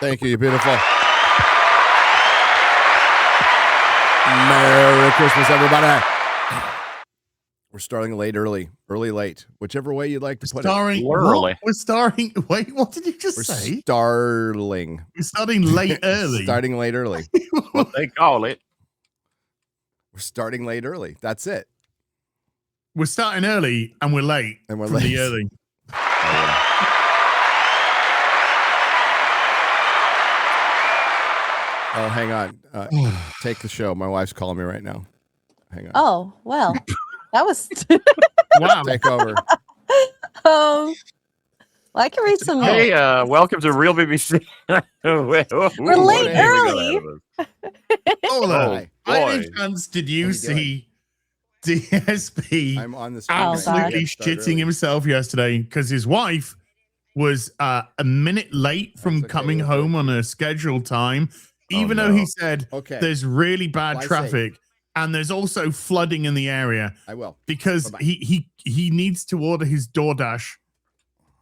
Thank you, you beautiful. Merry Christmas, everybody. We're starting late, early, late, whichever way you'd like to put it. We're starting. Wait, what did you just say? We're starting late, early. Starting late, early. What they call it. We're starting late, early. That's it. We're starting early and we're late. And we're from late. The early. Oh, hang on. Take the show. My wife's calling me right now. Hang on. Oh, well, that was wow. Take over. Well, I can read some. Hey, welcome to Real BBC. We're late early. Oh, by any chance did you see DSP I'm on the screen. absolutely shitting himself yesterday because his wife was a minute late from coming home on a scheduled time, even though he said there's really bad traffic and there's also flooding in the area. I will. Because he needs to order his DoorDash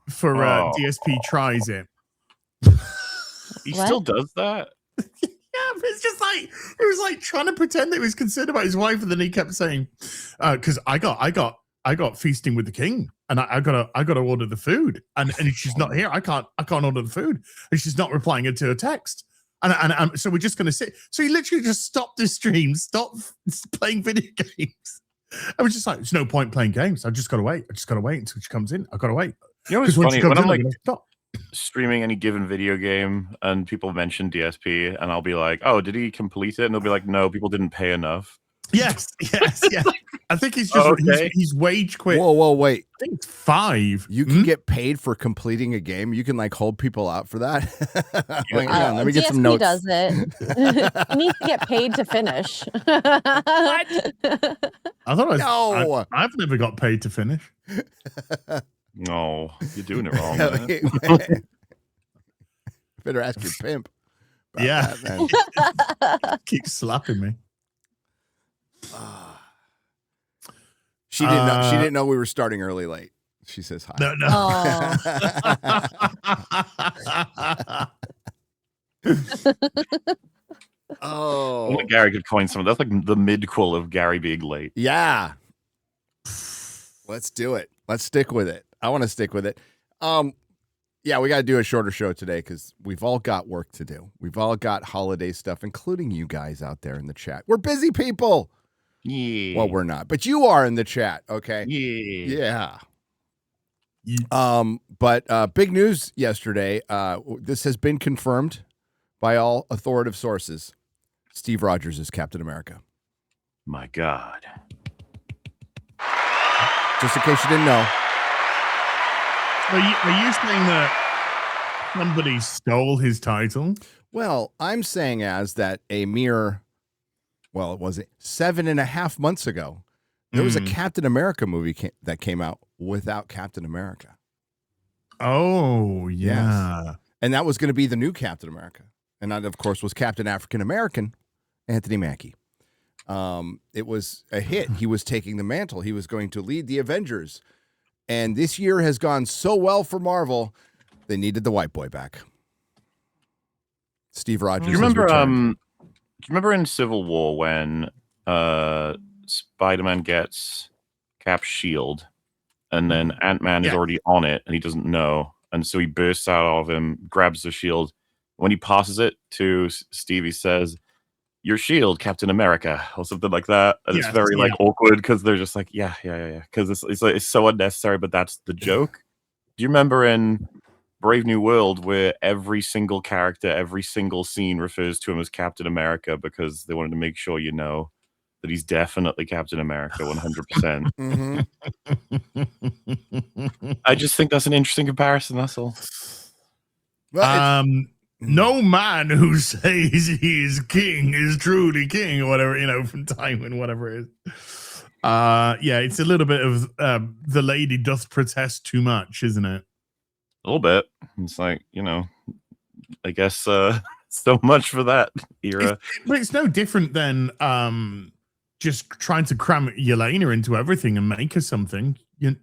for DSP tries it. He still does that? Yeah, but it's just like he was like trying to pretend that he was concerned about his wife, and then he kept saying, "Because I got feasting with the king, and I gotta order the food, and she's not here. I can't order the food, and she's not replying to her text, and so we're just gonna sit." So he literally just stopped the stream, stopped playing video games. I was just like, "There's no point playing games. I just gotta wait. until she comes in. I gotta wait." You know what's funny? When I'm like streaming any given video game and people mention DSP and I'll be like, oh, did he complete it? And they'll be like, no, people didn't pay enough. Yes. I think he's just he's wage quit. Whoa, wait. I think it's 5. You can get paid for completing a game. You can like hold people out for that. Hang on, let me get some notes. Does it? He needs to get paid to finish. What? I thought I've never got paid to finish. No, you're doing it wrong. Man. Better ask your pimp. Yeah, that, keep slapping me. She didn't know. She didn't know we were starting early late. She says hi. No. Oh, Only Gary could coin some of that's like the mid-quel of Gary being late. Yeah. Let's do it. Let's stick with it. I want to stick with it. Yeah, we got to do a shorter show today because we've all got work to do. We've all got holiday stuff, including you guys out there in the chat. We're busy people. Yeah. Well, we're not, but you are in the chat. Okay. Yeah. But big news yesterday. This has been confirmed by all authoritative sources. Steve Rogers is Captain America. My God. Just in case you didn't know. Are you saying that somebody stole his title? Well, I'm saying that a mere, well, it was 7.5 months ago, there was a Captain America movie that came out without Captain America. Oh, yeah. Yes. And that was going to be the new Captain America. And that, of course, was Captain African American, Anthony Mackie. It was a hit. He was taking the mantle. He was going to lead the Avengers. And this year has gone so well for Marvel, they needed the white boy back. Steve Rogers. Do you remember in Civil War when Spider-Man gets Cap's shield and then Ant-Man is already on it and he doesn't know, and so he bursts out of him, grabs the shield. When he passes it to Steve, he says, "Your shield, Captain America," or something like that. And it's very like awkward because they're just like, yeah. Because it's so unnecessary, but that's the joke. Do you remember in Brave New World where every single character, every single scene refers to him as Captain America because they wanted to make sure you know that he's definitely Captain America 100%. I just think that's an interesting comparison, that's all. Well, no man who says he is king is truly king, or whatever, from Tywin, whatever it is. Yeah, it's a little bit of the lady doth protest too much, isn't it? A little bit. It's like, I guess so much for that era. But it's no different than just trying to cram Yelena into everything and make her something. You're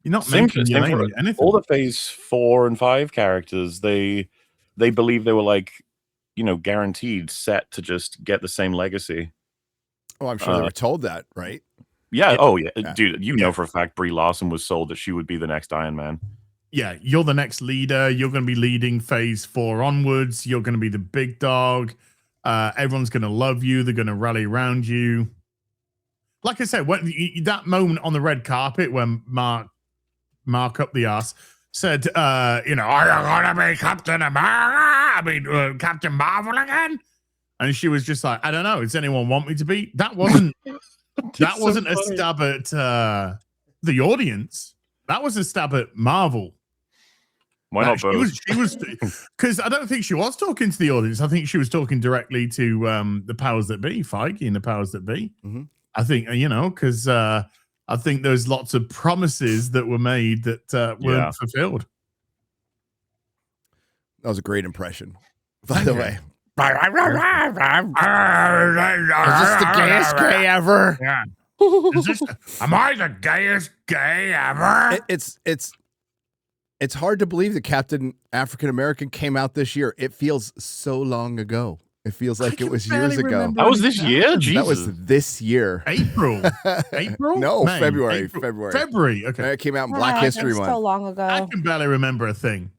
not making Yelena anything. All the Phase 4 and 5 characters, they they believe they were like, guaranteed set to just get the same legacy. Oh, I'm sure they were told that, right? Yeah. Dude, know for a fact Brie Larson was sold that she would be the next Iron Man. Yeah, you're the next leader. You're going to be leading Phase 4 onwards. You're going to be the big dog. Everyone's going to love you. They're going to rally around you. Like I said, that moment on the red carpet when Mark up the ass said, are you going to be Captain America? Captain Marvel again? And she was just like, I don't know. Does anyone want me to be? That wasn't a stab at the audience. That was a stab at Marvel. Why not both? She was because I don't think she was talking to the audience. I think she was talking directly to the powers that be, Feige and the powers that be. Mm-hmm. I think, because I think there's lots of promises that were made that weren't fulfilled. That was a great impression, by the way. Is this the gayest gay ever? Yeah. Am I the gayest gay ever? It's hard to believe that Captain African American came out this year. It feels so long ago. It feels like it was years ago. That was this year? Jesus. That was this year. April? No, May? February. April. February. February. Okay. It came out in Black History That's Month. so long ago. I can barely remember a thing.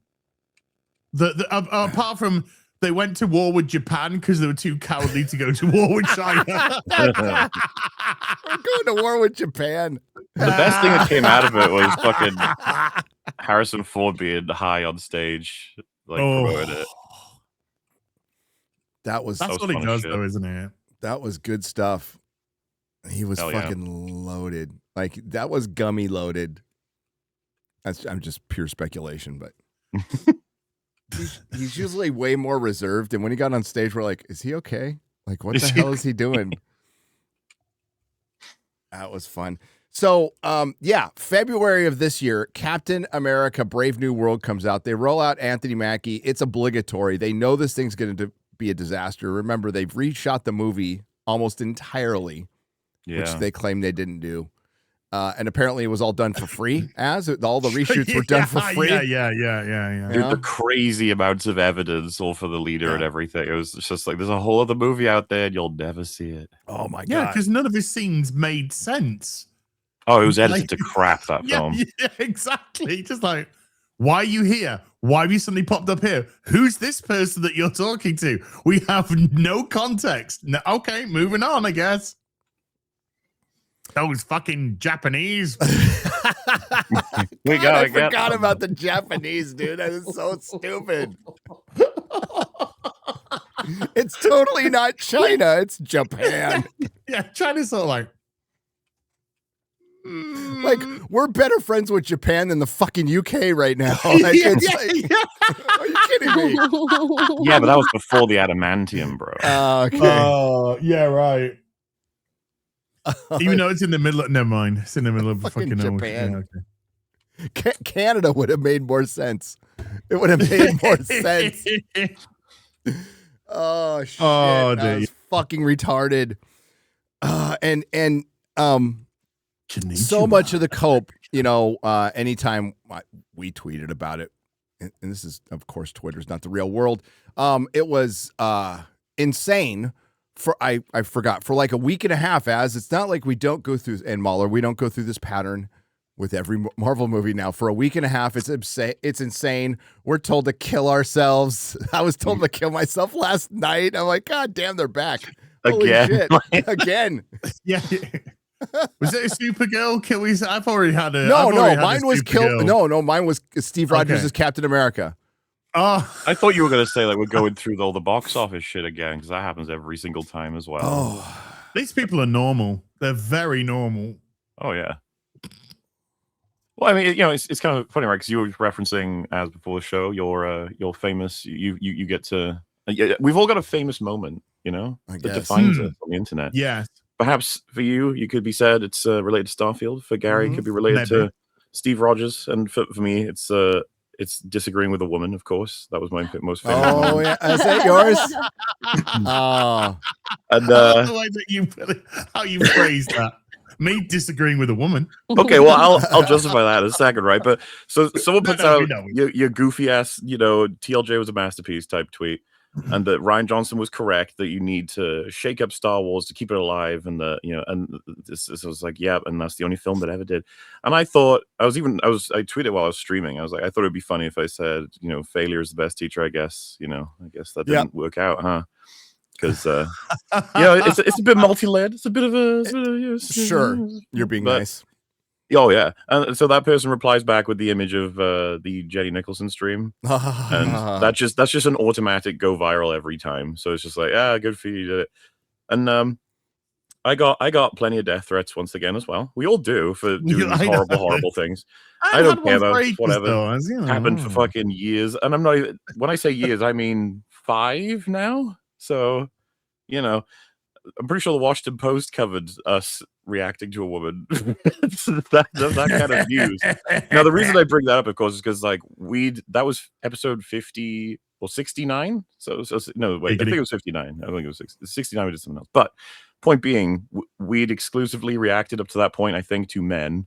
Apart from they went to war with Japan because they were too cowardly to go to war with China. We're going to war with Japan. The best thing that came out of it was fucking Harrison Ford being high on stage, promoting it. That's what he does, though, isn't it? That was good stuff. He was fucking loaded. Like, that was gummy loaded. I'm just pure speculation, but he's usually way more reserved. And when he got on stage, we're like, is he okay? Like, what the hell is he doing? That was fun. So, February of this year, Captain America Brave New World comes out. They roll out Anthony Mackie. It's obligatory. They know this thing's going to be a disaster. Remember, they've reshot the movie almost entirely, which they claim they didn't do. And apparently it was all done for free, all the reshoots were done for free. Yeah. Dude, the crazy amounts of evidence all for the leader and everything. It was just like, there's a whole other movie out there and you'll never see it. Oh my God. Yeah, because none of his scenes made sense. Oh, it was edited to crap, that film. Yeah, exactly. Just like, why are you here? Why have you suddenly popped up here? Who's this person that you're talking to? We have no context. No, okay, moving on, I guess. Those fucking Japanese. I forgot about the Japanese, dude. That is so stupid. It's totally not China. It's Japan. Yeah, China's sort of like, we're better friends with Japan than the fucking UK right now. Like, are you kidding me? Yeah, but that was before the adamantium, bro. Okay. Yeah, right. Even though it's in the middle of, never mind. It's in the middle of fucking Japan. Yeah, okay. Canada would have made more sense. It would have made more sense. Oh shit! Oh, that was fucking retarded. And so much of the cope, anytime we tweeted about it, and this is, of course, Twitter's not the real world. It was insane. I forgot, for like a week and a half, it's not like we don't go through, and MauLer, we don't go through this pattern with every Marvel movie now. For a week and a half, it's insane. We're told to kill ourselves. I was told to kill myself last night. I'm like, God damn, they're back. Holy shit. Again. Yeah. Was it a Supergirl kill? I've already had a. No, mine was killed. No, mine was Steve Rogers as Captain America. Oh, I thought you were going to say, like, we're going through all the box office shit again, because that happens every single time as well. Oh, these people are normal. They're very normal. Oh, yeah. Well, I mean, it's kind of funny, right? Because you were referencing, as before the show, your famous, you get to, we've all got a famous moment, that defines us on the internet. Yes. Perhaps for you could be said it's related to Starfield. For Gary, it could be related to Steve Rogers. And for me, it's disagreeing with a woman, of course. That was my most famous. Oh, yeah. Is that yours? Oh. And the way that how you phrased that. Me disagreeing with a woman. Okay, well, I'll justify that in a second, right? But so someone puts out we know. your goofy ass, TLJ was a masterpiece type tweet, and that Ryan Johnson was correct that you need to shake up Star Wars to keep it alive, and this was like, yeah, and that's the only film that ever did. And I thought I tweeted while I was streaming. I was like, I thought it'd be funny if I said, failure is the best teacher. I guess that didn't work out, huh? Because it's a bit multi-led. It's a bit of a Sure, you're being nice. Oh yeah, and so that person replies back with the image of the Jenny Nicholson stream, and that's just an automatic go viral every time. So it's just like, good for you, you did it. And I got plenty of death threats once again as well. We all do for doing these horrible things. I don't care about whatever happened for fucking years, and I'm not even. When I say years, I mean 5 now. So, I'm pretty sure the Washington Post covered us reacting to a woman. that kind of news. Now, the reason I bring that up, of course, is because that was episode 50 or 69. So no, wait, I think it was 59. I think it was 69. We did something else. But point being, we'd exclusively reacted up to that point, I think, to men.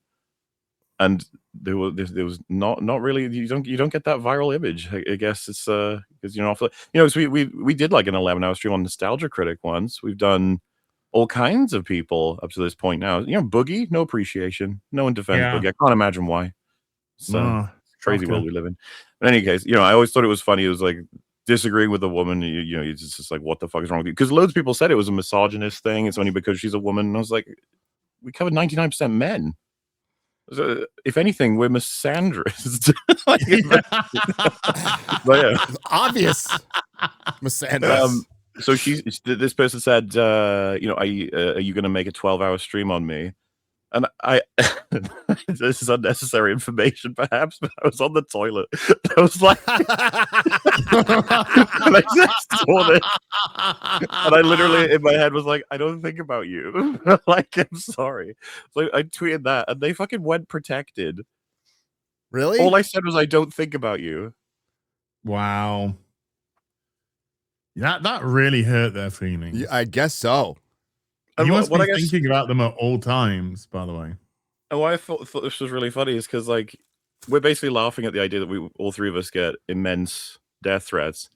And there was not really, you don't get that viral image. I guess it's because so we did like an 11-hour stream on Nostalgia Critic once. We've done all kinds of people up to this point now. Boogie, no appreciation, no one defends Boogie. I can't imagine why. So crazy world we live in. But in any case, I always thought it was funny. It was like disagreeing with a woman. It's just like, what the fuck is wrong with you? Because loads of people said it was a misogynist thing. It's only because she's a woman. And I was like, we covered 99% men. So, if anything, we're misandrist. Obvious misandrist. So this person said, are you going to make a 12-hour stream on me? And this is unnecessary information, perhaps, but I was on the toilet. I was like, and I just saw this, and I literally in my head was like, I don't think about you. Like, I'm sorry. So I tweeted that, and they fucking went protected. Really? All I said was, I don't think about you. Wow. That really hurt their feelings. I guess so. You must be thinking about them at all times, by the way. And why I thought this was really funny is because, we're basically laughing at the idea that all three of us get immense death threats.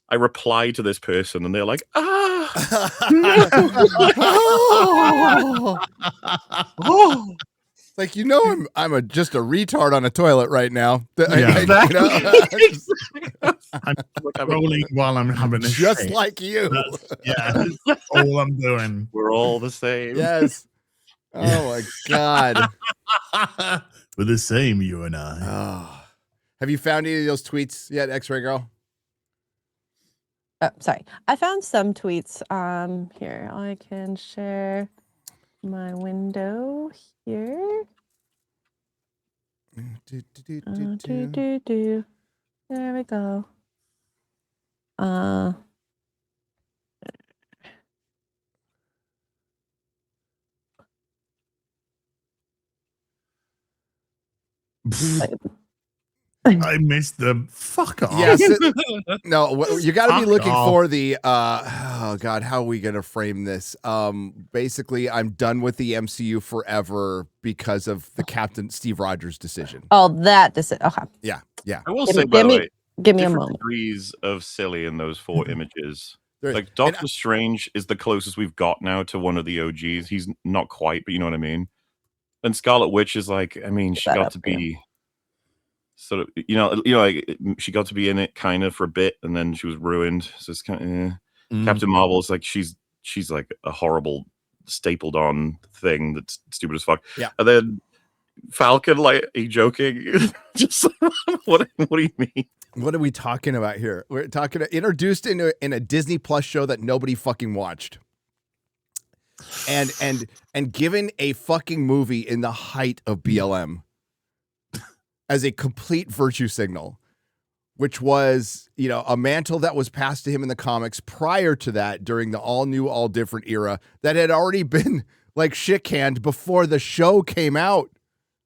I reply to this person, and they're like, Like, I'm just a retard on a toilet right now. I'm rolling while I'm having a just shake. like you. That's all I'm doing. We're all the same. Yes. Oh my God. We're the same, you and I. Oh. Have you found any of those tweets yet, X-Ray Girl? Sorry. I found some tweets. Here, I can share my window here. There we go. I missed the fuck off. Yes. No, you got to be looking for the oh God, how are we going to frame this? Basically, I'm done with the MCU forever because of the Captain Steve Rogers decision. Oh, that decision. Okay. Yeah. I will say, by the way, give me a moment. Degrees of silly in those 4 images. Like Doctor Strange is the closest we've got now to one of the OGs. He's not quite, but you know what I mean. And Scarlet Witch is like, I mean, she got to be sort of, she got to be in it kind of for a bit, and then she was ruined. So it's kind of Captain Marvel is like she's like a horrible stapled on thing that's stupid as fuck. Yeah, and then Falcon, like, are you joking? Just what do you mean? What are we talking about here? We're talking introduced in a Disney Plus show that nobody fucking watched. And given a fucking movie in the height of BLM as a complete virtue signal, which was, a mantle that was passed to him in the comics prior to that during the all new, all different era that had already been like shit canned before the show came out.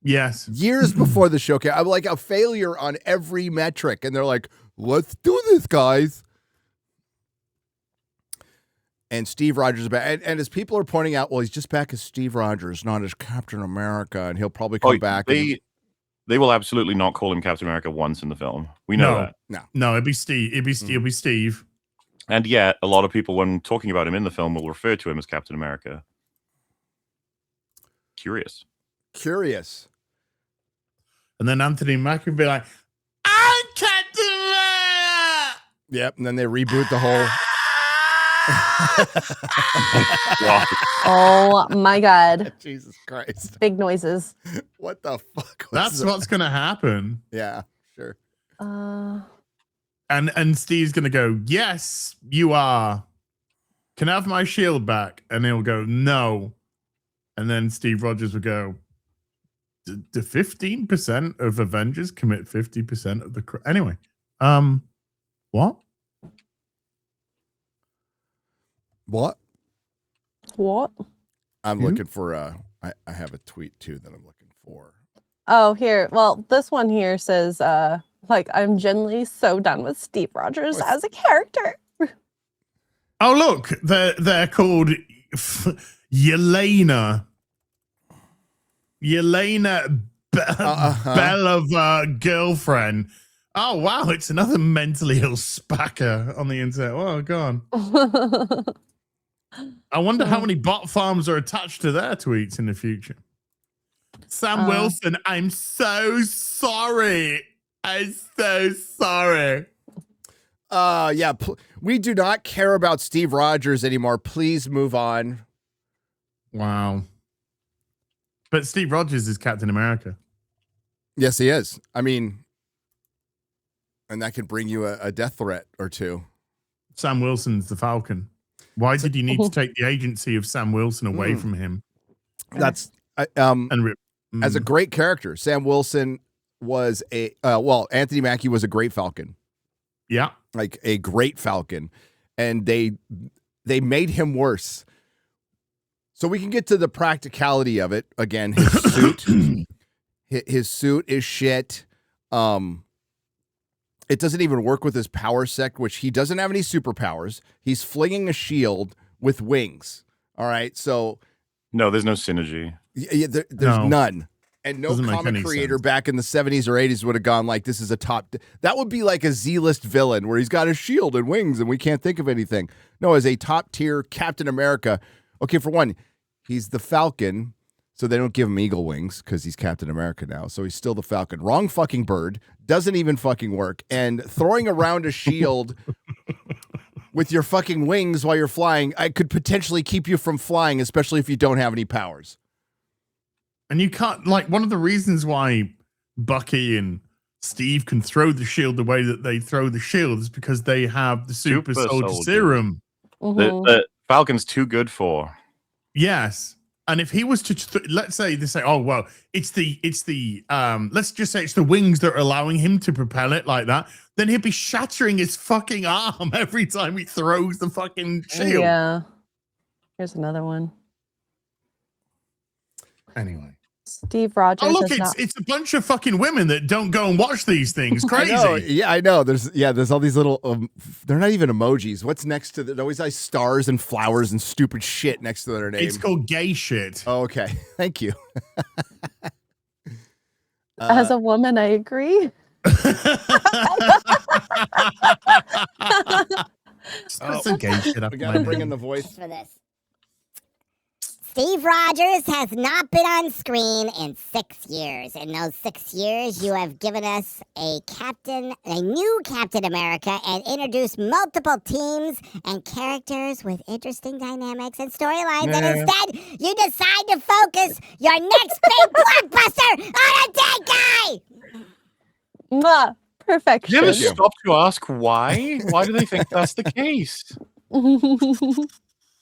Yes. Years before the show came out. I'm like a failure on every metric. And they're like, let's do this, guys. and Steve Rogers is back. And as people are pointing out, well, he's just back as Steve Rogers, not as Captain America, and he'll probably come back. They will absolutely not call him Captain America once in the film. We know that. No, it'd be Steve. It'll be Steve. And yet, a lot of people, when talking about him in the film, will refer to him as Captain America. Curious. And then Anthony Mackie would be like, I'm Captain America! Yep, and then they reboot the whole... Oh my God. Jesus Christ. Big noises. What the fuck? That's what's going to happen. Yeah, sure. And Steve's going to go, yes, you are. Can I have my shield back? And he'll go, no. And then Steve Rogers will go, the 15% of Avengers commit 50% of the... Anyway, what? What? I'm looking for I have a tweet too that I'm looking for. Oh, here. Well, this one here says, like, I'm generally so done with Steve Rogers as a character. Oh, look, they're called Yelena. Belova girlfriend. Oh, wow, it's another mentally ill spacker on the internet. Oh, God. I wonder how many bot farms are attached to their tweets in the future. Sam Wilson, I'm so sorry. I'm so sorry. Yeah, we do not care about Steve Rogers anymore. Please move on. Wow. But Steve Rogers is Captain America. Yes, he is. I mean, and that could bring you a death threat or two. Sam Wilson's the Falcon. Why did you need to take the agency of Sam Wilson away from him? That's as a great character. Sam Wilson was Anthony Mackie was a great Falcon. Yeah, like a great Falcon, and they made him worse. So we can get to the practicality of it again. His suit, his suit is shit. It doesn't even work with his power sect, which he doesn't have any superpowers. He's flinging a shield with wings. All right, so no, there's no synergy. Yeah, there's none. And no comic creator back in the 70s or 80s would have gone like, this is a top... That would be like a Z-list villain where he's got a shield and wings and we can't think of anything. No, as a top-tier Captain America, okay, for one, he's the Falcon, so they don't give him eagle wings because he's Captain America now, so he's still the Falcon. Wrong fucking bird. Doesn't even fucking work. And throwing around a shield with your fucking wings while you're flying, I could potentially keep you from flying, especially if you don't have any powers. And you can't, like, one of the reasons why Bucky and Steve can throw the shield the way that they throw the shield is because they have the super soldier serum. The Falcon's too good for. Yes. And if he was to, let's say they say, oh, well, it's the let's just say it's the wings that are allowing him to propel it like that, then he'd be shattering his fucking arm every time he throws the fucking shield. Yeah. Here's another one. Anyway. Steve Rogers. Oh, look, it's a bunch of fucking women that don't go and watch these things. Crazy. I know. Yeah, I know. There's all these little, they're not even emojis. What's next to There's always like stars and flowers and stupid shit next to their name. It's called gay shit. Oh, okay. Thank you. As a woman, I agree. Some gay shit up. We gotta bring in the voice for this. Steve Rogers has not been on screen in 6 years. In those 6 years, you have given us a new Captain America, and introduced multiple teams and characters with interesting dynamics and storylines. And instead, you decide to focus your next big blockbuster on a dead guy. Mwah, perfection. You ever stop to ask why? Why do they think that's the case?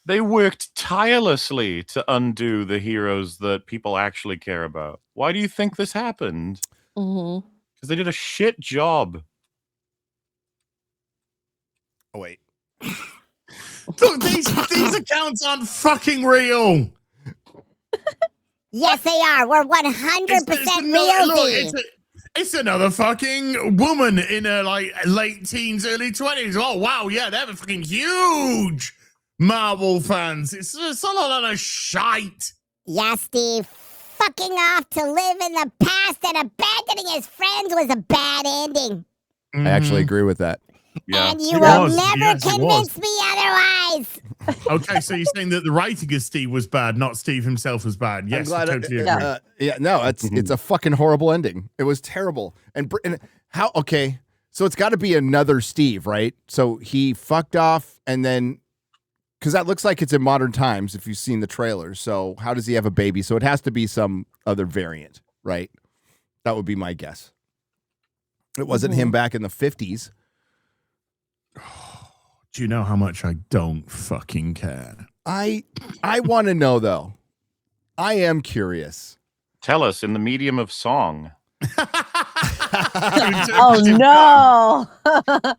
They worked tirelessly to undo the heroes that people actually care about. Why do you think this happened? Because they did a shit job. Oh, wait. Look, these accounts aren't fucking real. Yes, they are. We're 100% real. It's another fucking woman in her like late teens, early 20s. Oh, wow. Yeah, they're fucking huge. Marvel fans. It's a lot of shite. Yeah, Steve. Fucking off to live in the past and abandoning his friends was a bad ending. I actually agree with that. Yeah. And you It will was. never Yes, it convince me otherwise. Okay, so you're saying that the writing of Steve was bad, not Steve himself was bad. Yes, I totally agree. No, it's a fucking horrible ending. It was terrible. And how? Okay, so it's got to be another Steve, right? So he fucked off, and then because that looks like it's in modern times if you've seen the trailer. So how does he have a baby? So it has to be some other variant, right? That would be my guess. It wasn't him back in the 50s. Do you know how much I don't fucking care? I want to know though. I am curious. Tell us in the medium of song. Oh no!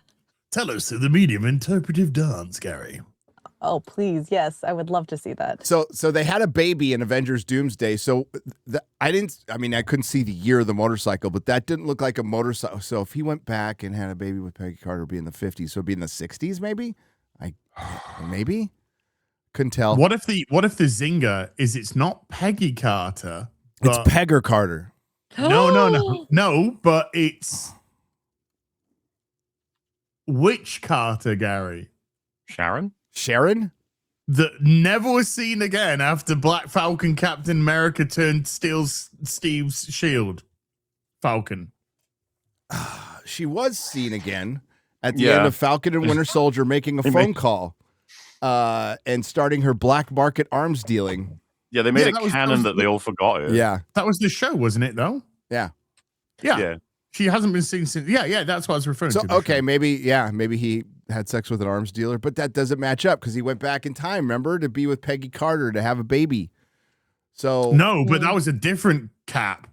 Tell us the medium interpretive dance, Gary. Oh please, yes, I would love to see that. So they had a baby in Avengers Doomsday. So I couldn't see the year of the motorcycle, but that didn't look like a motorcycle. So if he went back and had a baby with Peggy Carter, it'd be in the 50s. So it'd be in the 60s, maybe. Maybe couldn't tell. What if the zinger is it's not Peggy Carter? It's but- Pegger Carter. No, but it's which Carter, Gary? Sharon? That never was seen again after Black Falcon Captain America steals Steve's shield. Falcon. She was seen again at the end of Falcon and Winter Soldier making a phone call and starting her black market arms dealing. Yeah, they made it canon that they all forgot it. Yeah. That was the show, wasn't it, though? Yeah. She hasn't been seen since. Yeah, that's what I was referring to. Okay, maybe he had sex with an arms dealer, but that doesn't match up because he went back in time, remember, to be with Peggy Carter to have a baby. So no, but that was a different Cap.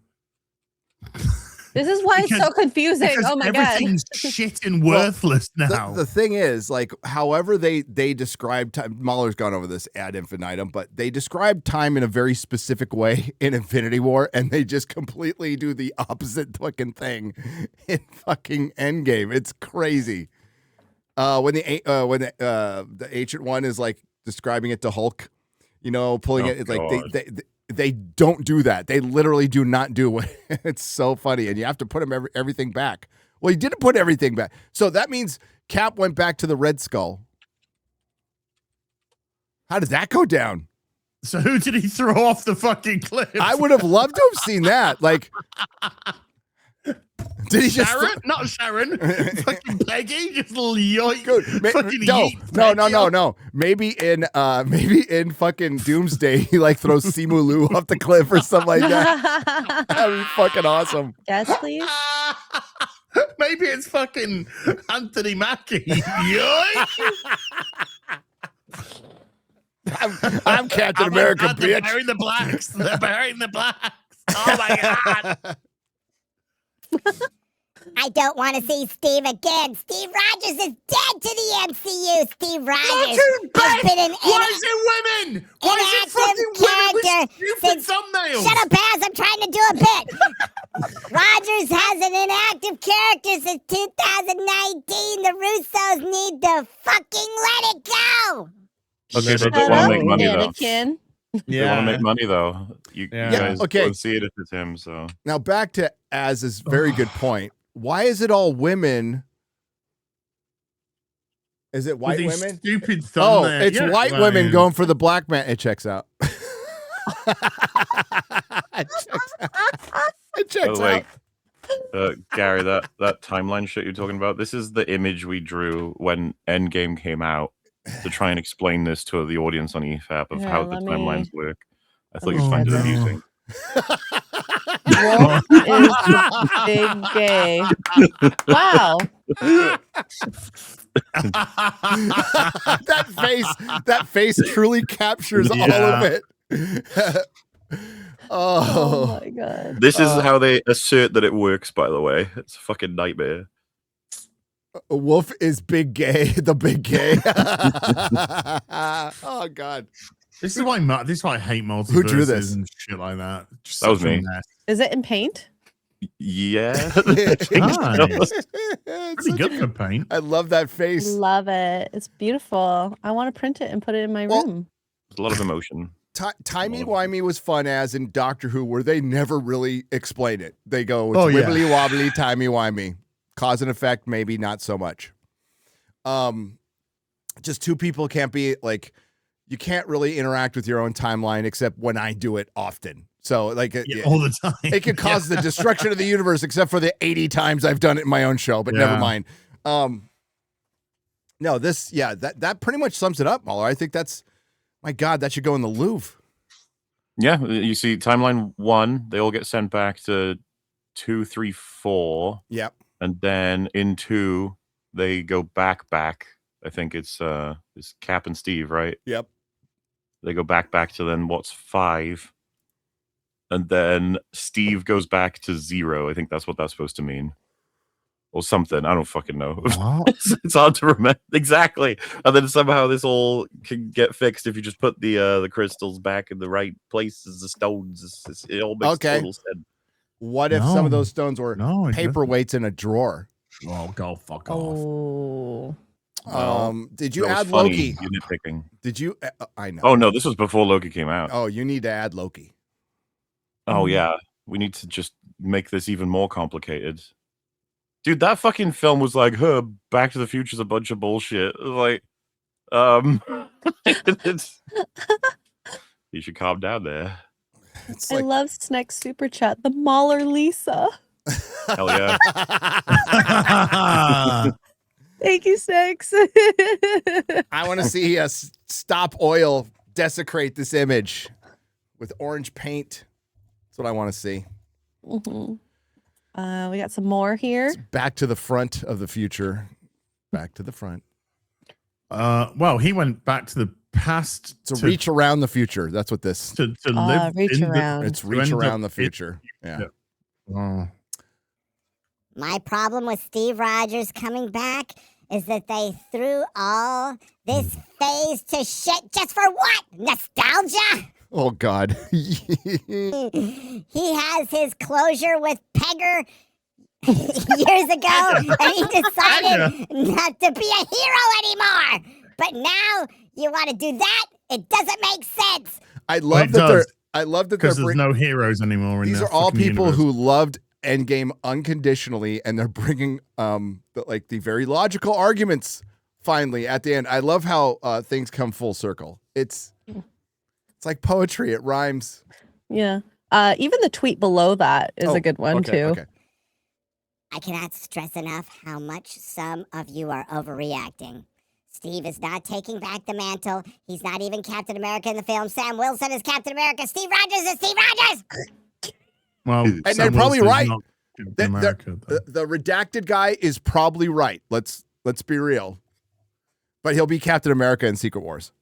This is why it's so confusing. Oh my god, everything's shit and worthless now. The thing is, like, however they describe time, MauLer's gone over this ad infinitum, but they describe time in a very specific way in Infinity War, and they just completely do the opposite fucking thing in fucking Endgame. It's crazy. When the Ancient One is like describing it to Hulk, pulling it, it's like they don't do that. They literally do not do it. It's so funny. And you have to put everything back. Well, he didn't put everything back. So that means Cap went back to the Red Skull. How did that go down? So who did he throw off the fucking cliff? I would have loved to have seen that. Like, did he Sharon? Not Sharon. Fucking Peggy? Just little yoink. No. Maybe in fucking Doomsday, he like throws Simu Liu off the cliff or something like that. That'd be fucking awesome. Yes, please. Maybe it's fucking Anthony Mackie. Yoink. I'm Captain America, bitch. They're burying the blacks. They're burying the blacks. Oh my god. I don't want to see Steve again. Steve Rogers is dead to the MCU. Steve Rogers has been an Why is it women? Why is it fucking women with stupid thumbnails? Shut up, Baz. I'm trying to do a bit. Rogers has an inactive character since 2019. The Russos need to fucking let it go. Okay, but they want to make money, though. Anakin. They want to make money, though. You guys don't see it if it's him. So now back to Az's very good point. Why is it all women? Is it white women? Stupid thumbnail. Oh, it's white women going for the black man. It checks out. It checks out. Gary, that timeline shit you're talking about, this is the image we drew when Endgame came out to try and explain this to the audience on EFAP of how the timelines work. I thought you'd find it amusing. Wolf is the big gay. Wow. that face truly captures all of it. Oh my god. This is how they assert that it works, by the way. It's a fucking nightmare. Wolf is big gay, the big gay. Oh god. This is why I hate multiverses. Who drew this? And shit like that. That was me. Is it in paint? Yeah. Nice. It's Pretty such good a for paint. I love that face. Love it. It's beautiful. I want to print it and put it in my Well, room. There's a lot of emotion. Timey-wimey was fun as in Doctor Who, where they never really explain it. They go, it's Oh, yeah. wibbly-wobbly, timey-wimey. Cause and effect, maybe not so much. Just two people can't be, like, you can't really interact with your own timeline except when I do it often. So, like, All the time. it could cause the destruction of the universe, except for the 80 times I've done it in my own show, but never Yeah. mind. No, that pretty much sums it up, MauLer. I think that's, my God, that should go in the Louvre. Yeah, you see timeline 1, they all get sent back to 2, 3, 4. Yep. And then in 2, they go back. I think it's Cap and Steve, right? Yep. They go back to then what's 5. And then Steve goes back to 0. I think that's what that's supposed to mean. Or something. I don't fucking know. What? It's hard to remember. Exactly. And then somehow this all can get fixed if you just put the crystals back in the right places, the stones. It all makes total sense. What if some of No. those stones were No, it doesn't. paperweights in a drawer? Oh, go fuck off. Oh. Well, Did you that was add funny, Loki? you nitpicking. Did you? I know. Oh, no, this was before Loki came out. Oh, you need to add Loki. Oh, yeah. We need to just make this even more complicated. Dude, that fucking film was like, Back to the Future's a bunch of bullshit. Like, it's, you should calm down there. It's I like, love Sneck's super chat. The MauLer Lisa. Hell yeah. Thank you, Snex. I want to see us Stop Oil desecrate this image with orange paint. That's what I want to see. Mhm. We got some more here. It's back to the front of the future. Back to the front. Well, he went back to the past To reach around the future. That's what this. to live Reach in around. It's to reach end around the up future. Yeah. Oh. My problem with Steve Rogers coming back is that they threw all this phase to shit just for what? Nostalgia? Oh God. He has his closure with Pegger years ago, and he decided not to be a hero anymore. But now you want to do that? It doesn't make sense. I love it that they're. does, I love that Because they're. there's no heroes anymore. These in are all fucking people universe. who loved Endgame unconditionally, and they're bringing the very logical arguments finally at the end. I love how things come full circle. It's like poetry. It rhymes. Yeah. Even the tweet below that is a good one too. Okay. I cannot stress enough how much some of you are overreacting. Steve is not taking back the mantle. He's not even Captain America in the film. Sam Wilson is Captain America. Steve Rogers is Steve Rogers. Well, And they're Sam probably Wilson's right. not Captain The- America, though. The redacted guy is probably right. Let's be but he'll be Captain America in Secret Wars.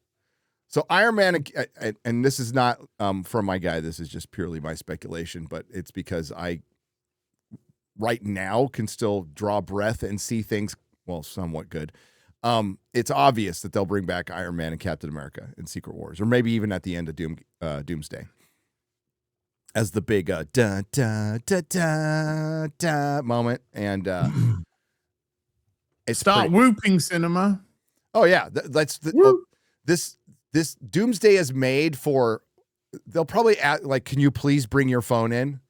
So Iron Man, and this is not from my guy. This is just purely my speculation, but it's because I right now can still draw breath and see things somewhat good. It's obvious that they'll bring back Iron Man and Captain America in Secret Wars, or maybe even at the end of Doomsday, as the big da da da da da moment, and it's Start whooping cinema. Oh yeah, this Doomsday is made for. They'll probably ask, like, can you please bring your phone in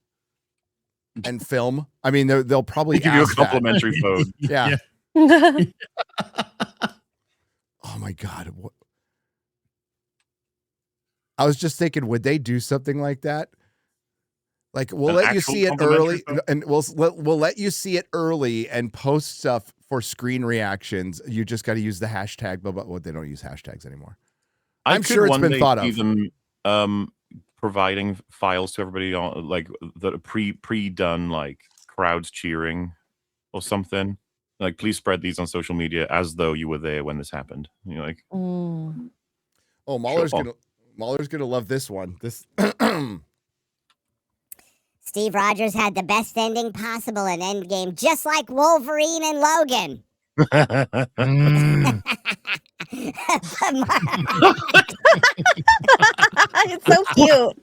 and film? I mean, they'll probably Give you a ask that. complimentary phone. Yeah. Oh my God. I was just thinking, would they do something like that? Like, we'll An let you actual see it complimentary early, phone? and we'll let you see it early and post stuff for screen reactions. You just got to use the hashtag, but they don't use hashtags anymore. I'm sure it's been thought of. Even providing files to everybody on like the pre-done like crowds cheering or something. Like, please spread these on social media as though you were there when this happened. You're like, Oh, MauLer's Sure. gonna love this one. This Steve Rogers had the best ending possible in Endgame, just like Wolverine and Logan. Mm. It's so cute.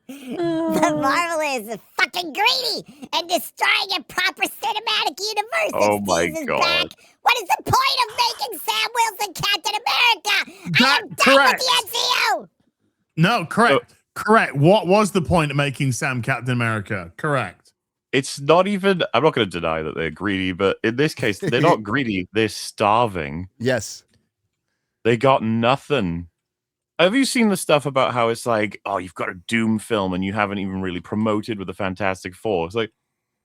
But Marvel is fucking greedy and destroying a proper cinematic universe. Oh and my Steve is God. back. What is the point of making Sam Wilson Captain America? I am done Correct. with the MCU. No, correct. Correct. What was the point of making Sam Captain America? Correct. It's not even. I'm not going to deny that they're greedy, but in this case, they're not greedy. They're starving. Yes. They got nothing. Have you seen the stuff about how it's like, oh, you've got a Doom film and you haven't even really promoted with the Fantastic Four? It's like,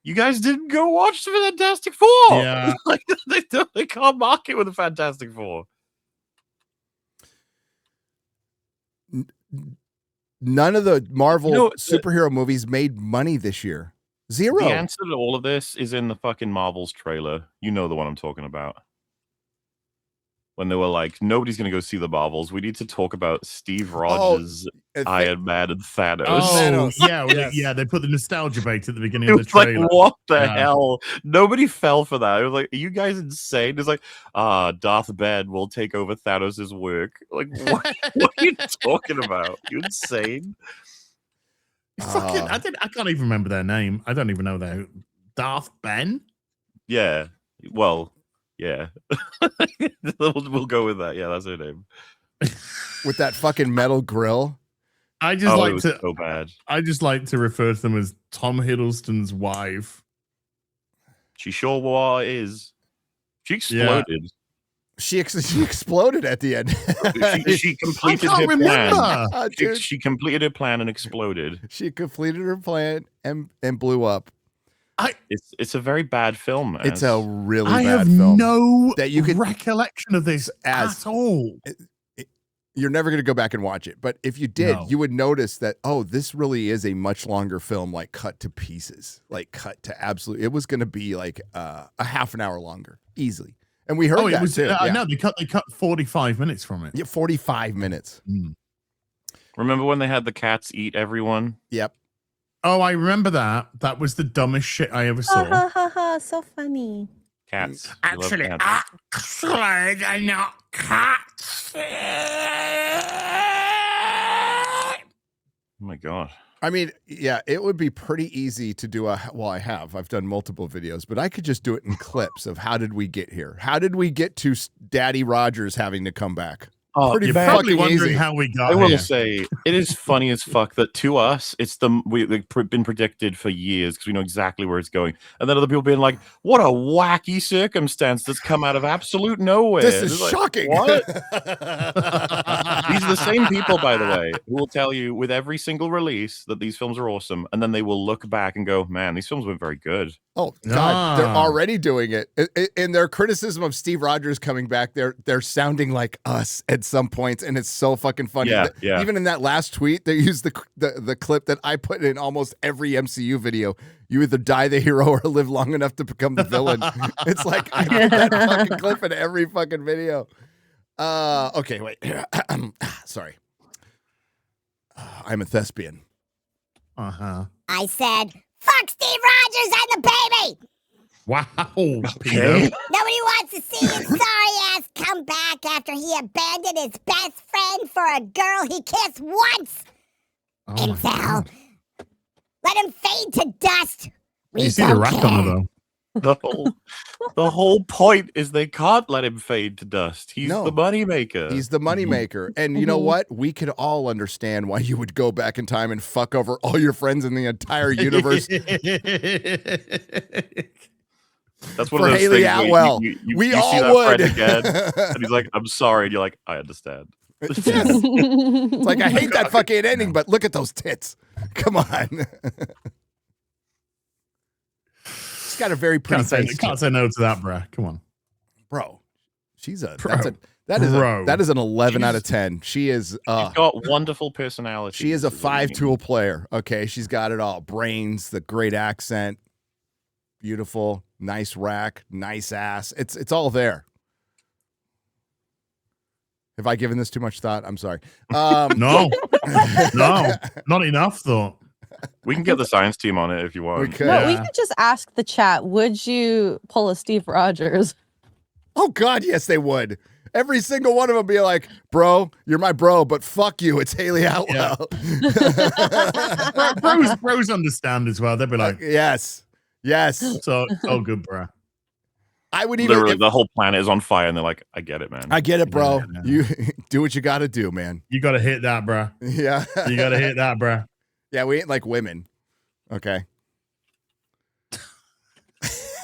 you guys didn't go watch the Fantastic Four. Yeah. Like, they can't market with the Fantastic Four. None of the Marvel You know, superhero movies made money this year. Zero. The answer to all of this is in the fucking Marvels trailer. You know the one I'm talking about. When they were like, nobody's going to go see the Marvels. We need to talk about Steve Rogers, Iron Man, and Thanos. Oh, Thanos. yeah, Yes. yeah. They put the nostalgia bait at the beginning It of the was like, trailer. what the Yeah. hell? Nobody fell for that. It was like, are you guys insane? It's like, Darth Ben will take over Thanos' work. Like, what are you talking about? You insane? Fucking, I can't even remember their name. I don't even know their Darth Ben. Yeah. Well, yeah. we'll go with that. Yeah, that's her name. With that fucking metal grill. I just it like was to. so bad. I just like to refer to them as Tom Hiddleston's wife. She sure is. She exploded. She exploded at the end. She I completed can't her plan. remember. Oh, She, dude. she completed her plan and exploded. She completed her plan and blew up. It's a very bad film, man. It's a really I bad have film. no that you could- recollection of this as- at all. You're never going to go back and watch it. But if you did, No. you would notice that, oh, this really is a much longer film, like cut to pieces, like cut to absolute. It was going to be like a half an hour longer, easily. And we heard that it was. too. I Yeah. know they cut 45 minutes from it. Yeah, 45 minutes. Remember when they had the cats eat everyone? Yep. Oh, I remember that. That was the dumbest shit I ever Ha saw. ha ha ha! So funny. Cats. You love cats. they're not cats. Oh my god. I mean, yeah, it would be pretty easy to do I've done multiple videos, but I could just do it in clips of how did we get here? How did we get to Daddy Rogers having to come back? Oh, Pretty You're fucking probably wondering easy. how we got I will here. say it is funny as fuck that to us we've been predicted for years because we know exactly where it's going, and then other people being like, "What a wacky circumstance that's come out of absolute nowhere." This is It's like, shocking. What? These are the same people, by the way, who will tell you with every single release that these films are awesome, and then they will look back and go, "Man, these films weren't very good." Oh God, they're Ah. already doing it. In their criticism of Steve Rogers coming back, they're sounding like us at some points, and it's so fucking funny. Yeah, yeah. Even in that last tweet, they used the clip that I put in almost every MCU video. You either die the hero or live long enough to become the villain. It's like I put that fucking clip in every fucking video. Okay, wait. Sorry. I'm a thespian. I said, fuck Steve Rogers and the baby. Wow. Okay. Nobody wants to see his sorry ass come back after he abandoned his best friend for a girl he kissed once. Oh my Incel. God. Let him fade to dust. We You see the don't rack care. on her though. The whole point is they can't let him fade to dust. He's No. the moneymaker. He's the moneymaker. And you know what? We could all understand why you would go back in time and fuck over all your friends in the entire universe. That's one For of those Haley things Atwell. where you We see all that would. friend again, and he's like, "I'm sorry," and you're like, "I understand." Yes. It's like, I hate that fucking ending, but look at those tits. Come on. She's got a very pretty face. Can't say no to that, bruh. Come on. Bro, she's a, Bro. that is an 11 out of She's- 10. She is, She's got wonderful personality. she is a This what I mean. 5-tool player. Okay. She's got it all. Brains, the great accent, beautiful, nice rack, nice ass. It's all there. Have I given this too much thought? I'm sorry. No, no, not enough though. We can get the science team on it if you want. We could. No, we Yeah. could just ask the chat. Would you pull a Steve Rogers? Oh God, yes, they would. Every single one of them be like, bro, you're my bro, but fuck you, it's Haley Atwell. Bros understand as well. They'll be like, yes. so good, bro. I would even literally the whole planet is on fire, and they're like, I get it, man. I get it, bro. Yeah. You do what you got to do, man. You got to hit that, bro. Yeah. You got to hit that, bro. Yeah, we ain't like women. Okay.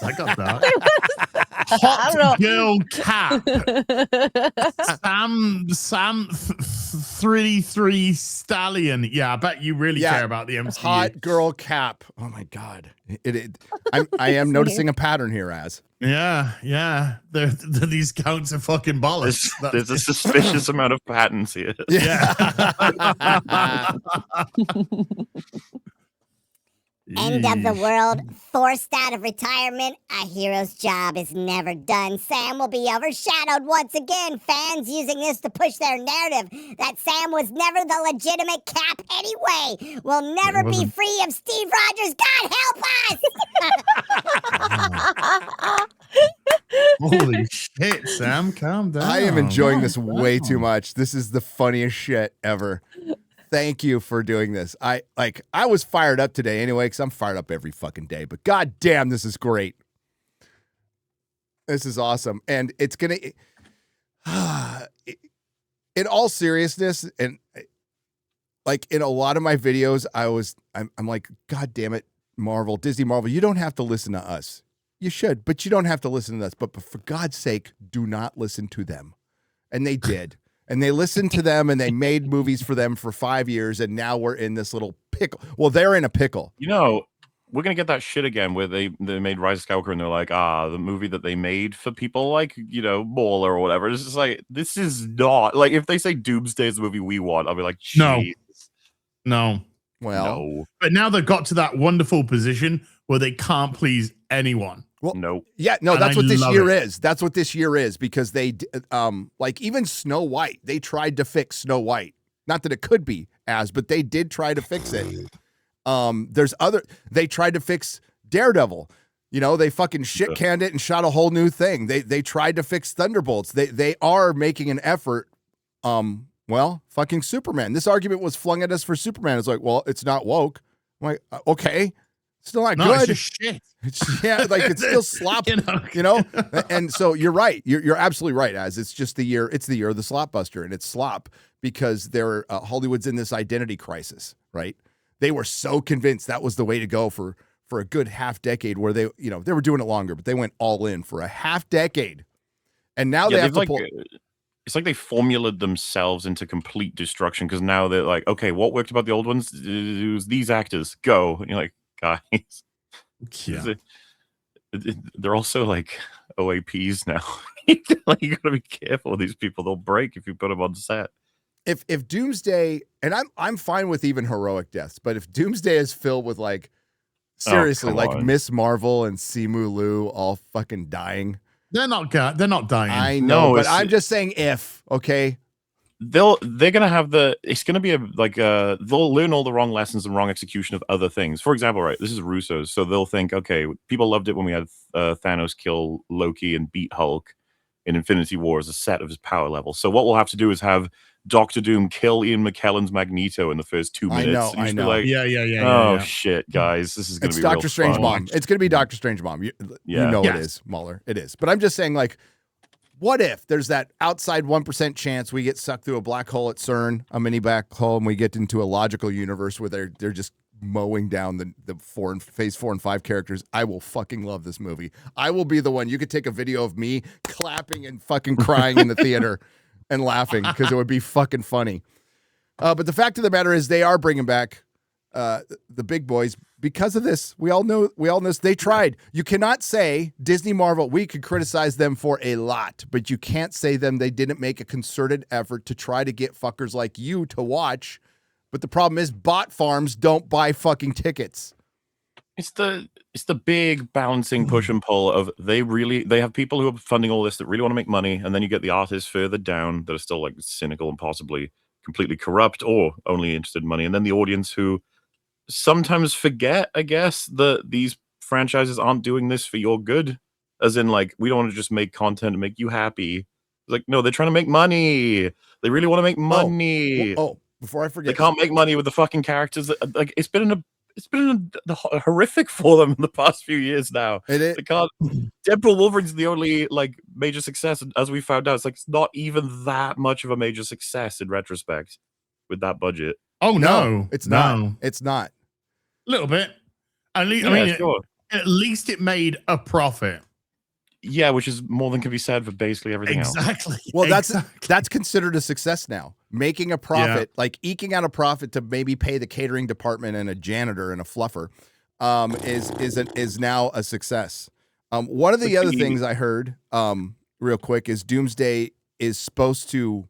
I got that. Hot girl cap. Sam 33 Stallion. Yeah, I bet you really care about the MCU. Hot girl cap. Oh my god. I am noticing a pattern here, Az. Yeah. These counts are fucking bollocks. There's a suspicious amount of patents here. Yeah. End of the world, forced out of retirement. A hero's job is never done. Sam will be overshadowed once again. Fans using this to push their narrative that Sam was never the legitimate Cap anyway. Will never be free of Steve Rogers. God help us! Holy shit, Sam, calm down. I am enjoying this way too much. This is the funniest shit ever. Thank you for doing this. I was fired up today anyway, because I'm fired up every fucking day. But god damn, this is great. This is awesome. And it's gonna in all seriousness, and like in a lot of my videos, I'm like, god damn it, Disney Marvel, you don't have to listen to us. You should, but you don't have to listen to us. But for God's sake, do not listen to them. And they did. And they listened to them, and they made movies for them for 5 years, and now we're in this little pickle. Well, they're in a pickle. You know, we're gonna get that shit again where they made Rise of Skywalker, and they're like, the movie that they made for people like, MauLer or whatever. It's just like, this is not like, if they say Doomsday is the movie we want, I'll be like, no. Well, no. But now they've got to that wonderful position where they can't please anyone. Well, no. Yeah, no, And that's I what this love year it. is. That's what this year is, because they, like even Snow White, they tried to fix Snow White. Not that it could be but they did try to fix it. They tried to fix Daredevil. They fucking shit canned it and shot a whole new thing. They tried to fix Thunderbolts. They are making an effort. Fucking Superman. This argument was flung at us for Superman. It's like, well, it's not woke. I'm like, okay. Still not good. It's just shit. It's still slop, And so you're right. You're absolutely right, Az. It's just the year. It's the year of the slopbuster, and it's slop because they're Hollywood's in this identity crisis, right? They were so convinced that was the way to go for a good half decade, where they were doing it longer, but they went all in for a half decade, and now they have to pull. It's like they formulated themselves into complete destruction, because now they're like, okay, what worked about the old ones? It was these actors. Go. And you're like, guys. Yeah. They're also like OAPs now. You gotta be careful with these people. They'll break if you put them on set. If Doomsday, and I'm fine with even heroic deaths, but if Doomsday is filled with like seriously like Miss Marvel and Simu Liu all fucking dying, they're not dying. I know, but I'm just saying okay. They're gonna have it's gonna be they'll learn all the wrong lessons and wrong execution of other things. For example, right, this is Russo's, so they'll think, okay, people loved it when we had Thanos kill Loki and beat Hulk in Infinity War as a set of his power level. So what we'll have to do is have Doctor Doom kill Ian McKellen's Magneto in the first 2 minutes. I know. Like, yeah. Shit, guys, this is gonna it's be Doctor real Strange fun. Mom. It's gonna be Doctor Strange Mom. It is MauLer. It is. But I'm just saying, like, what if there's that outside 1% chance we get sucked through a black hole at CERN, a mini black hole, and we get into a logical universe where they're just mowing down the phase 4 and 5 characters? I will fucking love this movie. I will be the one. You could take a video of me clapping and fucking crying in the theater and laughing, because it would be fucking funny. But the fact of the matter is, they are bringing back the big boys because of this. We all know this. They tried. You cannot say Disney Marvel, we could criticize them for a lot, but you can't say they didn't make a concerted effort to try to get fuckers like you to watch. But the problem is, bot farms don't buy fucking tickets. It's the big balancing push and pull of they have people who are funding all this that really want to make money, and then you get the artists further down that are still like cynical and possibly completely corrupt or only interested in money, and then the audience who sometimes forget, I guess, that these franchises aren't doing this for your good. As in, like, we don't want to just make content to make you happy. Like, no, they're trying to make money. They really want to make money. Before I They forget, can't make money with the fucking characters. Like, it's been horrific for them in the past few years now. They can't. Deadpool Wolverine's the only like major success, and as we found out, it's not even that much of a major success in retrospect with that budget. Oh no, it's not. It's not. A little bit. At least, Sure. at least it made a profit. Yeah, which is more than can be said for basically everything else. Exactly. Well, that's considered a success now. Making a profit, like eking out a profit to maybe pay the catering department and a janitor and a fluffer, is now a success. One of the other things I heard, real quick, is Doomsday is supposed to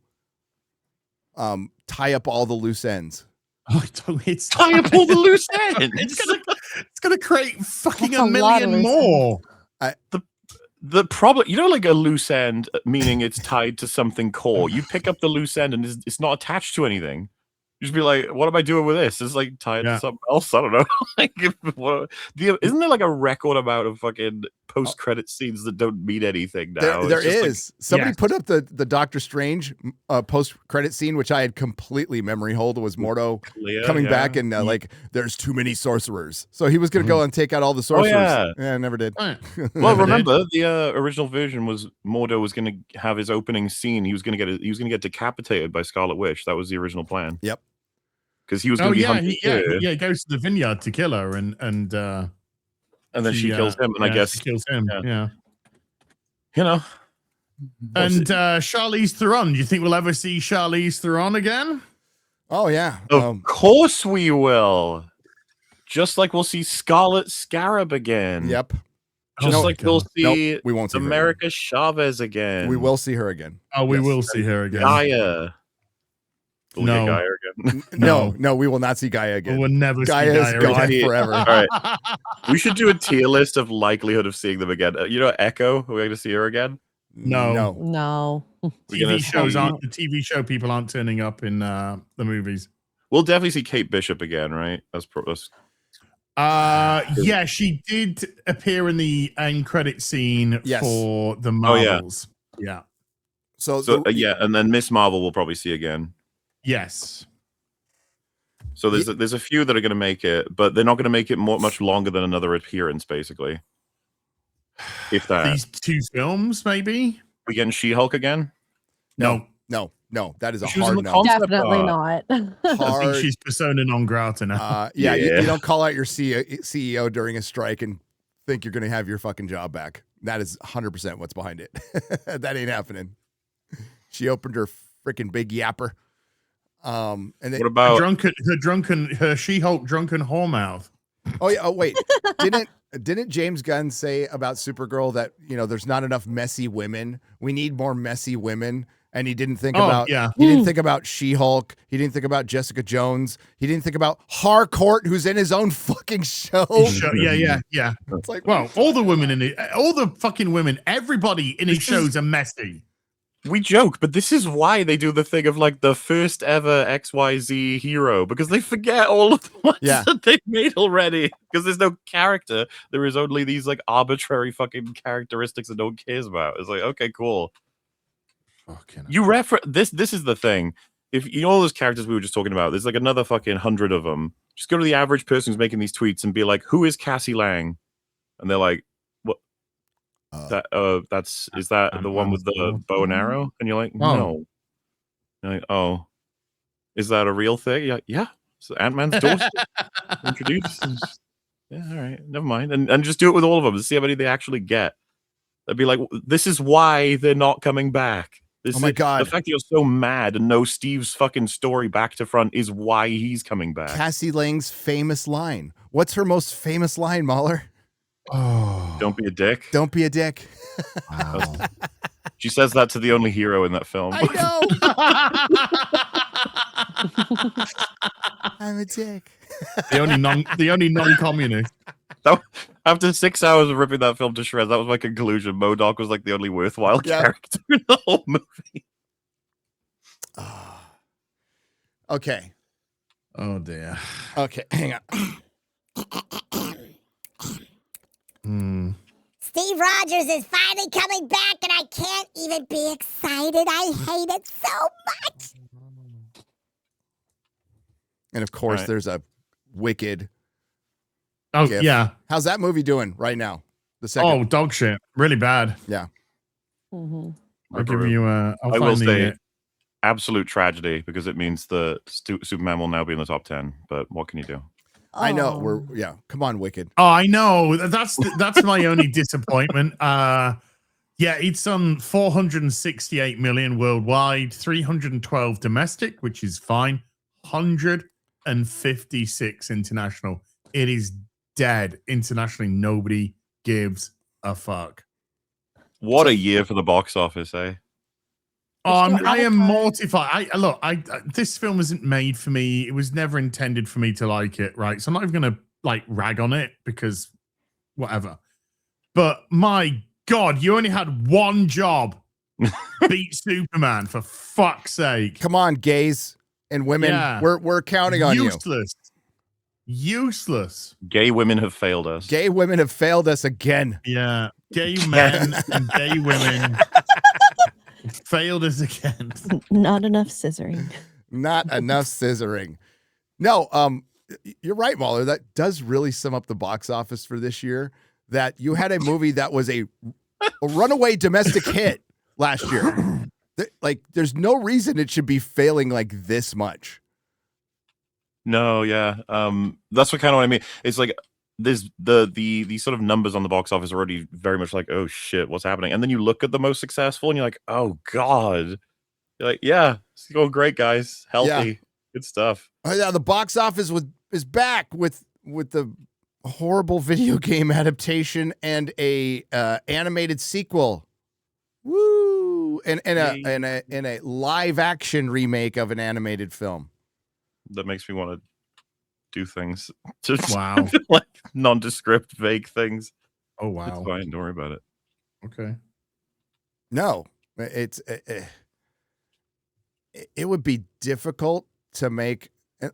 tie up all the loose ends. It's tie up all the loose ends. It's gonna create fucking That's a million more. The problem, like a loose end, meaning it's tied to something core. You pick up the loose end and it's not attached to anything. You just be like, what am I doing with this? It's like tied to something else. I don't know. Isn't there like a record amount of fucking post-credit scenes that don't mean anything now? There is. Somebody put up the Doctor Strange post-credit scene, which I had completely memory hold. It was Mordo coming back and like, there's too many sorcerers. So he was going to go and take out all the sorcerers. Yeah, never did. Well, remember the original version was Mordo was going to have his opening scene. He was going to get decapitated by Scarlet Witch. That was the original plan. Yep. Because he was going to be hunted. He goes to the vineyard to kill her, and then she kills him, and I guess she kills him. Yeah. And Charlize Theron. Do you think we'll ever see Charlize Theron again? Oh yeah, of course we will. Just like we'll see Scarlet Scarab again. Yep. Just like we'll see we won't see America Chavez again. We will see her again. Oh, we will see her again. Gaia. We'll get Gaia again. No, we will not see Gaia again. We'll never Gaia see Gaia is gone forever. All right. We should do a tier list of likelihood of seeing them again. Echo, are we going to see her again? No. The TV show people aren't turning up in the movies. We'll definitely see Kate Bishop again, right? That's yeah, she did appear in the end credit scene for the Marvels. Yeah. So and then Miss Marvel we'll probably see again. Yes. So there's a few that are going to make it, but they're not going to make it much longer than another appearance, basically. If that these two films, maybe we getting She-Hulk again? No. That is a hard no. Definitely not. I think she's persona non grata now. You don't call out your CEO during a strike and think you're going to have your fucking job back. That is 100% what's behind it. That ain't happening. She opened her freaking big yapper. And what about her She-Hulk drunken whoremouth? Oh yeah. Oh wait. Didn't James Gunn say about Supergirl that there's not enough messy women? We need more messy women. And he didn't think about he didn't think about She-Hulk. He didn't think about Jessica Jones. He didn't think about Harcourt, who's in his own fucking show. Yeah. It's like, well, all the fucking women, everybody in his shows are messy. We joke, but this is why they do the thing of like the first ever XYZ hero, because they forget all of the ones that they've made already. Because there's no character. There is only these like arbitrary fucking characteristics that no one cares about. It's like, okay, cool. You reference this is the thing. If all those characters we were just talking about, there's like another fucking 100 of them. Just go to the average person who's making these tweets and be like, who is Cassie Lang? And they're like, what? Is that the one with the bow and arrow? And you're like, no. You're like, oh, is that a real thing? You're like, yeah. So Ant-Man's daughter introduced. Yeah, all right, never mind. And just do it with all of them and see how many they actually get. They'd be like, this is why they're not coming back. God. The fact that you're so mad and know Steve's fucking story back to front is why he's coming back. Cassie Lang's famous line. What's her most famous line, MauLer? Oh. Don't be a dick. Don't be a dick. Wow. She says that to the only hero in that film. I know. I'm a dick. The only non-communist. After 6 hours of ripping that film to shreds, that was my conclusion. MODOK was like the only worthwhile character in the whole movie. Okay. Oh dear. Okay, hang on. Steve Rogers is finally coming back, and I can't even be excited. I hate it so much. And of course, Right. there's a Wicked. Oh, GIF. yeah. How's that movie doing right now? The second. Oh, dog shit. Really bad. Yeah. Mm-hmm. I'll give you I'll I will find the, say absolute tragedy because it means the Superman will now be in the top 10. But what can you do? I know. Oh. Come on, Wicked. Oh, I know. That's my only disappointment. Yeah, it's on 468 million worldwide, 312 domestic, which is fine. 156 international. It is dead internationally. Nobody gives a fuck. What a year for the box office, eh? Oh, I am Avatar. mortified. I this film isn't made for me. It was never intended for me to like it, right? So I'm not even gonna like rag on it because whatever. But my God, you only had one job. Beat Superman, for fuck's sake. Come on, gays and women. Yeah. We're counting on you. Useless. Gay women have failed us. Gay women have failed us again. Yeah. Gay men and gay women failed us again. Not enough scissoring. Not enough scissoring. No, you're right, MauLer. That does really sum up the box office for this year. That you had a movie that was a runaway domestic hit last year. Like, there's no reason it should be failing like this much. No, yeah. That's what kind of what I mean. It's like there's the sort of numbers on the box office are already very much like, oh shit, what's happening? And then you look at the most successful and you're like, oh God. You're like, yeah, it's going great, guys. Healthy. Good stuff. Oh, yeah, the box office is back with the horrible video game adaptation and a animated sequel. Woo! And a live action remake of an animated film. That makes me want to do things. Just Wow. like nondescript, vague things. Oh It's wow. fine. Don't worry about it. Okay. No, it would be difficult to make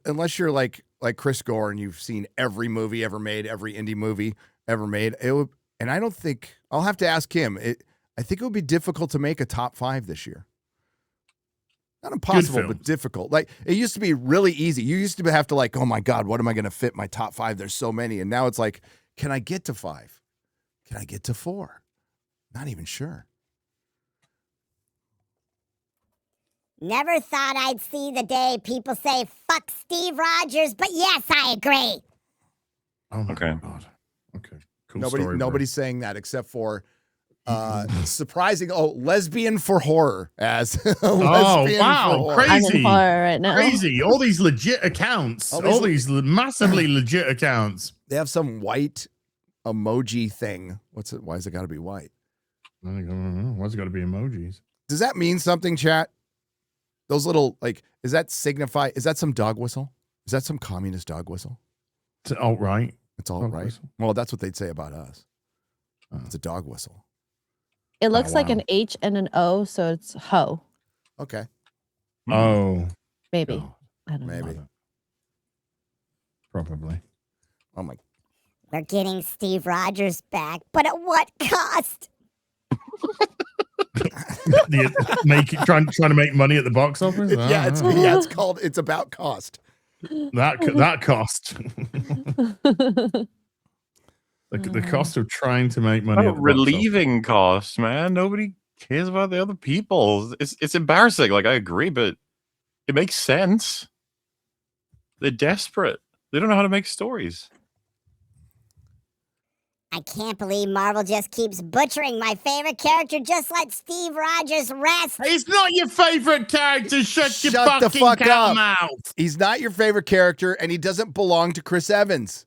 unless you're like Chris Gore and you've seen every movie ever made, every indie movie ever made. It would, and I don't think I'll have to ask him. I think it would be difficult to make a top 5 this year. Not impossible, but difficult. Like, it used to be really easy. You used to have to like, oh my God, what am I going to fit my top 5? There's so many. And now it's like, can I get to 5? Can I get to 4? Not even sure. Never thought I'd see the day people say fuck Steve Rogers, but yes, I agree. Oh my Okay. God. Okay. Cool story, bro. Nobody's saying that except for surprising. Oh, lesbian for horror as lesbian wow, for horror. crazy. I'm in horror right now. Crazy. All these legit accounts. All these Massively legit accounts. They have some white emoji thing. What's it? Why has it got to be white? I don't know. Why's it got to be emojis? Does that mean something, chat? Those little, like, is that signify? Is that some dog whistle? Is that some communist dog whistle? It's alt-right. It's all Dog right. whistle. Well, that's what they'd say about us. Oh. It's a dog whistle. It looks like wow. an H and an O, so it's ho. Okay. Oh. Maybe. God. I don't Maybe. know. Probably. Oh my. We're getting Steve Rogers back, but at what cost? Trying to make money at the box office? It's called. It's about cost. That cost. The cost of trying to make money. At the box Relieving costs, man. Nobody cares about the other people. It's embarrassing. Like, I agree, but it makes sense. They're desperate. They don't know how to make stories. I can't believe Marvel just keeps butchering my favorite character. Just let Steve Rogers rest. He's not your favorite character. Shut your Shut the fucking fuck cat up. mouth. He's not your favorite character, and he doesn't belong to Chris Evans.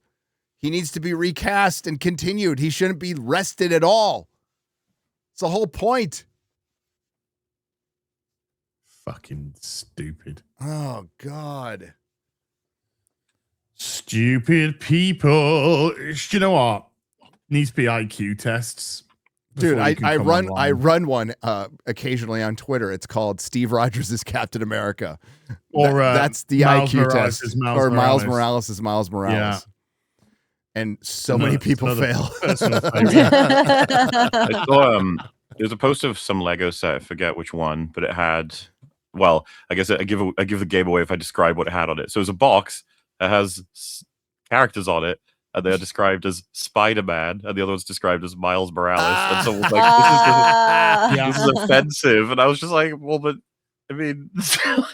He needs to be recast and continued. He shouldn't be rested at all. It's the whole point. Fucking stupid. Oh, God. Stupid people. You know what? Needs to be IQ tests. Dude, before you can I come run online. one occasionally on Twitter. It's called Steve Rogers is Captain America. Or that's the Miles IQ Morales test. is Miles Or Miles Morales. Morales is Miles Morales. and so many people another fail. personal favorite. I saw there's a post of some Lego set. I forget which one, but it had. Well, I guess I give the game away if I describe what it had on it. So it's a box that has characters on it, and they're described as Spider-Man, and the other one's described as Miles Morales. And someone was like, "This is offensive," and I was just like, "Well, but I mean,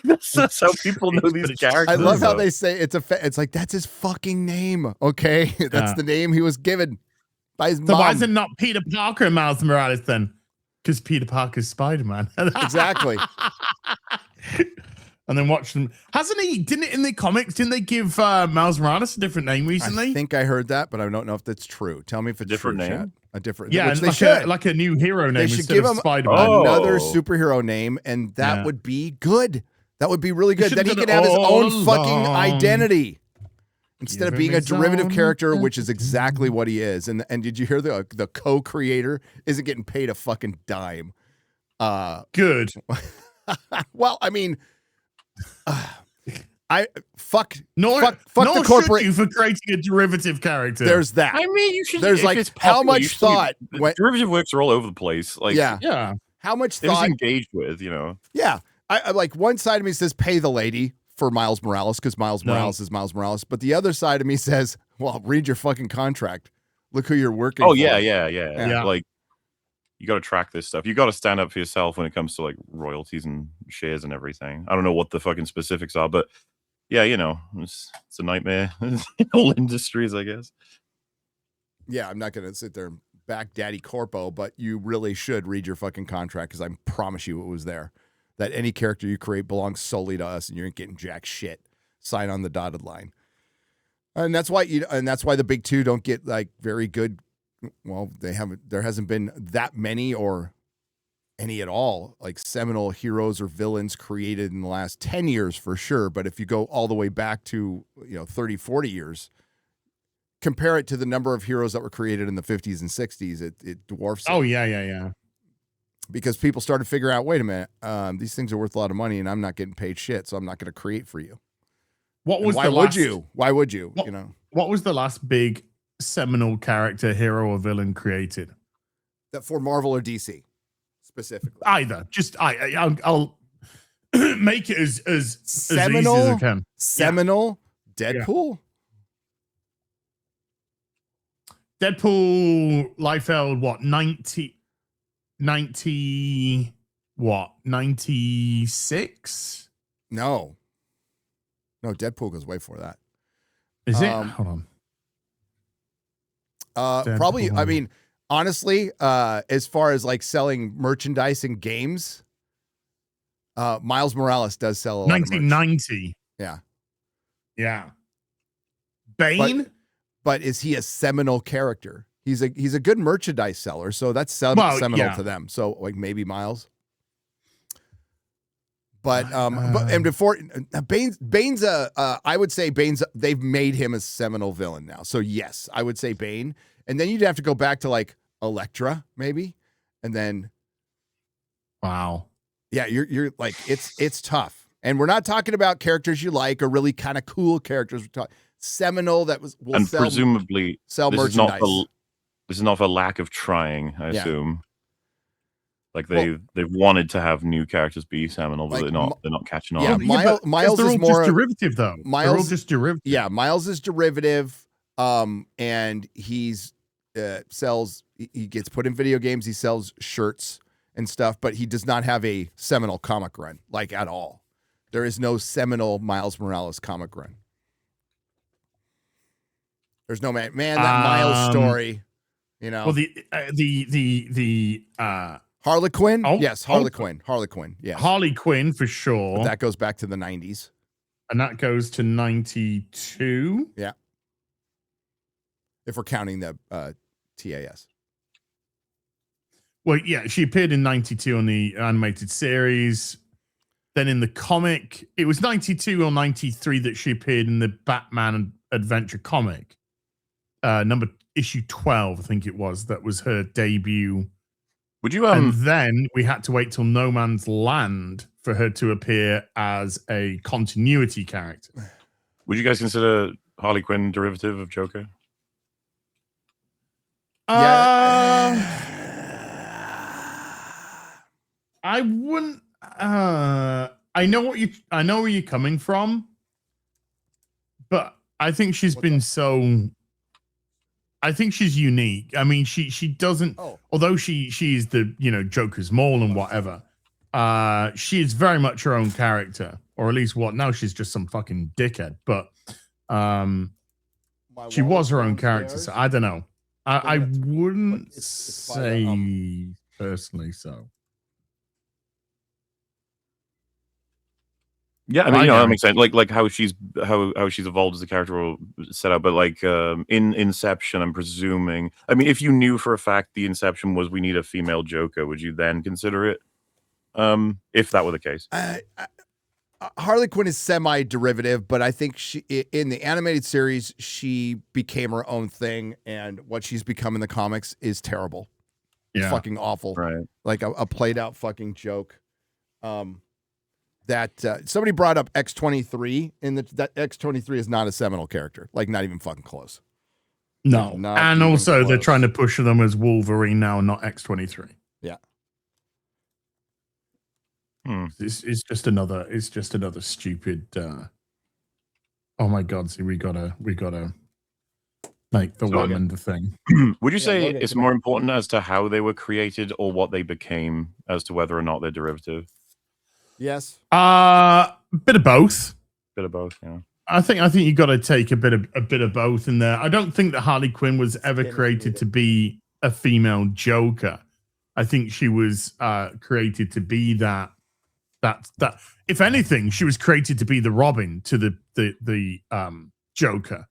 that's how people know these characters." I love how though. they say it's like that's his fucking name. Okay, that's the name he was given by his So mom. why is it not Peter Parker and Miles Morales then? Because Peter Parker's Spider-Man. Exactly. And then watch them. Didn't it in the comics? Didn't they give Miles Morales a different name recently? I think I heard that, but I don't know if that's true. Tell me if it's Different true, name? Chat. A different, Yeah, which they like should. like a new hero name They should instead give of him Spider-Man. another Oh. superhero name, and that would be good. That would be really They good. Then he should've could have his done it own all fucking along. identity instead of Give being him a his derivative own character, which is exactly what he is. And did you hear the co-creator isn't getting paid a fucking dime? Good. Well, I mean, fuck Nor the corporate. should you for creating a derivative character. There's that. I mean, you should. There's if like it's how popular, much you should- thought went. derivative works are all over the place. Like, yeah. How much if it's thought? engaged with, you know. Yeah, I like one side of me says pay the lady for Miles Morales because Miles Morales is Miles Morales, but the other side of me says, well, read your fucking contract. Look who you're working. Oh for. Yeah. Like, you got to track this stuff. You got to stand up for yourself when it comes to like royalties and shares and everything. I don't know what the fucking specifics are, but yeah, you know, it's a nightmare in all industries, I guess. Yeah, I'm not gonna sit there and back Daddy Corpo, but you really should read your fucking contract because I promise you it was there. That any character you create belongs solely to us, and you ain't getting jack shit. Sign on the dotted line. And that's why the big two don't get like very good. Well, there hasn't been that many or any at all like seminal heroes or villains created in the last 10 years for sure. But if you go all the way back to 30, 40 years, compare it to the number of heroes that were created in the 50s and 60s, it dwarfs it. Oh yeah. Because people started to figure out, wait a minute, these things are worth a lot of money and I'm not getting paid shit, so I'm not going to create for you. What was why would you? Why would you? What was the last big seminal character, hero or villain created? That for Marvel or DC specifically. Either. Just I'll make it as seminal, easy as I can. Seminal, Deadpool. Deadpool, Liefeld, what, 96? No, Deadpool goes way before that. Is it? Hold on. Probably, I mean, honestly, as far as like selling merchandise and games, Miles Morales does sell a lot 1990. Yeah. Yeah. Bane? But is he a seminal character? He's a good merchandise seller, so that's seminal to them. So like maybe Miles. But before Bane's I would say they've made him a seminal villain now. So yes, I would say Bane. And then you'd have to go back to like Elektra, maybe. And then wow. Yeah, you're like it's tough. And we're not talking about characters you like or really kind of cool characters. We're talking seminal that will sell, presumably sell this merchandise. This is not for lack of trying, I assume. Like they've wanted to have new characters be seminal, but like, they're not catching on. Yeah, Miles is more just derivative though. They're all just derivative. Yeah, Miles is derivative. And he's sells. He gets put in video games. He sells shirts and stuff, but he does not have a seminal comic run like at all. There is no seminal Miles Morales comic run. There's no that Miles story. Well, the Harley Quinn. Oh, yes, Harley Quinn. Harley Quinn. Yes, Harley Quinn for sure. But that goes back to the 90s, and that goes to 92. Yeah, if we're counting the TAS. Well, yeah, she appeared in 92 on the animated series. Then in the comic, it was 92 or 93 that she appeared in the Batman Adventure comic. Issue 12, I think it was. That was her debut. Would you And then we had to wait till No Man's Land for her to appear as a continuity character. Would you guys consider Harley Quinn derivative of Joker? I wouldn't. I know where you're coming from, but I think she's been so. I think she's unique. I mean, she doesn't. Although she's the Joker's mole and whatever. She is very much her own character, or at least what now she's just some fucking dickhead. But she was her own character, so I don't know. I wouldn't say personally so. Yeah, I mean, that makes sense. Like how she's evolved as a character or set up, but like in Inception, I'm presuming. I mean, if you knew for a fact the Inception was we need a female Joker, would you then consider it? If that were the case, Harley Quinn is semi-derivative, but I think she in the animated series she became her own thing, and what she's become in the comics is terrible. It's fucking awful. Right? Like a played-out fucking joke. That somebody brought up X-23, and that X-23 is not a seminal character. Like, not even fucking close. No, and also they're trying to push them as Wolverine now, not X-23. Yeah. It's just another stupid. Oh my God! See, we gotta make the woman the thing. Would you say it's more important as to how they were created or what they became as to whether or not they're derivative? Yes. Bit of both. Bit of both. Yeah. I think you got to take a bit of both in there. I don't think that Harley Quinn was ever created to be a female Joker. I think she was created to be that. If anything, she was created to be the Robin to the Joker,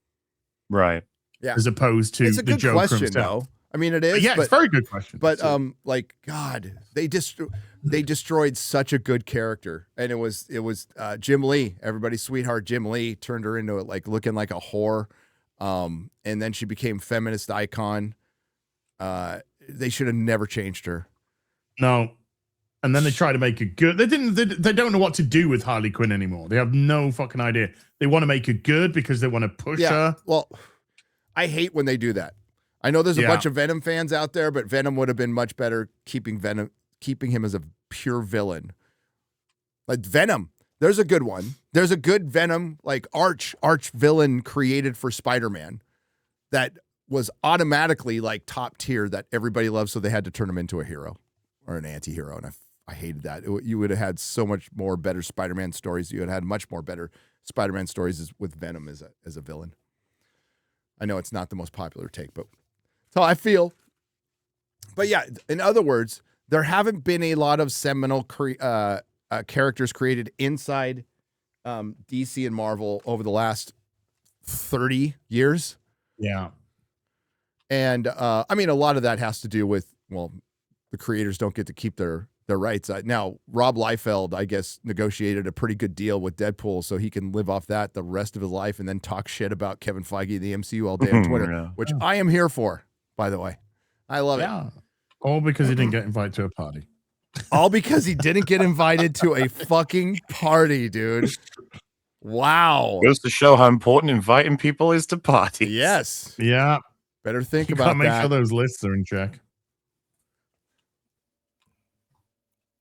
right? Yeah, as opposed to it's a the good Joker question, himself. though. I mean, it is. Yeah, it's a very good question. But like God, they destroyed such a good character, and it was Jim Lee, everybody's sweetheart. Jim Lee turned her into like looking like a whore, and then she became feminist icon. They should have never changed her. No. And then they try to make it good. They don't know what to do with Harley Quinn anymore. They have no fucking idea. They want to make it good because they want to push her. Well, I hate when they do that. I know there's a bunch of Venom fans out there, but Venom would have been much better keeping him as a pure villain. Like Venom, there's a good one. There's a good Venom, like arch villain created for Spider-Man that was automatically like top tier that everybody loves, so they had to turn him into a hero or an anti-hero, and I hated that. You would have had so much more better Spider-Man stories. You would have had much more better Spider-Man stories with Venom as a villain. I know it's not the most popular take, but that's how I feel. But yeah, in other words, there haven't been a lot of seminal characters created inside DC and Marvel over the last 30 years. Yeah. And I mean, a lot of that has to do with, well, the creators don't get to keep their rights. Now, Rob Liefeld, I guess, negotiated a pretty good deal with Deadpool so he can live off that the rest of his life and then talk shit about Kevin Feige and the MCU all day on Twitter, which I am here for, by the way. I love it. All because he didn't get invited to a party. All because he didn't get invited to a fucking party, dude. Wow. Goes to show how important inviting people is to parties. Yes. Yeah. Better think You about gotta make that. sure those lists are in check.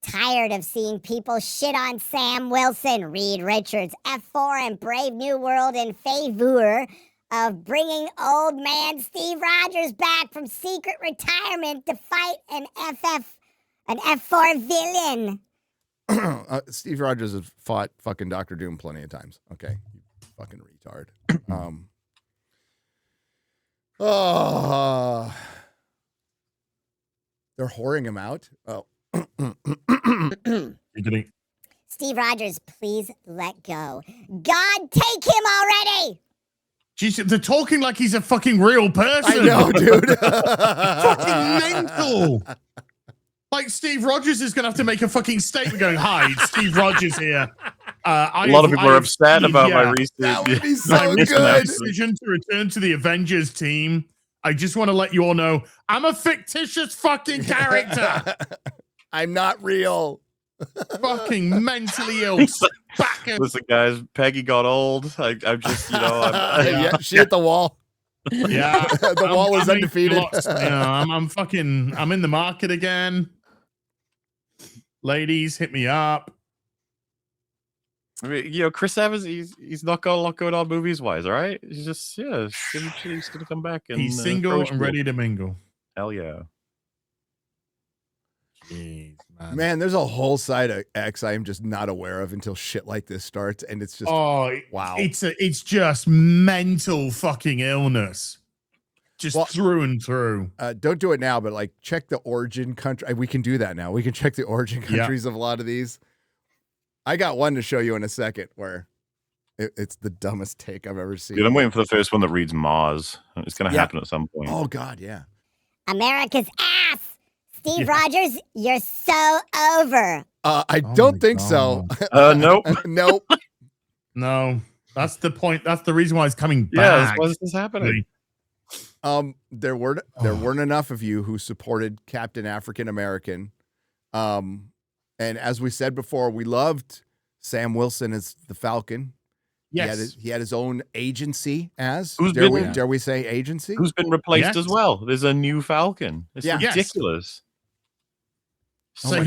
Tired of seeing people shit on Sam Wilson, Reed Richards, F4, and Brave New World in favor of bringing old man Steve Rogers back from secret retirement to fight an F4 villain. Steve Rogers has fought fucking Dr. Doom plenty of times. Okay, you fucking retard. They're whoring him out. Oh. Steve Rogers, please let go. God, take him already. Jeez, they're talking like he's a fucking real person. I know, dude. Fucking mental. Like Steve Rogers is gonna have to make a fucking statement going, "Hi, it's Steve Rogers here." A lot of people are upset about my recent. That would be so good. Decision to return to the Avengers team. I just want to let you all know I'm a fictitious fucking character. I'm not real. Fucking mentally ill. Listen, guys, Peggy got old. I'm just, Yeah, she hit the wall. Yeah, The wall is making undefeated. lots, I'm in the market again. Ladies, hit me up. I mean, Chris Evans, he's not got a lot going on movies wise, all right? He's just eventually he's gonna come back and He's throw single his and ready to mingle. Hell yeah. Jeez, man. Man, there's a whole side of X I am just not aware of until shit like this starts, and it's just wow. It's just mental fucking illness. Just through and through. Don't do it now, but like check the origin country. We can do that now. We can check the origin countries of a lot of these. I got one to show you in a second where it's the dumbest take I've ever seen. Dude, I'm waiting for the first one that reads Mars. It's gonna happen at some point. Oh God, yeah. America's ass. Steve Rogers, you're so over. I don't think so. Nope. Nope. No, that's the point. That's the reason why it's coming Yeah, back. why is this happening? There weren't enough of you who supported Captain African American. And as we said before, we loved Sam Wilson as the Falcon. Yes. He had his own agency as. Who's Dare we say agency? Who's been replaced as well? There's a new Falcon. It's ridiculous. So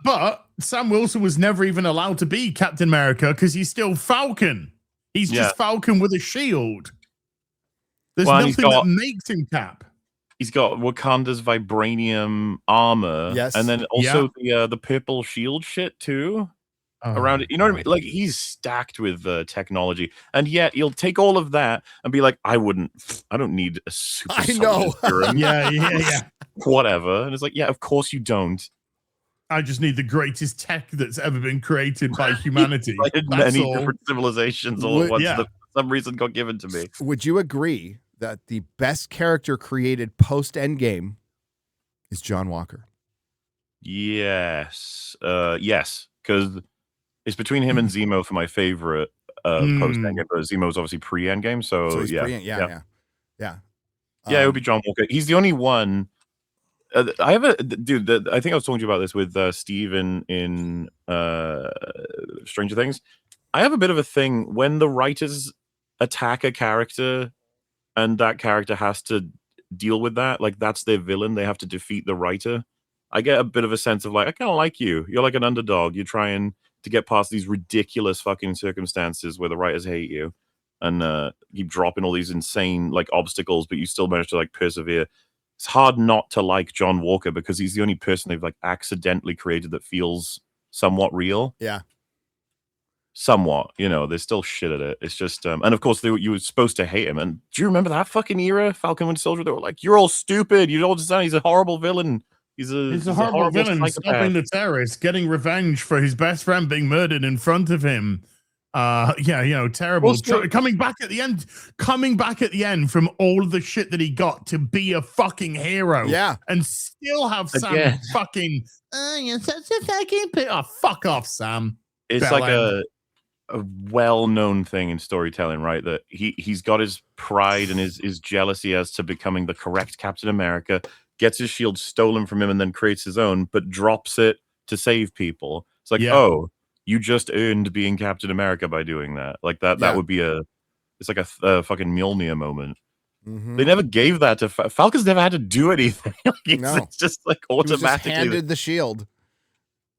but Sam Wilson was never even allowed to be Captain America because he's still Falcon. He's just Falcon with a shield. There's nothing that makes him Cap. He's got Wakanda's vibranium armor, and then also the purple shield shit too around it. You know what I mean? Like he's stacked with technology, and yet you'll take all of that and be like, I don't need a super. I know. yeah. Whatever, and it's like, yeah, of course you don't. I just need the greatest tech that's ever been created by humanity. Like many different civilizations all at once. For some reason got given to me. Would you agree that the best character created post Endgame is John Walker? Yes. Yes. Because it's between him and Zemo for my favorite post Endgame. But Zemo is obviously pre Endgame. So he's yeah. Yeah, it would be John Walker. He's the only one. I have a dude. I think I was talking to you about this with Steve in Stranger Things. I have a bit of a thing when the writers attack a character and that character has to deal with that. Like that's their villain. They have to defeat the writer. I get a bit of a sense of like, I kind of like you. You're like an underdog. You're trying to get past these ridiculous fucking circumstances where the writers hate you and keep dropping all these insane like obstacles, but you still manage to like persevere. It's hard not to like John Walker because he's the only person they've like accidentally created that feels somewhat real. Yeah. Somewhat, there's still shit at it. It's just, and of course you were supposed to hate him. And do you remember that fucking era, Falcon Winter Soldier? They were like, "You're all stupid. You don't understand. He's a horrible villain. He's a horrible villain, psychopath. Stopping the terrorists, getting revenge for his best friend being murdered in front of him." Terrible. Coming back at the end from all of the shit that he got to be a fucking hero. Yeah, and still have Sam fucking. You're such a fucking. Fuck off, Sam. It's like a well-known thing in storytelling, right? That he's got his pride and his jealousy as to becoming the correct Captain America, gets his shield stolen from him and then creates his own, but drops it to save people. It's like, oh, you just earned being Captain America by doing that. Like that would be it's like a fucking Mjolnir moment. Mm-hmm. They never gave that to Falcon's never had to do anything. It's just like automatically he was just handed the shield.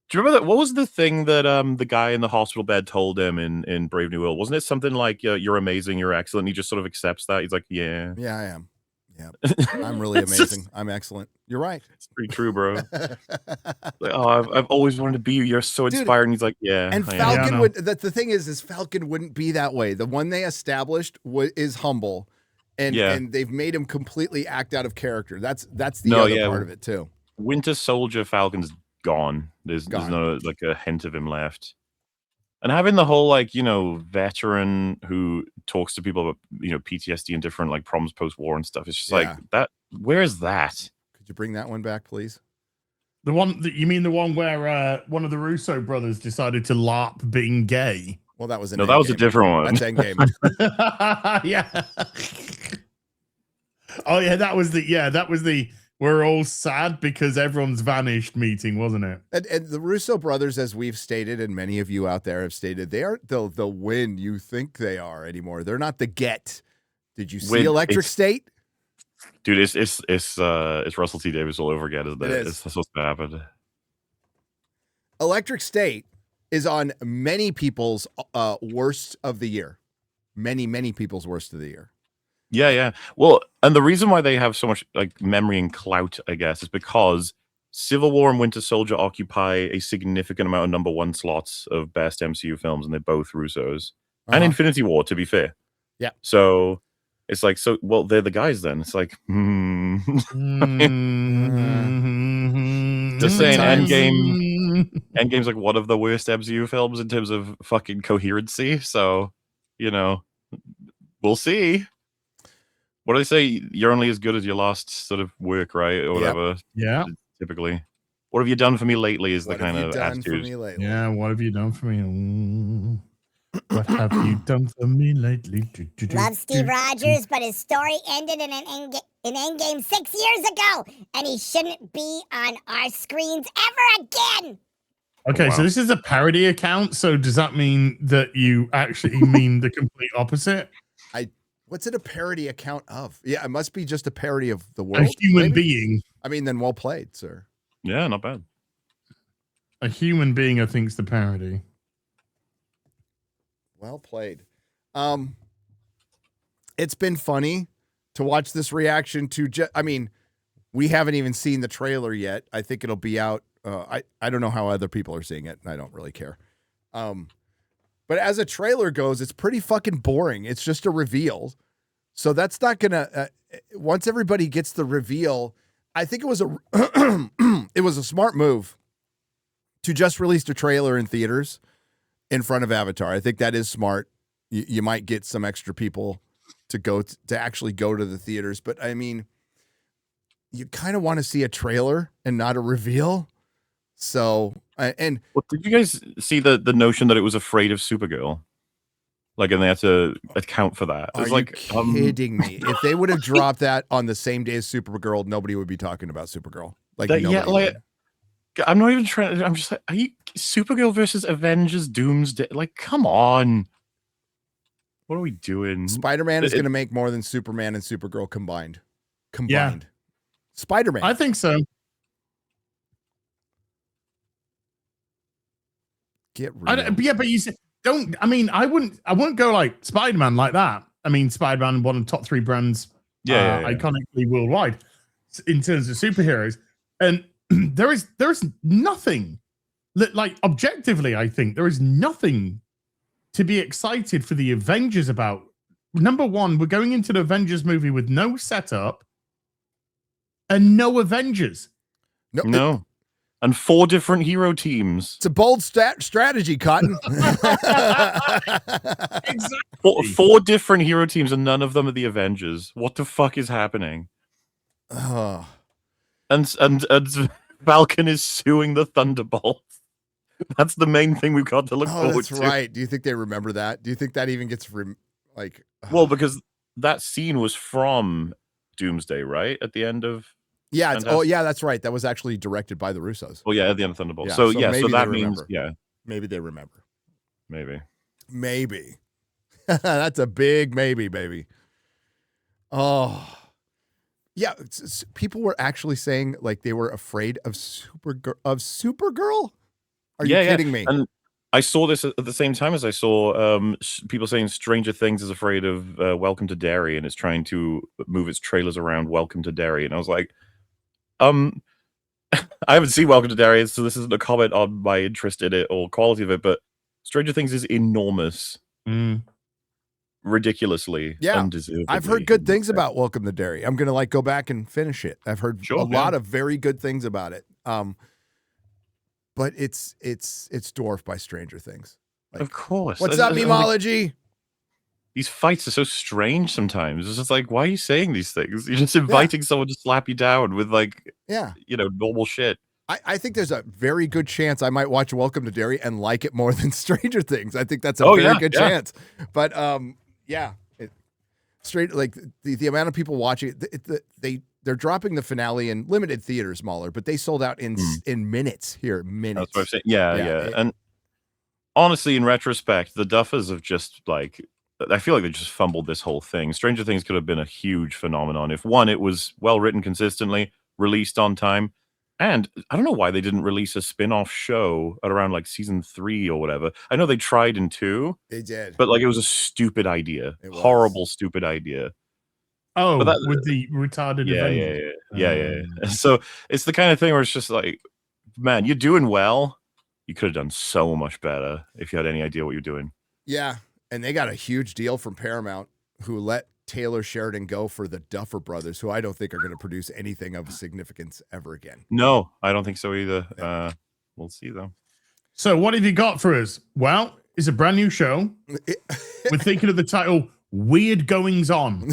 Do you remember that? What was the thing that the guy in the hospital bed told him in Brave New World? Wasn't it something like, "You're amazing, you're excellent"? He just sort of accepts that. He's like, "Yeah, I am. Yeah, I'm really amazing. I'm excellent. You're right. It's pretty true, bro." Like, I've always wanted to be you. You're so inspired. And he's like, "Yeah." And Falcon would. The thing is Falcon wouldn't be that way. The one they established is humble, and they've made him completely act out of character. That's the other part of it too. Winter Soldier Falcon's gone. There's no like a hint of him left. And having the whole veteran who talks to people about PTSD and different like problems post-war and stuff. It's just like that. Where is that? Could you bring that one back, please? The one that you mean the one where one of the Russo brothers decided to LARP being gay? Well, that was that was a different one. That's Endgame. Yeah. Oh yeah, that was the. We're all sad because everyone's vanished meeting, wasn't it? And the Russo brothers, as we've stated, and many of you out there have stated, they aren't the win you think they are anymore. They're not the get Did you see Electric State? Dude, it's Russell T Davies all over again, isn't it? It is. That's what's gonna happen. Electric State is on many people's worst of the year. Many people's worst of the year. Yeah. Well, and the reason why they have so much like memory and clout, I guess, is because Civil War and Winter Soldier occupy a significant amount of #1 slots of best MCU films, and they're both Russo's. And Infinity War, to be fair. Yeah. So it's like, well, they're the guys then. It's like, just saying, Endgame's like one of the worst MCU films in terms of fucking coherency. So, we'll see. What do they say? You're only as good as your last sort of work, right? Or whatever. Yeah. Typically. What have you done for me lately is the kind of attitude. Yeah, what have you done for me? What have you done for me lately? Love Steve Rogers, but his story ended in Endgame 6 years ago, and he shouldn't be on our screens ever again. Okay, so this is a parody account. So does that mean that you actually mean the complete opposite? What's it a parody account of? Yeah, it must be just a parody of the world. A human being. I mean, then well played, sir. Yeah, not bad. A human being, I think, is the parody. Well played. It's been funny to watch this reaction to. I mean, we haven't even seen the trailer yet. I think it'll be out. I don't know how other people are seeing it, and I don't really care. But as a trailer goes, it's pretty fucking boring. It's just a reveal. So that's not gonna. Once everybody gets the reveal, I think it was a smart move to just release the trailer in theaters in front of Avatar. I think that is smart. You might get some extra people to actually go to the theaters, but I mean, you kind of want to see a trailer and not a reveal. So, did you guys see the notion that it was afraid of Supergirl? Like, and they had to account for that. Are you kidding me? If they would have dropped that on the same day as Supergirl, nobody would be talking about Supergirl. I'm not even trying. I'm just like, are you Supergirl versus Avengers Doomsday? Like, come on. What are we doing? Spider-Man is going to make more than Superman and Supergirl combined. Yeah. Spider-Man. I think so. Get real. But you said don't. I mean, I wouldn't go like Spider-Man like that. I mean, Spider-Man, one of the top 3 brands, iconically worldwide in terms of superheroes, and there is nothing like objectively. I think there is nothing to be excited for the Avengers about. Number one, we're going into the Avengers movie with no setup and no Avengers. No. And 4 different hero teams. It's a bold strategy, Cotton. Exactly. 4 different hero teams, and none of them are the Avengers. What the fuck is happening? Oh. And Falcon is suing the Thunderbolts. That's the main thing we've got to look forward that's to. Right. Do you think they remember that? Do you think that even gets Well, because that scene was from Doomsday, right? At the end of. Yeah. That's right. That was actually directed by the Russos. Well, yeah, at the end of Thunderbolt. Yeah, so maybe that means, maybe they remember. Maybe. That's a big maybe, baby. Oh, yeah. People were actually saying like they were afraid of Supergirl. Are you kidding me? And I saw this at the same time as I saw people saying Stranger Things is afraid of Welcome to Derry and is trying to move its trailers around Welcome to Derry. And I was like, I haven't seen Welcome to Derry, so this isn't a comment on my interest in it or quality of it, but Stranger Things is enormous. Ridiculously. Undeservedly. I've heard good things about Welcome to Derry. I'm going to go back and finish it. I've heard a lot of very good things about it. But it's dwarfed by Stranger Things. Of course. What's up, memology? These fights are so strange sometimes. It's just like, why are you saying these things? You're just inviting someone to slap you down with normal shit. I think there's a very good chance I might watch Welcome to Derry and like it more than Stranger Things. I think that's a very good chance. But the amount of people watching it, they're dropping the finale in limited theaters, MauLer, but they sold out in minutes here. Minutes. That's what I'm saying. Yeah. And honestly, in retrospect, the Duffers have just I feel like they just fumbled this whole thing. Stranger Things could have been a huge phenomenon if, one, it was well written consistently, released on time, and I don't know why they didn't release a spin-off show at around like season 3 or whatever. I know they tried in 2, They did. but like it was a stupid idea, It was. horrible, stupid idea. Oh, But that- with the retarded Avengers. Yeah. So it's the kind of thing where it's just like, man, you're doing well. You could have done so much better if you had any idea what you're doing. Yeah. And they got a huge deal from Paramount, who let Taylor Sheridan go for the Duffer Brothers, who I don't think are going to produce anything of significance ever again. No, I don't think so either. We'll see though. So what have you got for us? Well, it's a brand new show. We're thinking of the title Weird Goings On.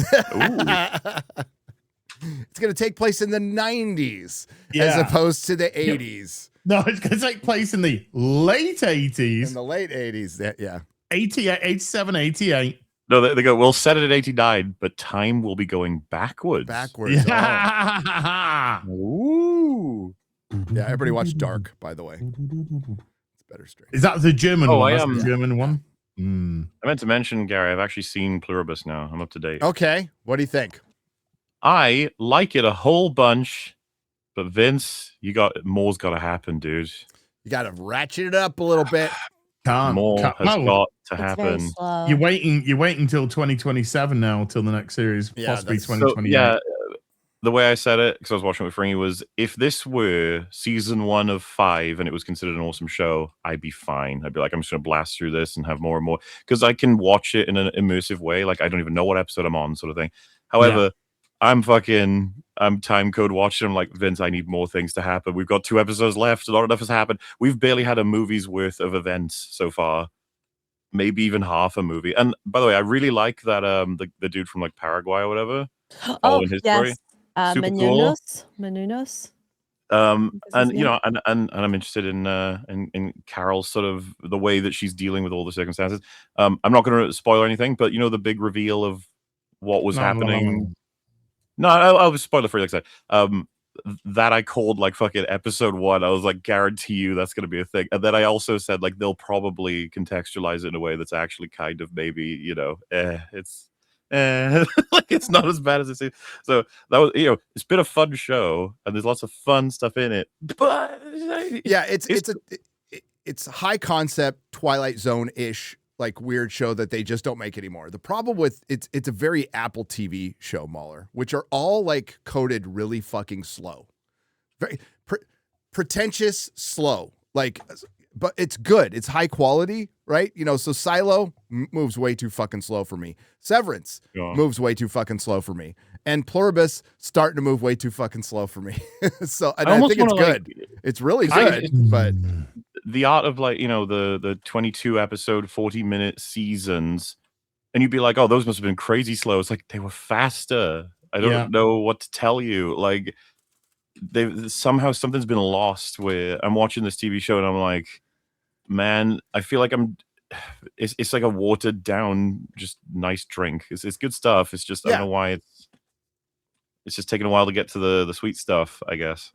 It's going to take place in the 90s as Yeah. opposed to the 80s. No, it's going to take place in the late 80s. In the late 80s. Yeah. 88, 87, 88. No, they go, we'll set it at 89, but time will be going backwards. Backwards. Yeah. Ooh. Yeah, everybody watch Dark, by the way. It's better straight. Is that the German Oh, one? I That's am- the German one. Mm. I meant to mention, Gary, I've actually seen Pluribus now. I'm up to date. Okay. What do you think? I like it a whole bunch, but Vince, more's got to happen, dude. You got to ratchet it up a little bit. More has got to It's very happen. slow. You're waiting till 2027 now till the next series, Yeah, possibly that's- 2028. Yeah, the way I said it, because I was watching it with Fringy, was if this were season 1 of 5 and it was considered an awesome show, I'd be fine. I'd be like, I'm just going to blast through this and have more and more, because I can watch it in an immersive way. Like, I don't even know what episode I'm on, sort of thing. However, I'm time code watching. I'm like, Vince, I need more things to happen. We've got 2 episodes left. Not enough has happened. We've barely had a movie's worth of events so far. Maybe even half a movie. And by the way, I really like that the dude from like Paraguay or whatever. Oh, following his story. yes. Super cool. Menunos. And his you know, and I'm interested in Carol's sort of the way that she's dealing with all the circumstances. I'm not going to spoil anything, but you know, the big reveal of what was happening. No, I was spoiler free, like I said. That I called like fucking episode 1. I was like, guarantee you that's gonna be a thing. And then I also said like they'll probably contextualize it in a way that's actually kind of maybe, you know, like it's not as bad as it seems. So that was, you know, it's been a fun show and there's lots of fun stuff in it. But Yeah, it's high concept Twilight Zone-ish like weird show that they just don't make anymore. The problem with it's a very Apple TV show, MauLer, which are all like coded really fucking slow. Very pretentious, slow. Like, but it's good. It's high quality, right? You know, so Silo moves way too fucking slow for me. Severance moves way too fucking slow for me. And Pluribus starting to move way too fucking slow for me. So I think it's good. It's really good, but the art of like, you know, the 22 episode 40-minute seasons, and you'd be like, oh, those must have been crazy slow. It's like they were faster. I don't know what to tell you. Like somehow something's been lost where I'm watching this TV show and I'm like, man, I feel like it's like a watered down, just nice drink. It's good stuff. It's just I don't know why it's just taking a while to get to the sweet stuff, I guess.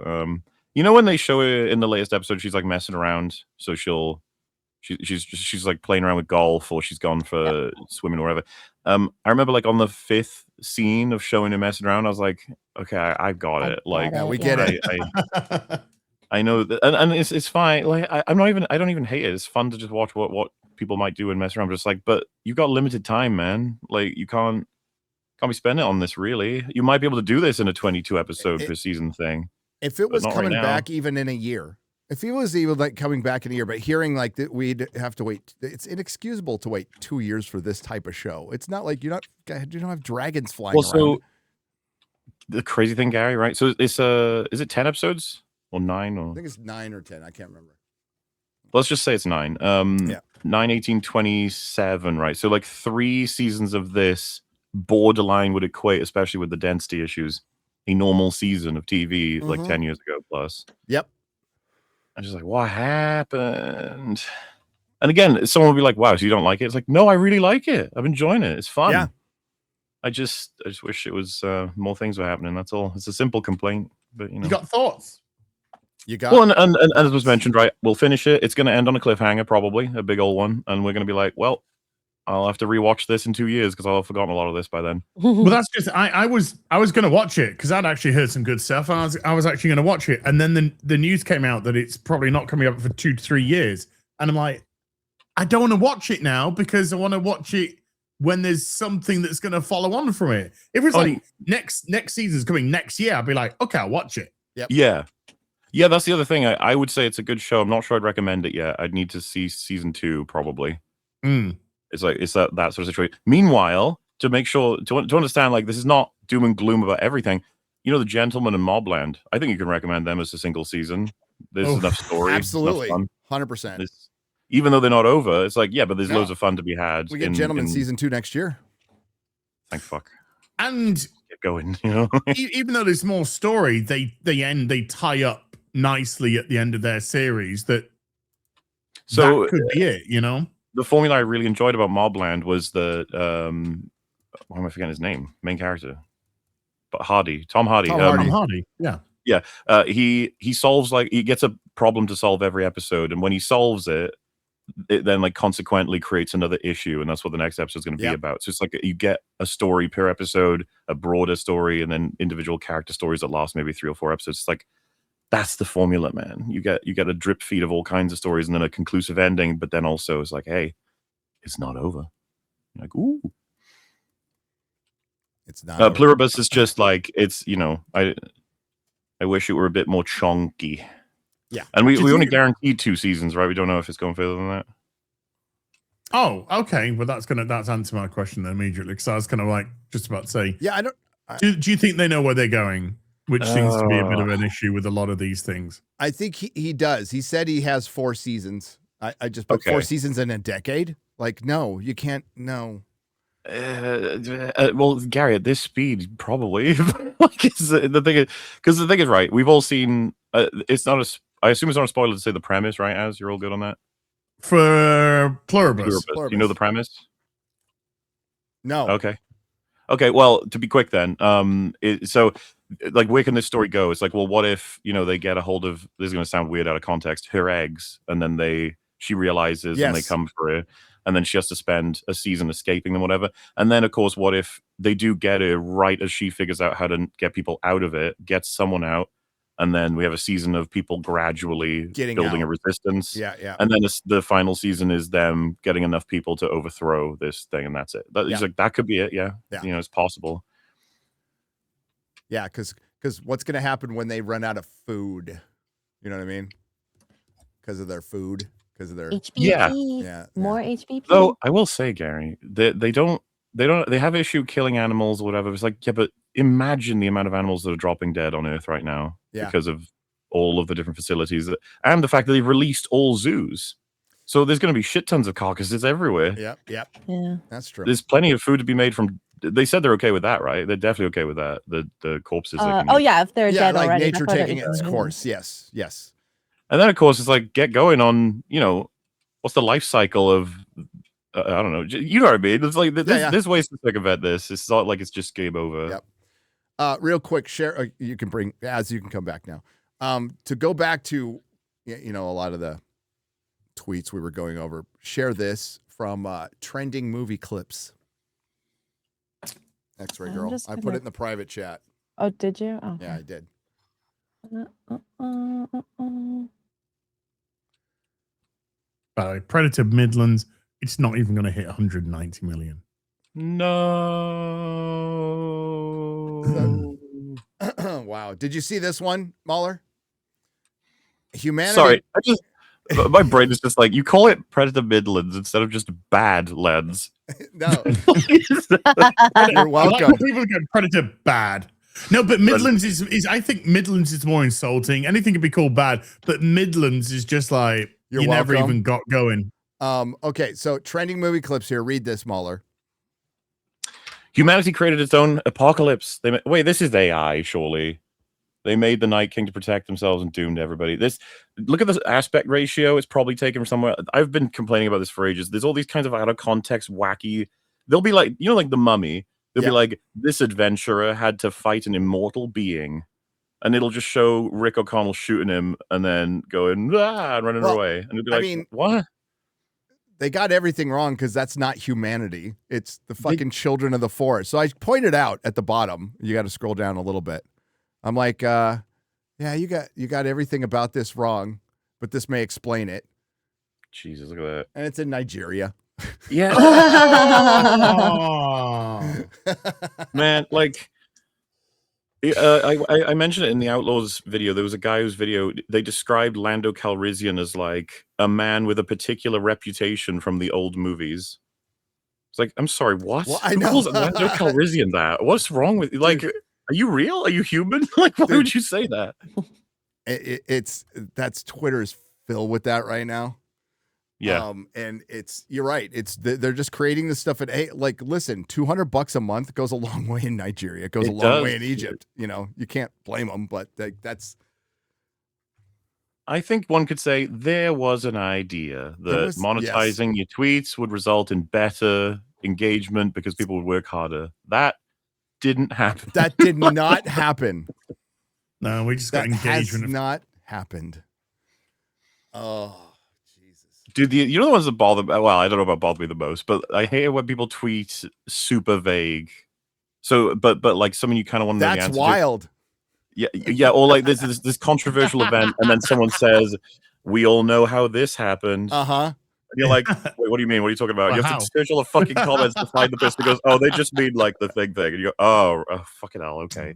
You know, when they show her in the latest episode, she's like messing around. So she's like playing around with golf, or she's gone for swimming or whatever. I remember like on the 5th scene of showing her messing around, I was like, okay, I got it. Like, we get it. I know that, and it's fine. Like, I don't even hate it. It's fun to just watch what people might do and mess around. Just like, but you've got limited time, man. Like, you can't be spending it on this. Really, you might be able to do this in a 22 episode per season thing. If it was coming right back even in a year, if it was even like coming back in a year, but hearing like that we'd have to wait, it's inexcusable to wait 2 years for this type of show. It's not like you don't have dragons flying around. So the crazy thing, Gary, right? So it's is it 10 episodes or 9 or? I think it's 9 or 10. I can't remember. Let's just say it's 9. 9, 18, 27, right? So like 3 seasons of this borderline would equate, especially with the density issues, a normal season of TV like 10 years ago plus. Yep. I'm just like, what happened? And again, someone would be like, wow, so you don't like it? It's like, no, I really like it. I'm enjoying it. It's fun. Yeah. I just wish it was more things were happening. That's all. It's a simple complaint, but you know. You got thoughts? You got well, and as was mentioned, right? We'll finish it. It's going to end on a cliffhanger, probably a big old one, and we're going to be like, well, I'll have to rewatch this in 2 years because I'll have forgotten a lot of this by then. Well, that's just I was going to watch it because I'd actually heard some good stuff. I was actually going to watch it, and then the news came out that it's probably not coming up for 2 to 3 years, and I'm like, I don't want to watch it now because I want to watch it when there's something that's going to follow on from it. If it's like next season's coming next year, I'd be like, okay, I'll watch it. Yep. Yeah, that's the other thing. I would say it's a good show. I'm not sure I'd recommend it yet. I'd need to see season 2 probably. It's that sort of situation. Meanwhile, to make sure to understand, like, this is not doom and gloom about everything. You know, The Gentleman and Mobland. I think you can recommend them as a single season. There's enough story. Absolutely, enough fun. 100%. Even though they're not over, it's like, yeah, but there's loads of fun to be had. We get Gentleman season 2 next year. Thank fuck. And get going. You know, even though there's more story, they tie up nicely at the end of their series. That could be it. You know. The formula I really enjoyed about Mobland was the why am I forgetting his name? Main character, but Tom Hardy. Tom Hardy. Yeah. He solves, like, he gets a problem to solve every episode, and when he solves it then, like, consequently creates another issue, and that's what the next episode is going to be about. So it's like you get a story per episode, a broader story, and then individual character stories that last maybe 3 or 4 episodes. It's like, that's the formula, man. You get a drip feed of all kinds of stories and then a conclusive ending, but then also it's like, hey, it's not over. You're like, ooh. It's not Pluribus is just like, it's, you know, I wish it were a bit more chonky. Yeah. And we only guaranteed 2 seasons, right? We don't know if it's going further than that. Oh, okay. Well, that's answered my question then immediately, because I was kind of like just about to say, yeah, do you think they know where they're going? Which seems to be a bit of an issue with a lot of these things. I think he does. He said he has 4 seasons. I just put 4 seasons in a decade. Like, no, you can't. No. Well, Gary, at this speed, probably. Like, the thing is, right? We've all seen. It's not a. I assume it's not a spoiler to say the premise, right? As you're all good on that. For Pluribus. Do you know the premise? No. Okay. Well, to be quick then. So, like, where can this story go? It's like, well, what if, you know, they get a hold of, this is going to sound weird out of context, her eggs, and then she realizes and they come for her, and then she has to spend a season escaping them, whatever. And then, of course, what if they do get her right as she figures out how to get people out of it, gets someone out, and then we have a season of people gradually building a resistance. Yeah. And then the final season is them getting enough people to overthrow this thing, and that's it. He's like, that could be it. Yeah. You know, it's possible. Yeah, because what's going to happen when they run out of food? You know what I mean? Because of their food, because of their HBP. More HBP. Though I will say, Gary, they have issue killing animals or whatever. It's like, yeah, but imagine the amount of animals that are dropping dead on Earth right now because of all of the different facilities and the fact that they've released all zoos. So there's going to be shit tons of carcasses everywhere. Yep. Yeah, that's true. There's plenty of food to be made from. They said they're okay with that, right? They're definitely okay with that. The corpses. If they're dead like already. nature taking its course. Yes. And then, of course, it's like, get going on, you know, what's the life cycle of, I don't know. You know what I mean? It's like, there's ways to circumvent this. It's not like it's just game over. Yep. Real quick, share. You can come back now. To go back to, you know, a lot of the tweets we were going over. Share this from trending movie clips. X-Ray Girl. I put it in the private chat. Oh, did you? Oh, yeah, I did. Predator Midlands, it's not even going to hit 190 million. No. Wow. Did you see this one, MauLer? Humanity. Sorry, my brain is just like, you call it Predator Midlands instead of just Badlands. No. You're welcome. People get Predator bad. No, but Midlands is I think Midlands is more insulting. Anything can be called bad, but Midlands is just like, you never even got going. Okay, so trending movie clips here. Read this, MauLer. Humanity created its own apocalypse. Wait, this is AI, surely. They made the Night King to protect themselves and doomed everybody. Look at this aspect ratio. It's probably taken from somewhere. I've been complaining about this for ages. There's all these kinds of out of context, wacky. They'll be like, you know, like The Mummy. They'll be like, this adventurer had to fight an immortal being. And it'll just show Rick O'Connell shooting him and then going, and running away. And it'll be like, what? they got everything wrong because that's not humanity. It's the fucking children of the forest. So I pointed out at the bottom, you got to scroll down a little bit. I'm like, yeah, you got everything about this wrong, but this may explain it. Jesus, look at that. And it's in Nigeria. Yeah. Oh. Man, like, I mentioned it in the Outlaws video. There was a guy whose video, they described Lando Calrissian as like a man with a particular reputation from the old movies. It's like, I'm sorry, what? Well, I Who know. calls Lando Calrissian that? What's wrong with you? Like, are you real? Are you human? Like, why would you say that? That's Twitter's filled with that right now. Yeah. And you're right. They're just creating this stuff at, hey, like, listen, $200 a month goes a long way in Nigeria. It goes a long way in Egypt. You know, you can't blame them, but that's. I think one could say there was an idea that monetizing your tweets would result in better engagement because people would work harder. That didn't happen. That did not happen. No, we just got engagement. Has not happened. Oh. Dude, you know the ones that bother me? Well, I don't know about bother me the most, but I hate when people tweet super vague. So, but like something you kind of want to know the answer That's wild. Yeah, or like there's this controversial event, and then someone says, "We all know how this happened." And you're like, "Wait, what do you mean? What are you talking about?" You have to search all the fucking comments to find the person who goes, "Oh, they just mean like the thing," and you go, "Oh, fucking hell, okay."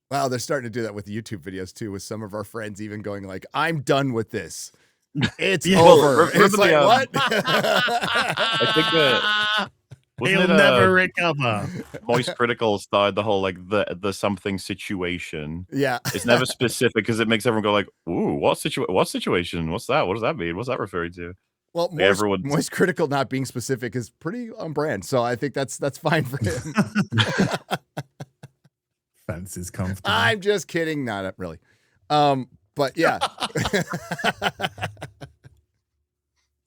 Wow, they're starting to do that with YouTube videos too, with some of our friends even going like, "I'm done with this. It's over." It's like, what? I think he'll never recover. Moist Critical started the whole like the something situation. Yeah, it's never specific because it makes everyone go like, "Ooh, what situation? What's that? What does that mean? What's that referring to?" Well, Moist Critical not being specific is pretty on brand, so I think that's fine for him. Fence is comfortable. I'm just kidding, not really. But yeah.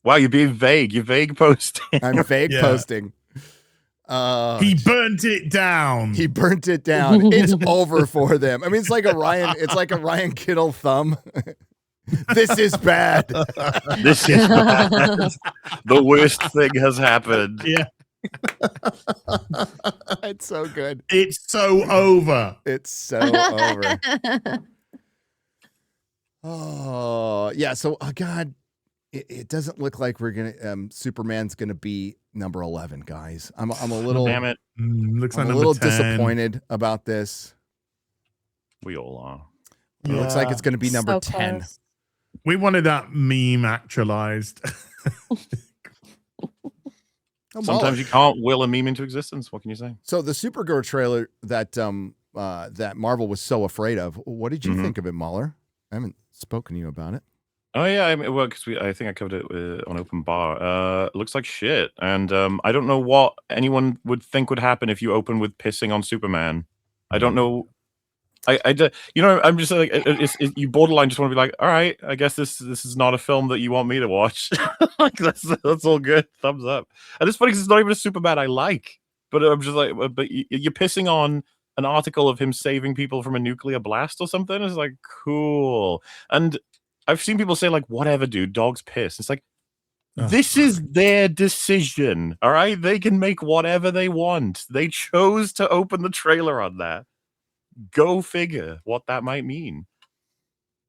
Wow, you're being vague. You're vague posting. I'm vague posting. He burnt it down. He burnt it down. It's over for them. I mean, it's like a Ryan Kittle thumb. This is bad. This is bad. The worst thing has happened. Yeah. It's so good. It's so over. It's so over. Oh, yeah. So, God, it doesn't look like we're going to, Superman's going to be number 11, guys. I'm a little, damn it. Looks like I'm a little disappointed about this. We all are. It looks like it's going to be number 10. Close. We wanted that meme actualized. Sometimes you can't will a meme into existence. What can you say? So the Supergirl trailer that that Marvel was so afraid of, what did you think of it, MauLer? I haven't spoken to you about it. Oh yeah, well, because I think I covered it on Open Bar. Looks like shit, and I don't know what anyone would think would happen if you open with pissing on Superman. I don't know. You know, I'm just like, you borderline just want to be like, all right, I guess this is not a film that you want me to watch. Like that's all good, thumbs up. And it's funny because it's not even a Superman I like, but I'm just like, but you're pissing on an article of him saving people from a nuclear blast or something. It's like, cool. And I've seen people say like, whatever, dude, dogs piss. It's like, this is their decision. All right, they can make whatever they want. They chose to open the trailer on that. Go figure what that might mean.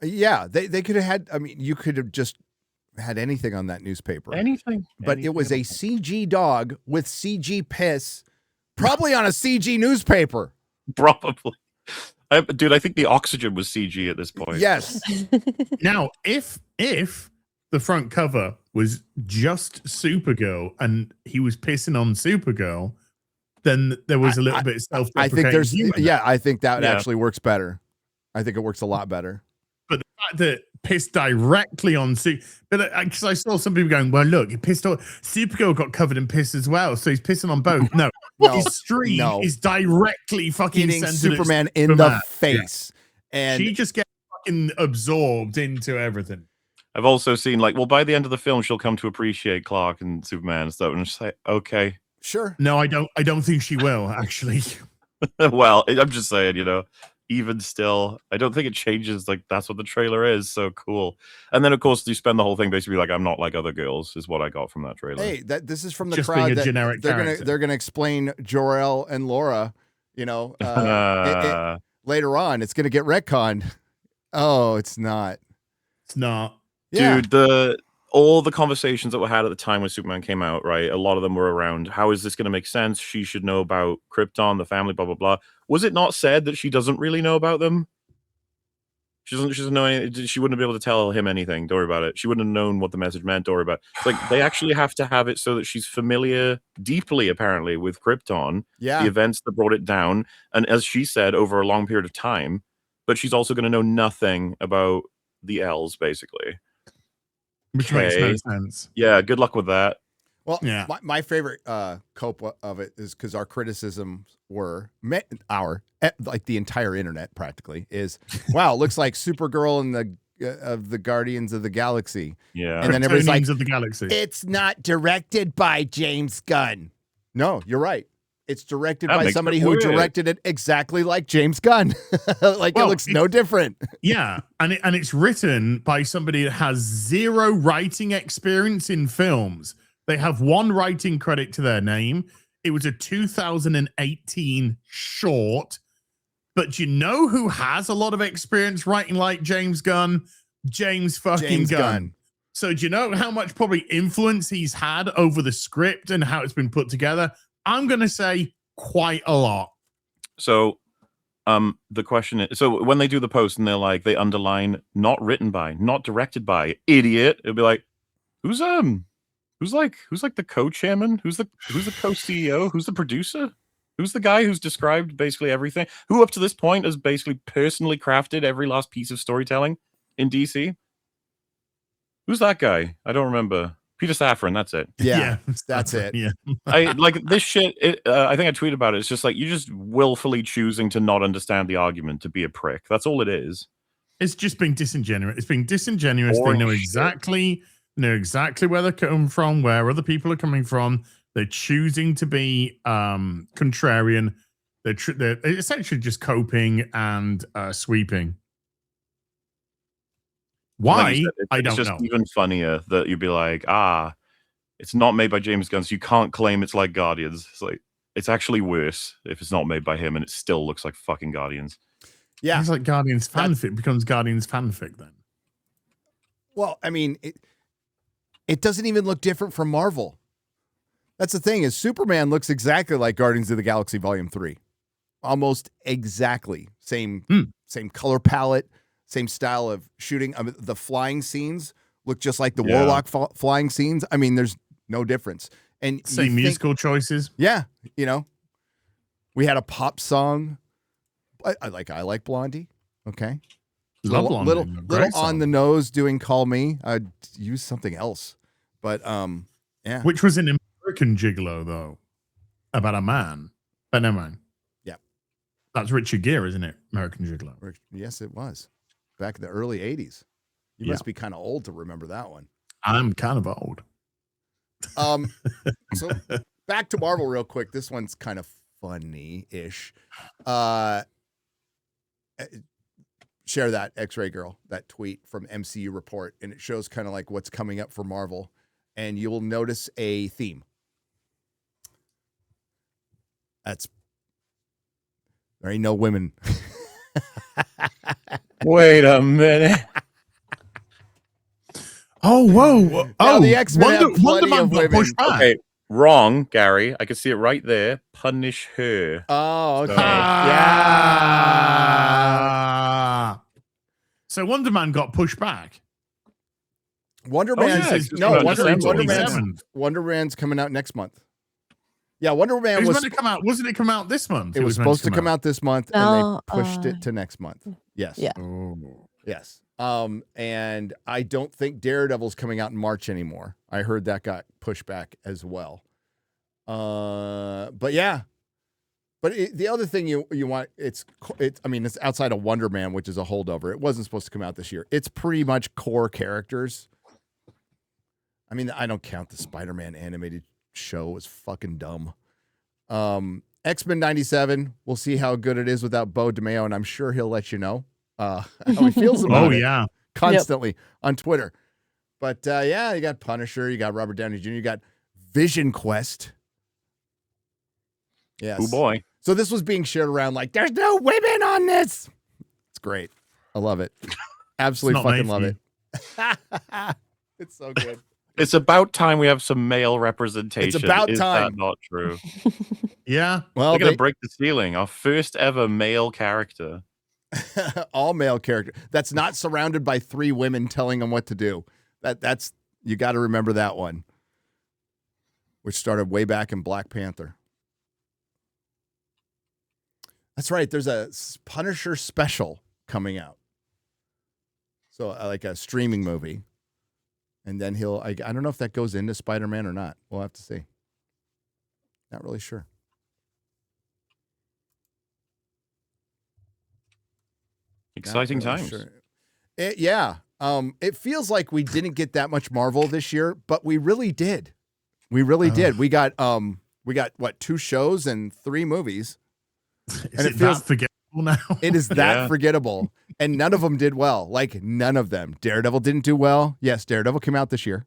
Yeah, they could have had. I mean, you could have just had anything on that newspaper. Anything. But it was a CG dog with CG piss, probably on a CG newspaper. Probably. Dude, I think the oxygen was CG at this point. Yes. Now, if the front cover was just Supergirl and he was pissing on Supergirl, then there was a little bit of self-deprecating. I think there's, humor. I think that actually works better. I think it works a lot better. But the fact that pissed directly on but because I saw some people going, well, look, he pissed on Supergirl, got covered in piss as well, so he's pissing on both. No, his stream is directly fucking hitting Superman in the face, and she just gets fucking absorbed into everything. I've also seen like, well, by the end of the film, she'll come to appreciate Clark and Superman and stuff, and I'm just like, okay, sure. No, I don't think she will actually. Well, I'm just saying, you know, even still, I don't think it changes. Like, that's what the trailer is. So cool. And then, of course, you spend the whole thing basically like, I'm not like other girls, is what I got from that trailer. Hey, this is from the Just crowd being a that generic character. they're gonna explain Jor-El and Laura, you know, later on. It's gonna get retconned. Oh, it's not. It's not. Yeah. Dude, all the conversations that were had at the time when Superman came out, right? A lot of them were around, how is this going to make sense? She should know about Krypton, the family, blah, blah, blah. Was it not said that she doesn't really know about them? She doesn't know anything. She wouldn't be able to tell him anything. Don't worry about it. She wouldn't have known what the message meant. Don't worry about it. It's like, they actually have to have it so that she's familiar deeply, apparently, with Krypton, Yeah. the events that brought it down. And as she said, over a long period of time, but she's also going to know nothing about the L's, basically. Which makes no sense. Yeah, good luck with that. Well, Yeah. my favorite cope of it is because our criticisms were like the entire internet practically is, wow, it looks like Supergirl and the Guardians of the Galaxy. Yeah. And then everybody's like, Kryptonians of the galaxy. it's not directed by James Gunn. No, you're right. It's directed That by makes somebody it who weird. directed it exactly like James Gunn. Like, Well, it looks no different. Yeah, and it's written by somebody that has zero writing experience in films. They have one writing credit to their name. It was a 2018 short. But you know who has a lot of experience writing like James Gunn? James fucking Gunn. So do you know how much probably influence he's had over the script and how it's been put together? I'm going to say quite a lot. So the question is, so when they do the post and they're like, they underline not written by, not directed by, idiot, it'll be like, who's like the co-chairman? Who's the co-CEO? Who's the producer? Who's the guy who's described basically everything? Who up to this point has basically personally crafted every last piece of storytelling in DC? Who's that guy? I don't remember. Peter Safran, that's it. Yeah, that's it. Yeah. I like this shit. I think I tweeted about it. It's just like, you're just willfully choosing to not understand the argument, to be a prick. That's all it is. It's just being disingenuous. It's being disingenuous. Boring They know shit. exactly where they're coming from, where other people are coming from. They're choosing to be contrarian. They're essentially just coping and sweeping. Why? Like you said, I it's don't just know. even funnier that you'd be like, it's not made by James Gunn, so you can't claim it's like Guardians. It's like, it's actually worse if it's not made by him and it still looks like fucking Guardians. Yeah. It's like Guardians fanfic becomes Guardians fanfic then. Well, I mean, it doesn't even look different from Marvel. That's the thing, is Superman looks exactly like Guardians of the Galaxy Volume 3. Almost exactly. Same color palette, same style of shooting. I mean, the flying scenes look just like the Warlock flying scenes. I mean, there's no difference. And Same musical choices. Yeah, you know. We had a pop song. I like Blondie. Okay. Love Blondie. Little Great on song. the nose doing Call Me. I'd use something else. But yeah. Which was an American Gigolo, though, about a man. But never mind. Yeah. That's Richard Gere, isn't it? American Gigolo. Yes, it was. Back in the early 80s. You must be kind of old to remember that one. I'm kind of old. So back to Marvel real quick. This one's kind of funny-ish. Share that X-Ray Girl, that tweet from MCU Report, and it shows kind of like what's coming up for Marvel, and you will notice a theme. There ain't no women. Wait a minute. Oh, whoa. Now Oh, the X-Men have Wonder plenty Man of got women. pushed back. Okay, wrong, Gary. I can see it right there. Punish her. Oh, okay. So- Yeah. So Wonder Man got pushed back. Wonder Oh, Man yeah, says it's no. just Wonder December. Wonder Man's coming out next month. Yeah, Wonder Man It was was meant to come out. Wasn't it come out this month? it was meant supposed to come out this month, and No, they pushed it to next month. Yes. Yeah. Oh. Yes. And I don't think Daredevil's coming out in March anymore. I heard that got pushed back as well. But yeah. But the other thing you want, it's outside of Wonder Man, which is a holdover. It wasn't supposed to come out this year. It's pretty much core characters. I mean, I don't count the Spider-Man animated show as fucking dumb. X-Men 97. We'll see how good it is without Bo DeMeo, and I'm sure he'll let you know how he feels about it. yeah. Constantly on Twitter. But yeah, you got Punisher, you got Robert Downey Jr., you got Vision Quest. Yes. Oh boy. So this was being shared around like, there's no women on this. It's great. I love it. Absolutely It's not fucking made love for it. It's so good. It's about time we have some male representation. It's about Is time. that not true? Yeah. Well, We're gonna break the ceiling. Our first ever male character. all male character that's not surrounded by 3 women telling him what to do. That's you got to remember that one, which started way back in Black Panther. That's right. There's a Punisher special coming out. So like a streaming movie. And then I don't know if that goes into Spider-Man or not. We'll have to see. Not really sure. Exciting Not really times. sure. It feels like we didn't get that much Marvel this year, but we really did. We really did. We got what, 2 shows and 3 movies. And it feels forgettable now. It is that forgettable. And none of them did well. Like none of them. Daredevil didn't do well. Yes, Daredevil came out this year.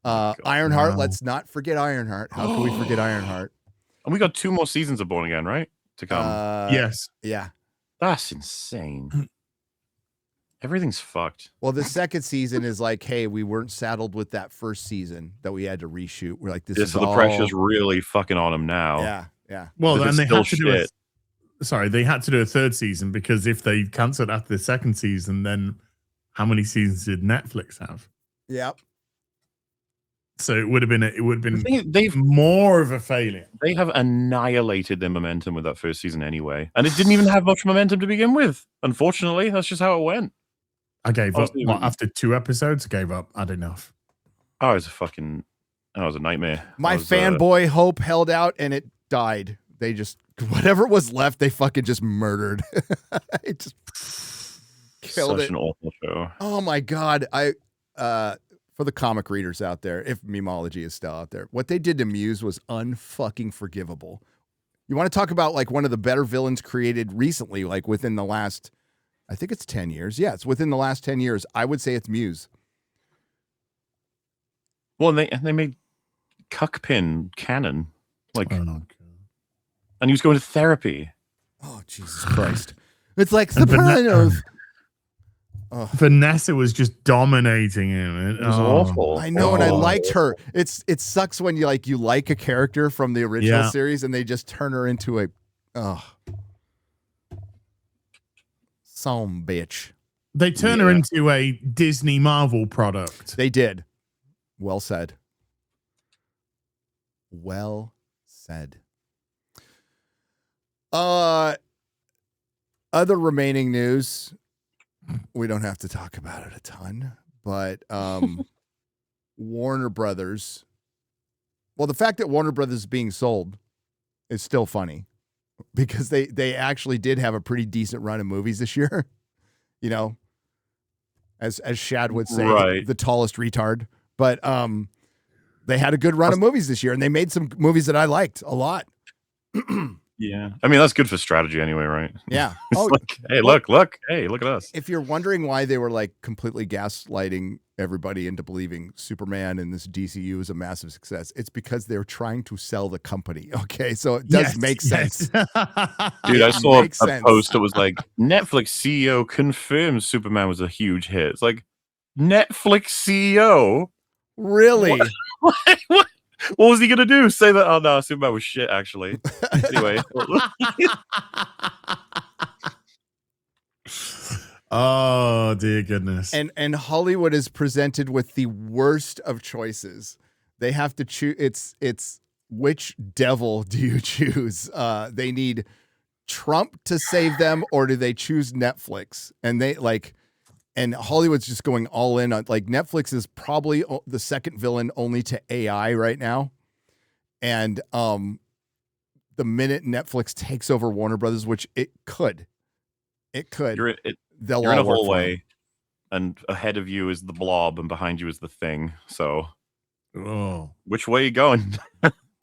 Ironheart, wow. let's not forget Ironheart. How can we forget Ironheart? And we got 2 more seasons of Born Again, right? To come. Yes. Yeah. That's insane. Everything's fucked. Well, the second season is like, hey, we weren't saddled with that first season that we had to reshoot. We're like, this is So the all... pressure's really fucking on them now. Yeah, yeah. Well, But then it's they still had to do shit. they had to do a 3rd season because if they cancelled after the 2nd season, then how many seasons did Netflix have? Yep. So it would have been They've more of a failure. They have annihilated their momentum with that first season anyway. And it didn't even have much momentum to begin with. Unfortunately, that's just how it went. I gave up. Honestly, After 2 episodes, I gave up. I had enough. Oh, it was a nightmare. My fanboy hope held out and it died. They just, whatever was left, they fucking just murdered. It just killed such it. an awful show. Oh my God. For the comic readers out there, if memology is still out there, what they did to Muse was unfucking forgivable. You want to talk about like one of the better villains created recently, like within the last, I think it's 10 years. Yeah, it's within the last 10 years. I would say it's Muse. Well, and they made Cuckpin canon. Like, Oh, no. and he was going to therapy. Oh, Jesus Christ. It's like And Sopranos. Vanessa was just dominating him. It was awful. I know, and I Oh. liked her. It sucks when you like a character from the original Yeah. series and they just turn her into a some bitch. They turn her into a Disney Marvel product. They did. Well said. Well said. Other remaining news. We don't have to talk about it a ton, but Warner Brothers. Well, the fact that Warner Brothers is being sold is still funny because they actually did have a pretty decent run of movies this year. You know, as Shad would say, Right. the tallest retard. But they had a good run of movies this year, and they made some movies that I liked a lot. Yeah. I mean, that's good for strategy anyway, right? Yeah. It's Oh, like, hey, look. Hey, look at us. if you're wondering why they were like completely gaslighting everybody into believing Superman and this DCU is a massive success, it's because they're trying to sell the company. Okay, so it does make sense. Dude, I saw makes a sense. post that was like, Netflix CEO confirms Superman was a huge hit. It's like, Netflix CEO? Really? What was he going to do? Say that, oh no, Superman was shit, actually. Anyway. Oh dear goodness. And Hollywood is presented with the worst of choices. They have to choose. It's which devil do you choose? They need Trump to save them, or do they choose Netflix? And and Hollywood's just going all in on like Netflix is probably the second villain only to AI right now. And the minute Netflix takes over Warner Brothers, which it could, they'll You're in all a work for hallway, and ahead of you is the Blob, and behind you is the Thing. So, Oh. which way are you going?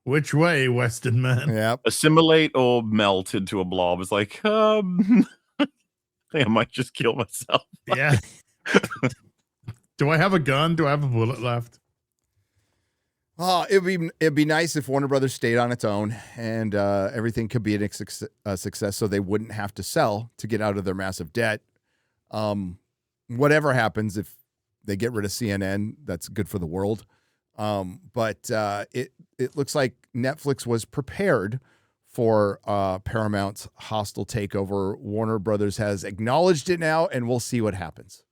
Which way, Western man? Yep. Assimilate or melt into a blob. It's like, I might just kill myself. Yeah. Do I have a gun? Do I have a bullet left? Oh, it'd be nice if Warner Brothers stayed on its own and everything could be a success, so they wouldn't have to sell to get out of their massive debt. Whatever happens, if they get rid of CNN, that's good for the world. But it looks like Netflix was prepared for Paramount's hostile takeover. Warner Brothers has acknowledged it now, and we'll see what happens.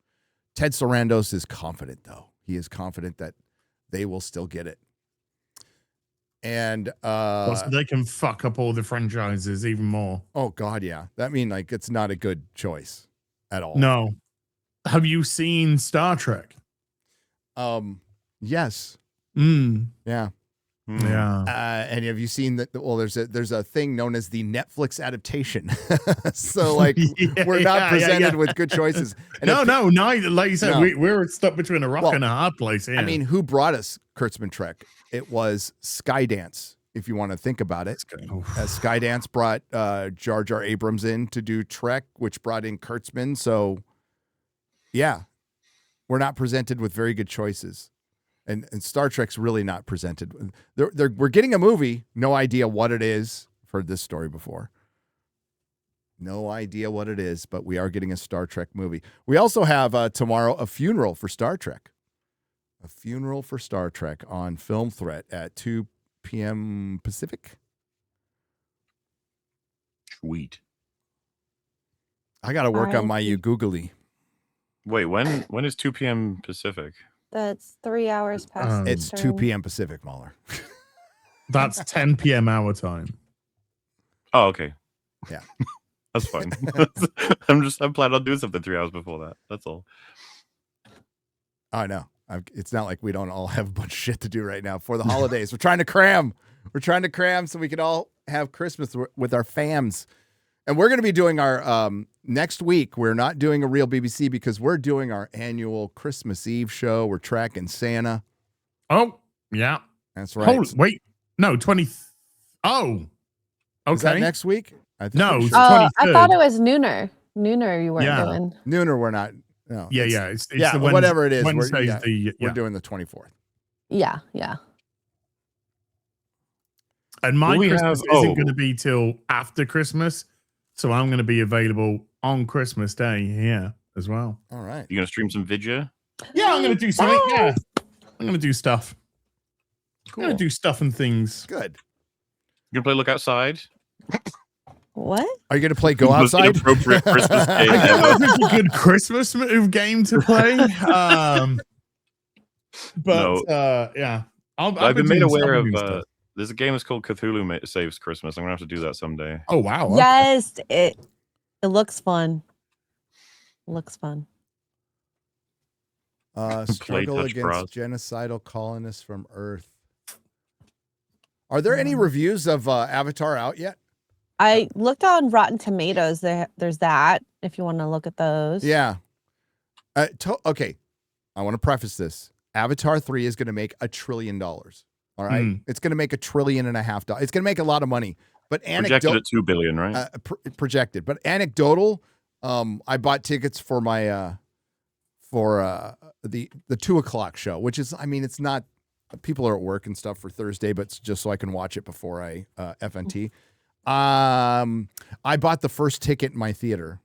Ted Sarandos is confident, though. He is confident that they will still get it. And So they can fuck up all the franchises even more. oh God, yeah. That means like it's not a good choice at all. No. Have you seen Star Trek? Yes. Yeah. Yeah. And have you seen that? Well, there's a thing known as the Netflix adaptation. So like we're not presented with good choices. And No. Like you said, No. we're stuck between a rock and a hard place here. I mean, who brought us Kurtzman Trek? It was Skydance, if you want to think about it. Skydance brought Jar Jar Abrams in to do Trek, which brought in Kurtzman. So, yeah, we're not presented with very good choices. And Star Trek's really not presented. We're getting a movie, no idea what it is. I've heard this story before. No idea what it is, but we are getting a Star Trek movie. We also have tomorrow a funeral for Star Trek. A funeral for Star Trek on Film Threat at 2 p.m. Pacific. Sweet. I got to work on my googly. Wait, when is 2 p.m. Pacific? That's 3 hours past. It's 2 p.m. Pacific, MauLer. That's 10 p.m. our time. Oh, okay. Yeah. That's fine. I'm planning on doing something 3 hours before that. That's all. I know. It's not like we don't all have a bunch of shit to do right now for the holidays. We're trying to cram. So we can all have Christmas with our fams. And we're going to be doing our next week. We're not doing a real BBC because we're doing our annual Christmas Eve show. We're tracking Santa. Oh, yeah. That's right. Wait. No, 20. Oh. Okay. Is that next week? I think No. we should. I 23rd. thought it was Nooner. Nooner you weren't doing. Nooner, we're not. No. Yeah. It's the whatever it is. Wednesday's We're doing the 24th. Yeah. And my We Christmas have- isn't going to be till after Christmas. So I'm going to be available on Christmas Day here as well. All right. You gonna stream some Vidya? Yeah, I'm going to do something. Yeah. I'm going to do stuff. Cool. I'm going to do stuff and things. Good. You gonna play Look Outside? What? Are you going to play Go Most Outside? inappropriate Christmas I game don't know ever. if it's a good Christmas game to play. Yeah. I've been made aware of. There's a game that's called Cthulhu Saves Christmas. I'm gonna have to do that someday. Oh, wow. Okay. Yes, it looks fun. Looks fun. Struggle Touch against bras. genocidal colonists from Earth. Are there any reviews of Avatar out yet? I looked on Rotten Tomatoes. There's that if you want to look at those. Yeah. Okay. I want to preface this. Avatar 3 is going to make $1 trillion. All right. It's going to make $1.5 trillion. It's going to make a lot of money. But Projected at $2 billion, right? Projected. But anecdotal, I bought tickets for my the 2:00 show, which is, I mean, it's not, people are at work and stuff for Thursday, but it's just so I can watch it before I FNT. I bought the first ticket in my theater.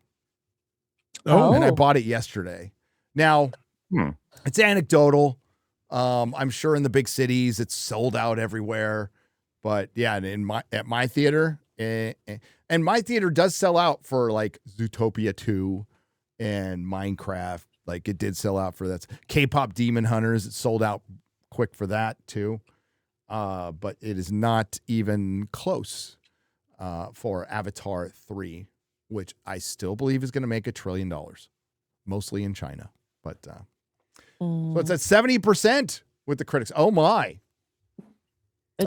And I bought it yesterday. Now, it's anecdotal. I'm sure in the big cities it's sold out everywhere, but yeah, at my theater, and my theater does sell out for like Zootopia 2 and Minecraft. Like it did sell out for that. K-pop Demon Hunters, it sold out quick for that too. But it is not even close for Avatar 3, which I still believe is going to make $1 trillion, mostly in China. But so it's at 70% with the critics. Oh my!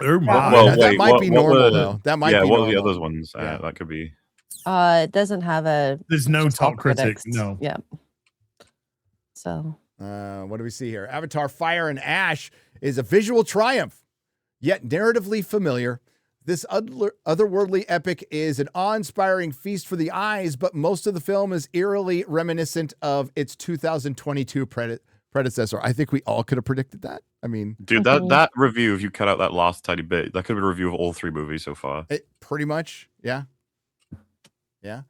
Oh my! Well, that might be normal though. That might be what normal. are the other ones? Yeah. That could be. It doesn't have a. There's no top critic. critics. No. Yeah. So. What do we see here? Avatar: Fire and Ash is a visual triumph. yet narratively familiar. This otherworldly epic is an awe-inspiring feast for the eyes, but most of the film is eerily reminiscent of its 2022 predecessor. I think we all could have predicted that. I mean, Dude, that review, if you cut out that last tiny bit, that could have been a review of all 3 movies so far. Pretty much, yeah. Yeah.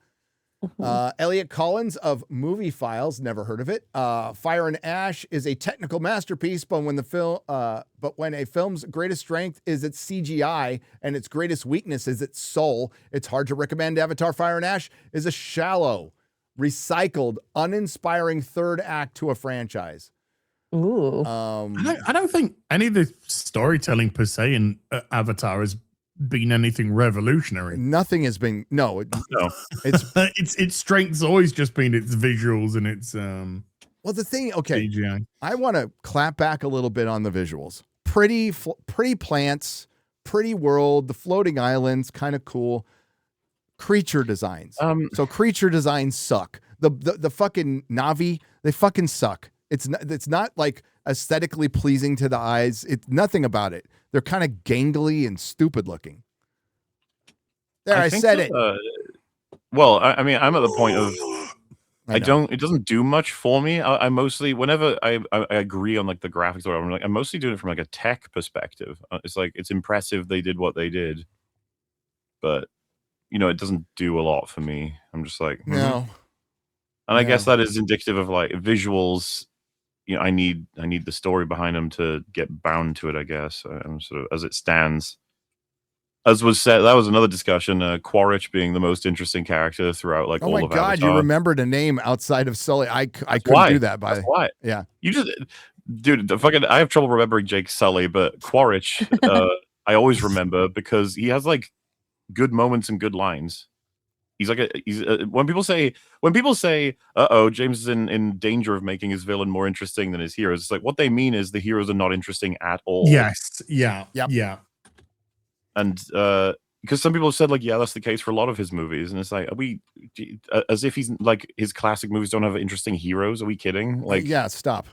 Elliot Collins of Movie Files, never heard of it. Fire and Ash is a technical masterpiece, but when a film's greatest strength is its CGI and its greatest weakness is its soul, it's hard to recommend Avatar: Fire and Ash is a shallow, recycled, uninspiring third act to a franchise. Ooh. I don't think any of the storytelling per se in Avatar has been anything revolutionary. Nothing has been. No. Its strength's always just been its visuals and its well, the thing. Okay, CGI. I want to clap back a little bit on the visuals. Pretty plants, pretty world. The floating islands, kind of cool. Creature designs. So creature designs suck. The fucking Na'vi, they fucking suck. It's not like aesthetically pleasing to the eyes. It's nothing about it. They're kind of gangly and stupid looking. I said it. Well, I mean, I'm at the point of it doesn't do much for me. I mostly, whenever I agree on like the graphics or whatever, I'm mostly doing it from like a tech perspective. It's like, it's impressive they did what they did, but it doesn't do a lot for me. I'm just like, no. And I guess that is indicative of like visuals. I need the story behind them to get bound to it, I guess. I'm sort of, as it stands. As was said, that was another discussion. Quaritch being the most interesting character throughout, like, all of Avatar. Oh my God, you remembered a name outside of Sully. I couldn't do that. That's why. Yeah. You just, dude, I have trouble remembering Jake Sully, but Quaritch, I always remember because he has like good moments and good lines. He's like when people say, James is in danger of making his villain more interesting than his heroes. It's like, what they mean is the heroes are not interesting at all. Yes. Yeah. Yep. Yeah. And because some people have said like, yeah, that's the case for a lot of his movies, and it's like, are we as if he's like his classic movies don't have interesting heroes? Are we kidding? Like, yeah, stop.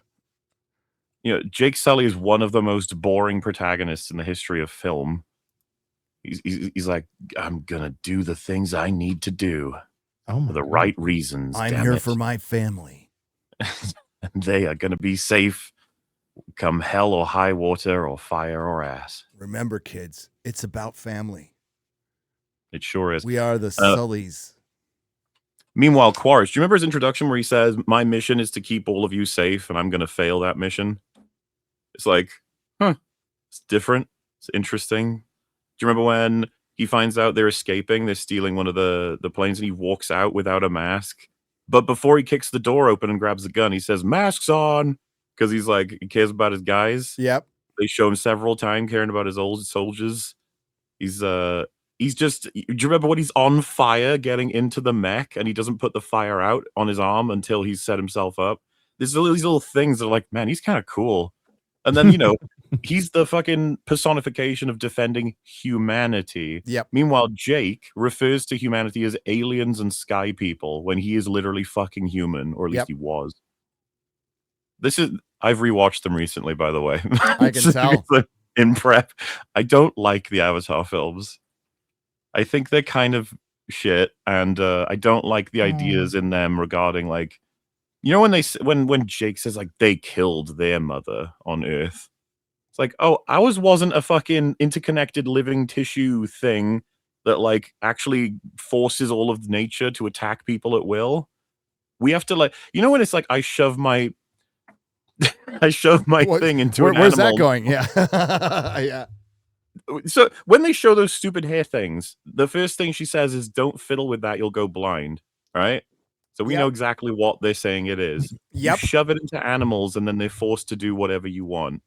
Jake Sully is one of the most boring protagonists in the history of film. He's like, I'm gonna do the things I need to do for the right reasons. I'm here for my family, and they are gonna be safe, come hell or high water or fire or ass. Remember, kids, it's about family. It sure is. We are the Sullys. Meanwhile, Quaritch, do you remember his introduction where he says, "My mission is to keep all of you safe, and I'm gonna fail that mission"? It's like, it's different. It's interesting. Do you remember when he finds out they're escaping? They're stealing one of the planes, and he walks out without a mask. But before he kicks the door open and grabs the gun, he says, "Masks on," because he's like, he cares about his guys. Yep. They show him several times caring about his old soldiers. He's just. Do you remember when he's on fire getting into the mech and he doesn't put the fire out on his arm until he's set himself up? There's all these little things that are like, man, he's kind of cool. And then, he's the fucking personification of defending humanity. Yep. Meanwhile, Jake refers to humanity as aliens and sky people when he is literally fucking human, or at least he was. I've rewatched them recently, by the way. I can tell. In prep, I don't like the Avatar films. I think they're kind of shit, and I don't like the ideas in them regarding like, when Jake says like they killed their mother on Earth. It's like, oh, ours wasn't a fucking interconnected living tissue thing that like actually forces all of nature to attack people at will. We have to like, when it's like I shove my thing into an where's animal. that going? Yeah. Yeah. So when they show those stupid hair things, the first thing she says is, "Don't fiddle with that, you'll go blind." Right? So we know exactly what they're saying it is. Yep. You shove it into animals and then they're forced to do whatever you want.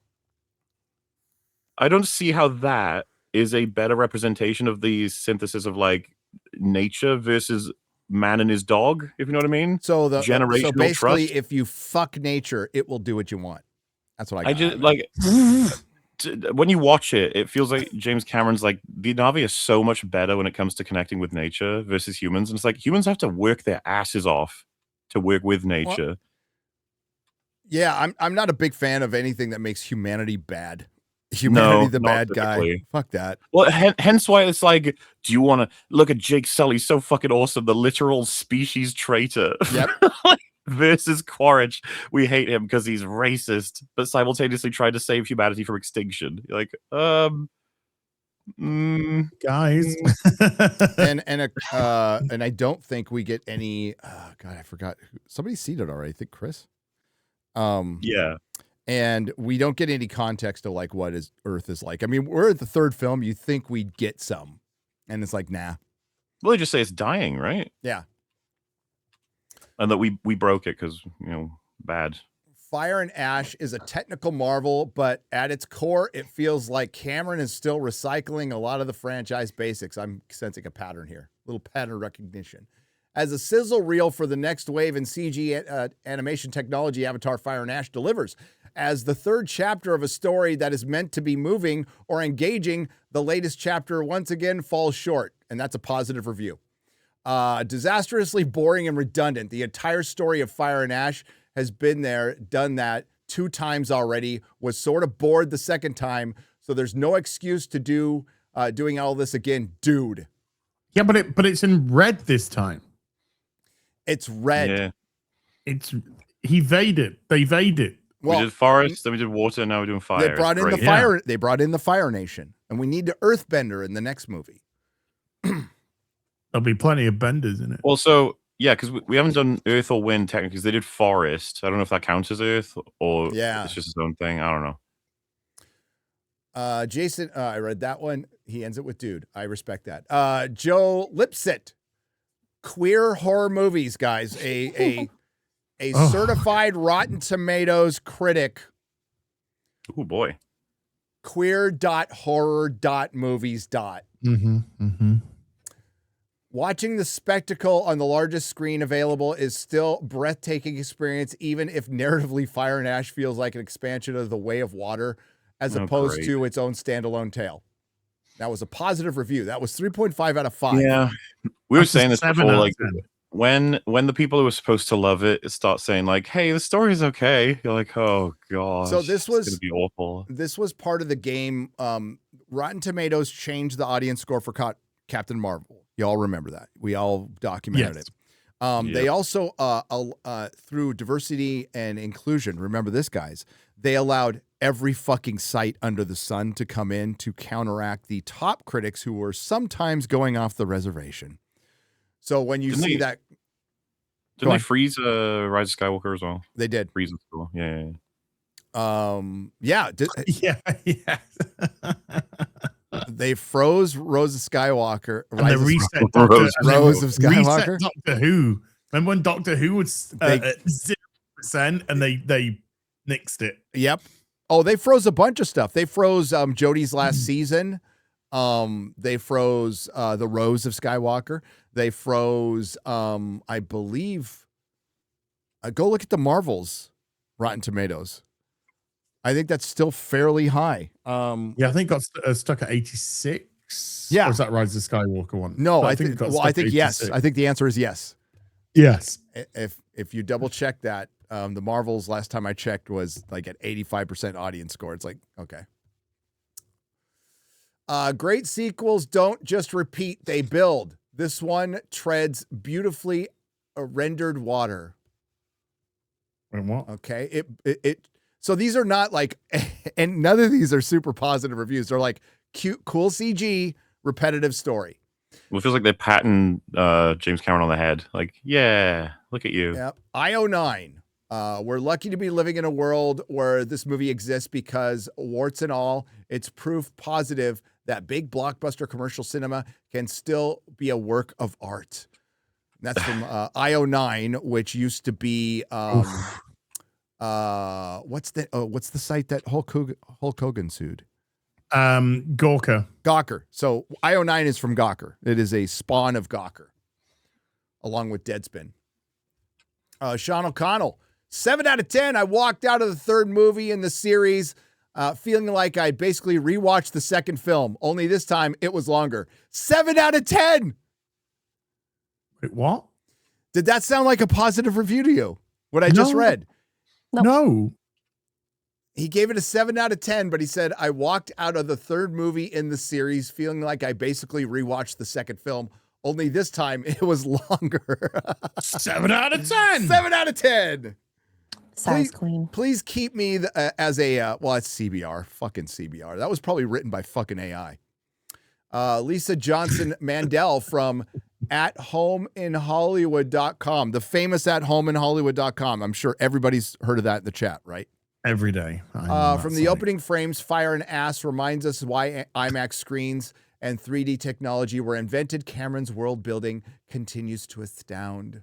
I don't see how that is a better representation of the synthesis of like nature versus man and his dog, if you know what I mean. So generational basically, trust. if you fuck nature, it will do what you want. That's what I just like. When you watch it, it feels like James Cameron's like, the Na'vi is so much better when it comes to connecting with nature versus humans. And it's like, humans have to work their asses off to work with nature. Well, yeah, I'm not a big fan of anything that makes humanity bad. Humanity, No, the not bad guy. typically. Fuck that. Well, hence why it's like, do you want to look at Jake Sully? He's so fucking awesome. The literal species traitor. Yep. Versus Quaritch. We hate him because he's racist, but simultaneously trying to save humanity from extinction. You're like, guys. and I don't think we get any. God, I forgot. Somebody's seen it already. I think Chris. Yeah. And we don't get any context to like what Earth is like. I mean, we're at the third film. You think we'd get some, and it's like, nah. Well, they just say it's dying, right? Yeah. And that we broke it because bad. Fire and Ash is a technical marvel, but at its core, it feels like Cameron is still recycling a lot of the franchise basics. I'm sensing a pattern here, a little pattern recognition. As a sizzle reel for the next wave in CG animation technology, Avatar Fire and Ash delivers. As the third chapter of a story that is meant to be moving or engaging, the latest chapter once again falls short, and that's a positive review. Disastrously boring and redundant. The entire story of Fire and Ash has been there, done that 2 times already, was sort of bored the second time, so there's no excuse to doing all this again, dude. Yeah, but it's in red this time. It's red. Yeah. They evade it. Well, we did forest, then we did water, now we're doing fire. They brought in the fire. They brought in the Fire Nation, and we need the Earthbender in the next movie. There'll be plenty of benders in it. Well, so yeah, because we haven't done Earth or Wind technically. Because they did forest. I don't know if that counts as Earth or it's just its own thing. I don't know. Jason, I read that one. He ends it with dude. I respect that. Joe Lipsit, queer horror movies, guys. A certified Rotten Tomatoes critic. Oh boy. Queer.horror.movies. Watching the spectacle on the largest screen available is still breathtaking experience, even if narratively Fire and Ash feels like an expansion of The Way of Water as opposed to its own standalone tale. That was a positive review. That was 3.5 out of 5. Yeah. We were saying this before, like when the people who were supposed to love it start saying like, hey, the story's okay, you're like, oh gosh, so this was gonna be awful. This was part of the game. Rotten Tomatoes changed the audience score for Captain Marvel. You all remember that. We all documented it. They also, through diversity and inclusion, remember this, guys, they allowed every fucking site under the sun to come in to counteract the top critics who were sometimes going off the reservation. So when you Didn't they freeze Rise of Skywalker as well? They did. Freeze as well. Yeah. Yeah. They froze Rose of Skywalker. And they reset Rose of Skywalker. Reset Doctor Who. Remember when Doctor Who was at 0% and they nixed it? Yep. Oh, they froze a bunch of stuff. They froze Jodie's last season. They froze the Rose of Skywalker. They froze, I believe. Go look at the Marvels Rotten Tomatoes. I think that's still fairly high. I think got stuck at 86. Yeah. Or is that Rise of Skywalker one? No, I think yes. I think the answer is yes. Yes. If you double check that, the Marvels last time I checked was like at 85% audience score. It's like, okay. Great sequels don't just repeat, they build. This one treads beautifully rendered water. And what? Okay. So these are not like, and none of these are super positive reviews. They're like cute, cool CG, repetitive story. Well, it feels like they patting James Cameron on the head. Like, yeah, look at you. Yeah. IO9. We're lucky to be living in a world where this movie exists because, warts and all, it's proof positive that big blockbuster commercial cinema can still be a work of art. And that's from IO9, which used to be what's the site that Hulk Hogan sued? Gawker. So IO9 is from Gawker. It is a spawn of Gawker, along with Deadspin. Sean O'Connell, 7 out of 10. I walked out of the third movie in the series feeling like I basically rewatched the second film, only this time it was longer. 7 out of 10. Wait, what? Did that sound like a positive review to you? What I just read? No. He gave it a 7 out of 10, but he said, I walked out of the third movie in the series feeling like I basically rewatched the second film, only this time it was longer. 7 out of 10. 7 out of 10. Size queen. Please keep me as a, well, it's CBR. Fucking CBR. That was probably written by fucking AI. Lisa Johnson Mandel from AtHomeInHollywood.com, the famous AtHomeInHollywood.com. I'm sure everybody's heard of that in the chat, right? Every day. From the opening frames, Fire and Ass reminds us why IMAX screens and 3D technology were invented. Cameron's world building continues to astound.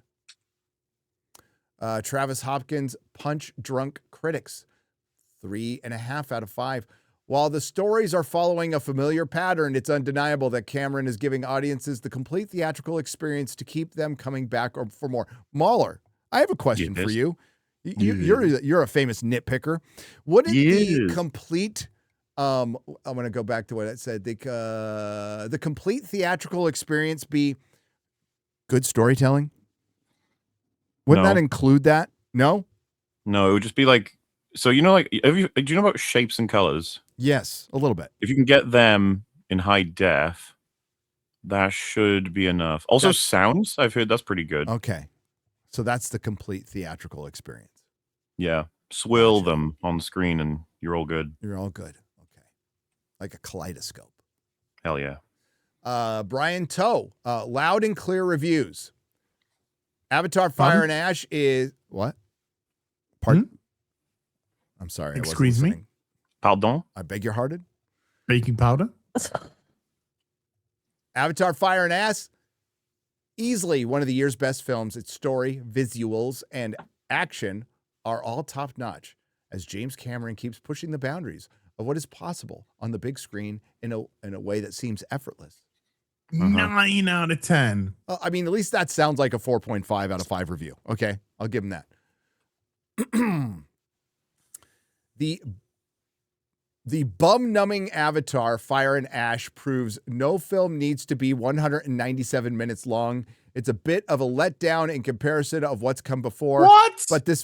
Travis Hopkins, Punch Drunk Critics, 3.5 out of 5. While the stories are following a familiar pattern, it's undeniable that Cameron is giving audiences the complete theatrical experience to keep them coming back for more. MauLer, I have a question for you. You're a famous nitpicker. Wouldn't the complete I'm going to go back to what it said. The complete theatrical experience be good storytelling? Wouldn't that include that? No? No, it would just be like, so do you know about shapes and colors? Yes, a little bit. If you can get them in high def, that should be enough. Also, sounds, I've heard that's pretty good. Okay. So that's the complete theatrical experience. Yeah. Swill them on screen and you're all good. You're all good. Okay. Like a kaleidoscope. Hell yeah. Brian Toe, loud and clear reviews. Avatar Fire and Ash is what? Pardon? I'm sorry. Excuse me? Pardon? I beg your pardon? Baking powder? Avatar Fire and Ash, easily one of the year's best films. Its story, visuals, and action are all top-notch as James Cameron keeps pushing the boundaries of what is possible on the big screen in a way that seems effortless. 9 out of 10. I mean, at least that sounds like a 4.5 out of 5 review. Okay, I'll give him that. The bum-numbing Avatar Fire and Ash proves no film needs to be 197 minutes long. It's a bit of a letdown in comparison of what's come before. What? But this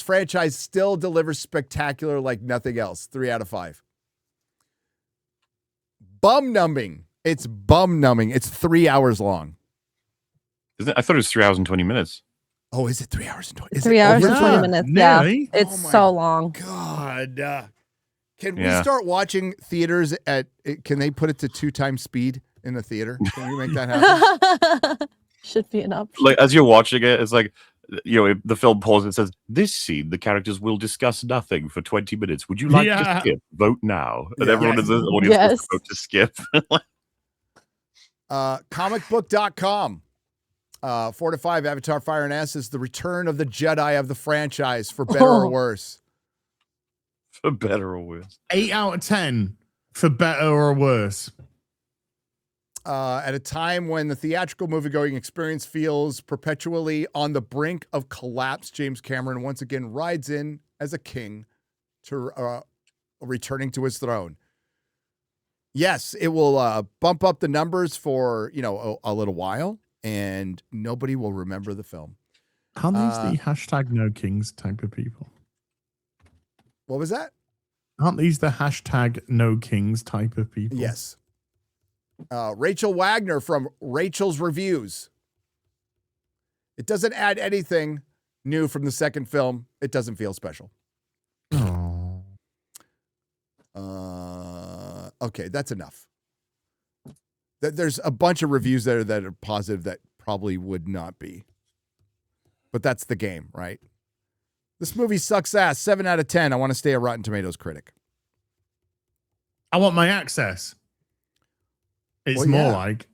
franchise still delivers spectacular like nothing else. 3 out of 5. Bum-numbing. It's bum-numbing. It's 3 hours long. I thought it was 3 hours and 20 minutes. Oh, is it 3 hours and 20? 3 hours and 20 minutes. Nearly. Yeah, it's so long. God. Can we start watching theaters can they put it to 2 times speed in the theater? Can we make that happen? Should be an option. Like, as you're watching it, it's like, the film pauses and says, this scene, the characters will discuss nothing for 20 minutes. Would you like to skip? Vote now. And everyone in the audience will vote to skip. Comicbook.com. 4 to 5, Avatar Fire and Ash is the return of the Jedi of the franchise, for better or worse. For better or worse. 8 out of 10 for better or worse. At a time when the theatrical movie-going experience feels perpetually on the brink of collapse, James Cameron once again rides in as a king to returning to his throne. Yes, it will bump up the numbers for a little while, and nobody will remember the film. Aren't these the hashtag no kings type of people? What was that? Aren't these the hashtag no kings type of people? Yes. Rachel Wagner from Rachel's Reviews. It doesn't add anything new from the second film. It doesn't feel special. Oh. Okay, that's enough. There's a bunch of reviews there that are positive that probably would not be. But that's the game, right? This movie sucks ass. 7 out of 10. I want to stay a Rotten Tomatoes critic. I want my access. It's more like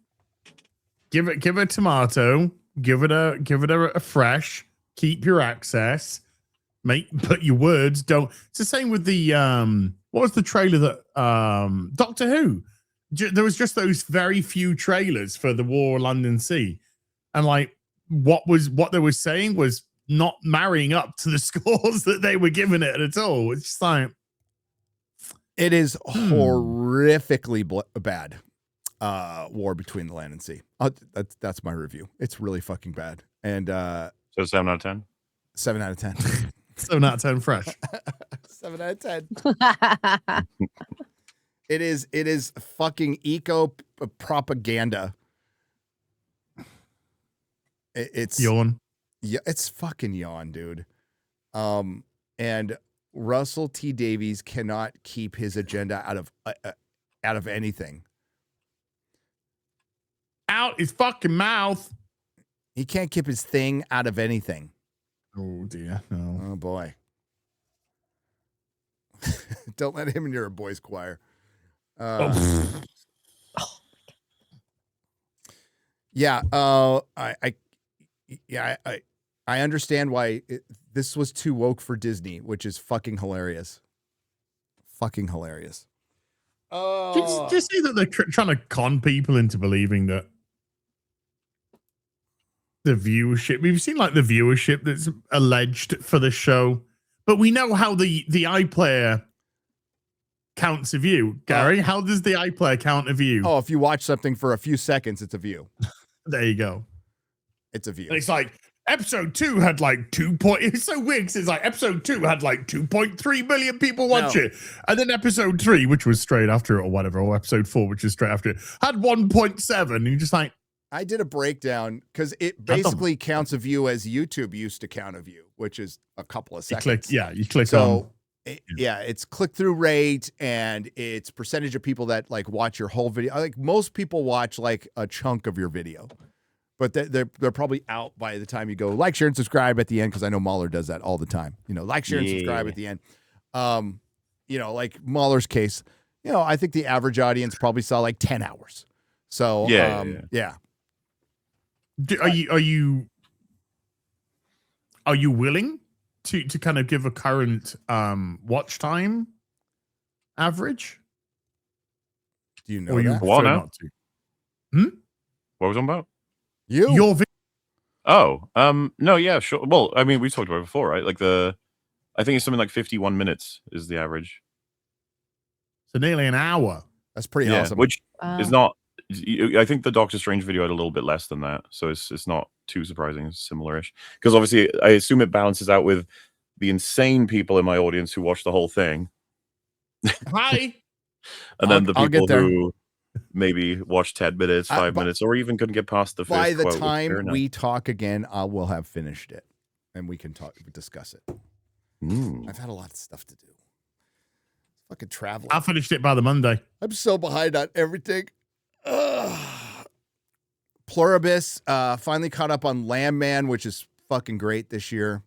give it a tomato, give it a fresh, keep your access, but your words don't. It's the same with the what was the trailer that Doctor Who? There was just those very few trailers for the War of Land and Sea, and like what they were saying was not marrying up to the scores that they were giving it at all. It's just like it is horrifically bad. War Between the Land and Sea. That's my review. It's really fucking bad. And so 7 out of 10. 7 out of 10. 7 out of 10 fresh. 7 out of 10. It is fucking eco propaganda. It's Yawn. Yeah, it's fucking yawn, dude. And Russell T. Davies cannot keep his agenda out of anything. Out his fucking mouth. He can't keep his thing out of anything. Oh dear, no. Oh boy. Don't let him in your boys' choir. Yeah. I understand why this was too woke for Disney, which is fucking hilarious. Fucking hilarious. Do you see that they're trying to con people into believing that the viewership, we've seen like the viewership that's alleged for the show, but we know how the iPlayer counts a view. Gary, how does the iPlayer count a view? Oh, if you watch something for a few seconds, it's a view. There you go. It's a view. And it's like episode 2 had like 2 point. It's so weird. 'Cause it's like episode 2 had like 2.3 million people watch it, and then episode 3, which was straight after it or whatever, or episode 4, which is straight after it, had 1.7. And you're just like, I did a breakdown because it basically counts a view as YouTube used to count a view, which is a couple of seconds. You click so, on. It's click-through rate and it's percentage of people that like watch your whole video. Like most people watch like a chunk of your video, but they're probably out by the time you go like, share, and subscribe at the end. Because I know MauLer does that all the time. You know, like, share, and subscribe at the end. You know, like MauLer's case. You know, I think the average audience probably saw like 10 hours. So yeah. Are you willing to kind of give a current watch time average? Do you know Or you that? prefer not to? What was it about? Your video. Oh, no, yeah, sure. Well, I mean, we talked about it before, right? Like I think it's something like 51 minutes is the average. So nearly an hour. That's pretty awesome. Which is not. I think the Doctor Strange video had a little bit less than that, so it's not too surprising. It's similar-ish because obviously I assume it balances out with the insane people in my audience who watch the whole thing. Hi. And then the people who maybe watch 10 minutes, 5 minutes, or even couldn't get past the first by the quote. time we talk again, I will have finished it, and we can discuss it. I've had a lot of stuff to do. Fucking traveling. I finished it by the Monday. I'm so behind on everything. Pluribus finally caught up on Landman, which is fucking great this year.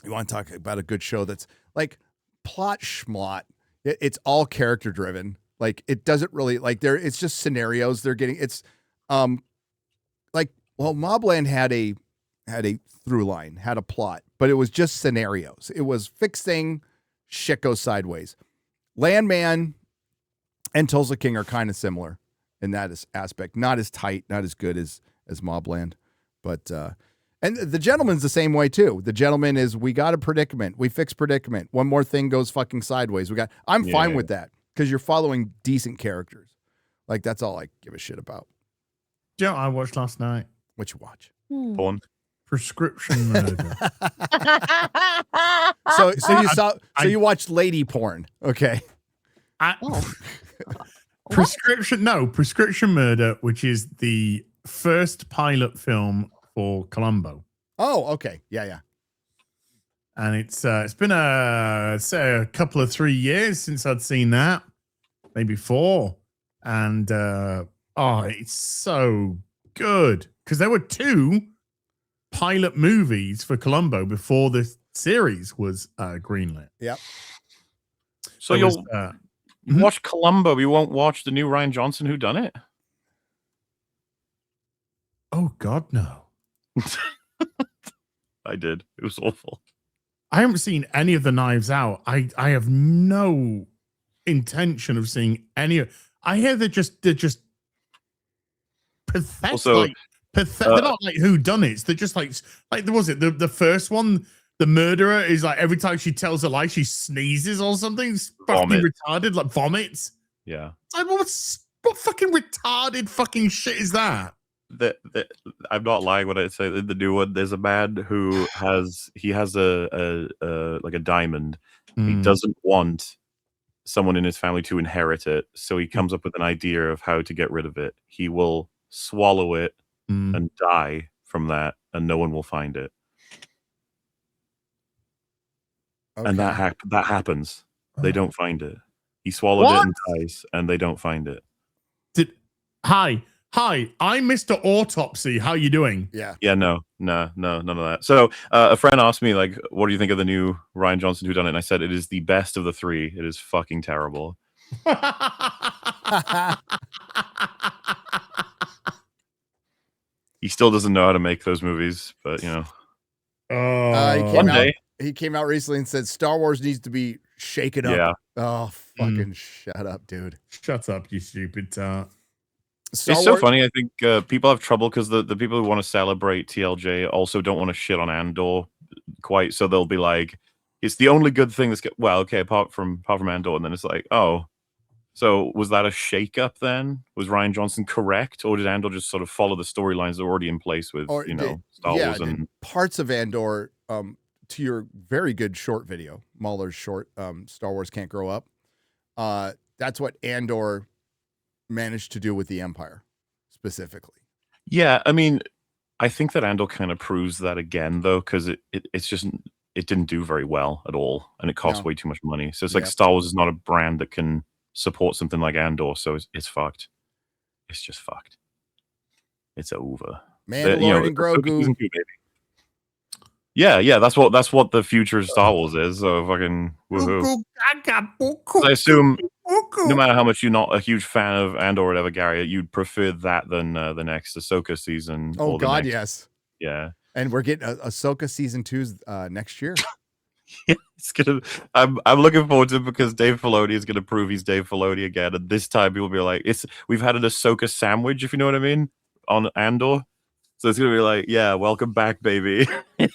You want to talk about a good show that's like plot schmott. It's all character driven. Like it doesn't really like it's just scenarios they're getting. It's like, well, Mobland had a through line, had a plot, but it was just scenarios. It was fixing shit goes sideways. Landman and Tulsa King are kind of similar in that aspect. Not as tight, not as good as Mobland, but and The Gentleman's the same way too. The Gentleman is, we got a predicament, we fix predicament. One more thing goes fucking sideways. I'm fine with that because you're following decent characters. Like that's all I give a shit about. Yeah, I watched last night. What you watch? Porn. Prescription Murder. So you watched lady porn, okay? Prescription Murder, which is the first pilot film for Columbo. Oh, okay. Yeah. And it's been a couple of 3 years since I'd seen that, maybe 4. And it's so good because there were 2 pilot movies for Columbo before the series was greenlit. Yep. So you'll watch Columbo, you won't watch the new Ryan Johnson whodunit? Oh God, no. I did. It was awful. I haven't seen any of the Knives Out. I have no intention of seeing any of. I hear they're just pathetic. Also, they're not like whodunits. They're just like was it the first one? The murderer is like every time she tells a lie, she sneezes or something. It's fucking retarded, like vomits. Yeah. It's like what fucking retarded fucking shit is that? I'm not lying when I say in the new one. There's a man who has a like a diamond. He doesn't want someone in his family to inherit it, so he comes up with an idea of how to get rid of it. He will swallow it and die from that, and no one will find it. Okay. And that happens. They don't find it. He swallowed it and dies, and they don't find it. Hi, I'm Mr. Autopsy. How you doing? Yeah. Yeah, no, none of that. So a friend asked me, like, what do you think of the new Rian Johnson whodunit? And I said, it is the best of the three. It is fucking terrible. He still doesn't know how to make those movies, but, you know. He came out recently and said Star Wars needs to be shaken up. Yeah. Oh, fucking shut up, dude. Shut up, you stupid tart. It's so funny. I think people have trouble because the people who want to celebrate TLJ also don't want to shit on Andor quite. So they'll be like, it's the only good thing that's apart from Andor. And then it's like, oh, so was that a shakeup then? Was Rian Johnson correct? Or did Andor just sort of follow the storylines that were already in place with, Star Wars? And parts of Andor, to your very good short video, MauLer's short, Star Wars Can't Grow Up. That's what Andor managed to do with the Empire specifically. Yeah, I mean, I think that Andor kind of proves that again, though, because it didn't do very well at all, and it cost way too much money. So it's like Star Wars is not a brand that can support something like Andor, so it's fucked. It's just fucked. It's over. Mandalorian and Grogu. Yeah, that's what the future of Star Wars is. So fucking woohoo. I assume no matter how much you're not a huge fan of Andor or whatever, Gary, you'd prefer that than the next Ahsoka season. Oh God, yes. Yeah. And we're getting Ahsoka season 2 next year. Yeah, it's gonna. I'm looking forward to it because Dave Filoni is gonna prove he's Dave Filoni again, and this time people will be like, we've had an Ahsoka sandwich, if you know what I mean, on Andor. So it's going to be like, yeah, welcome back, baby.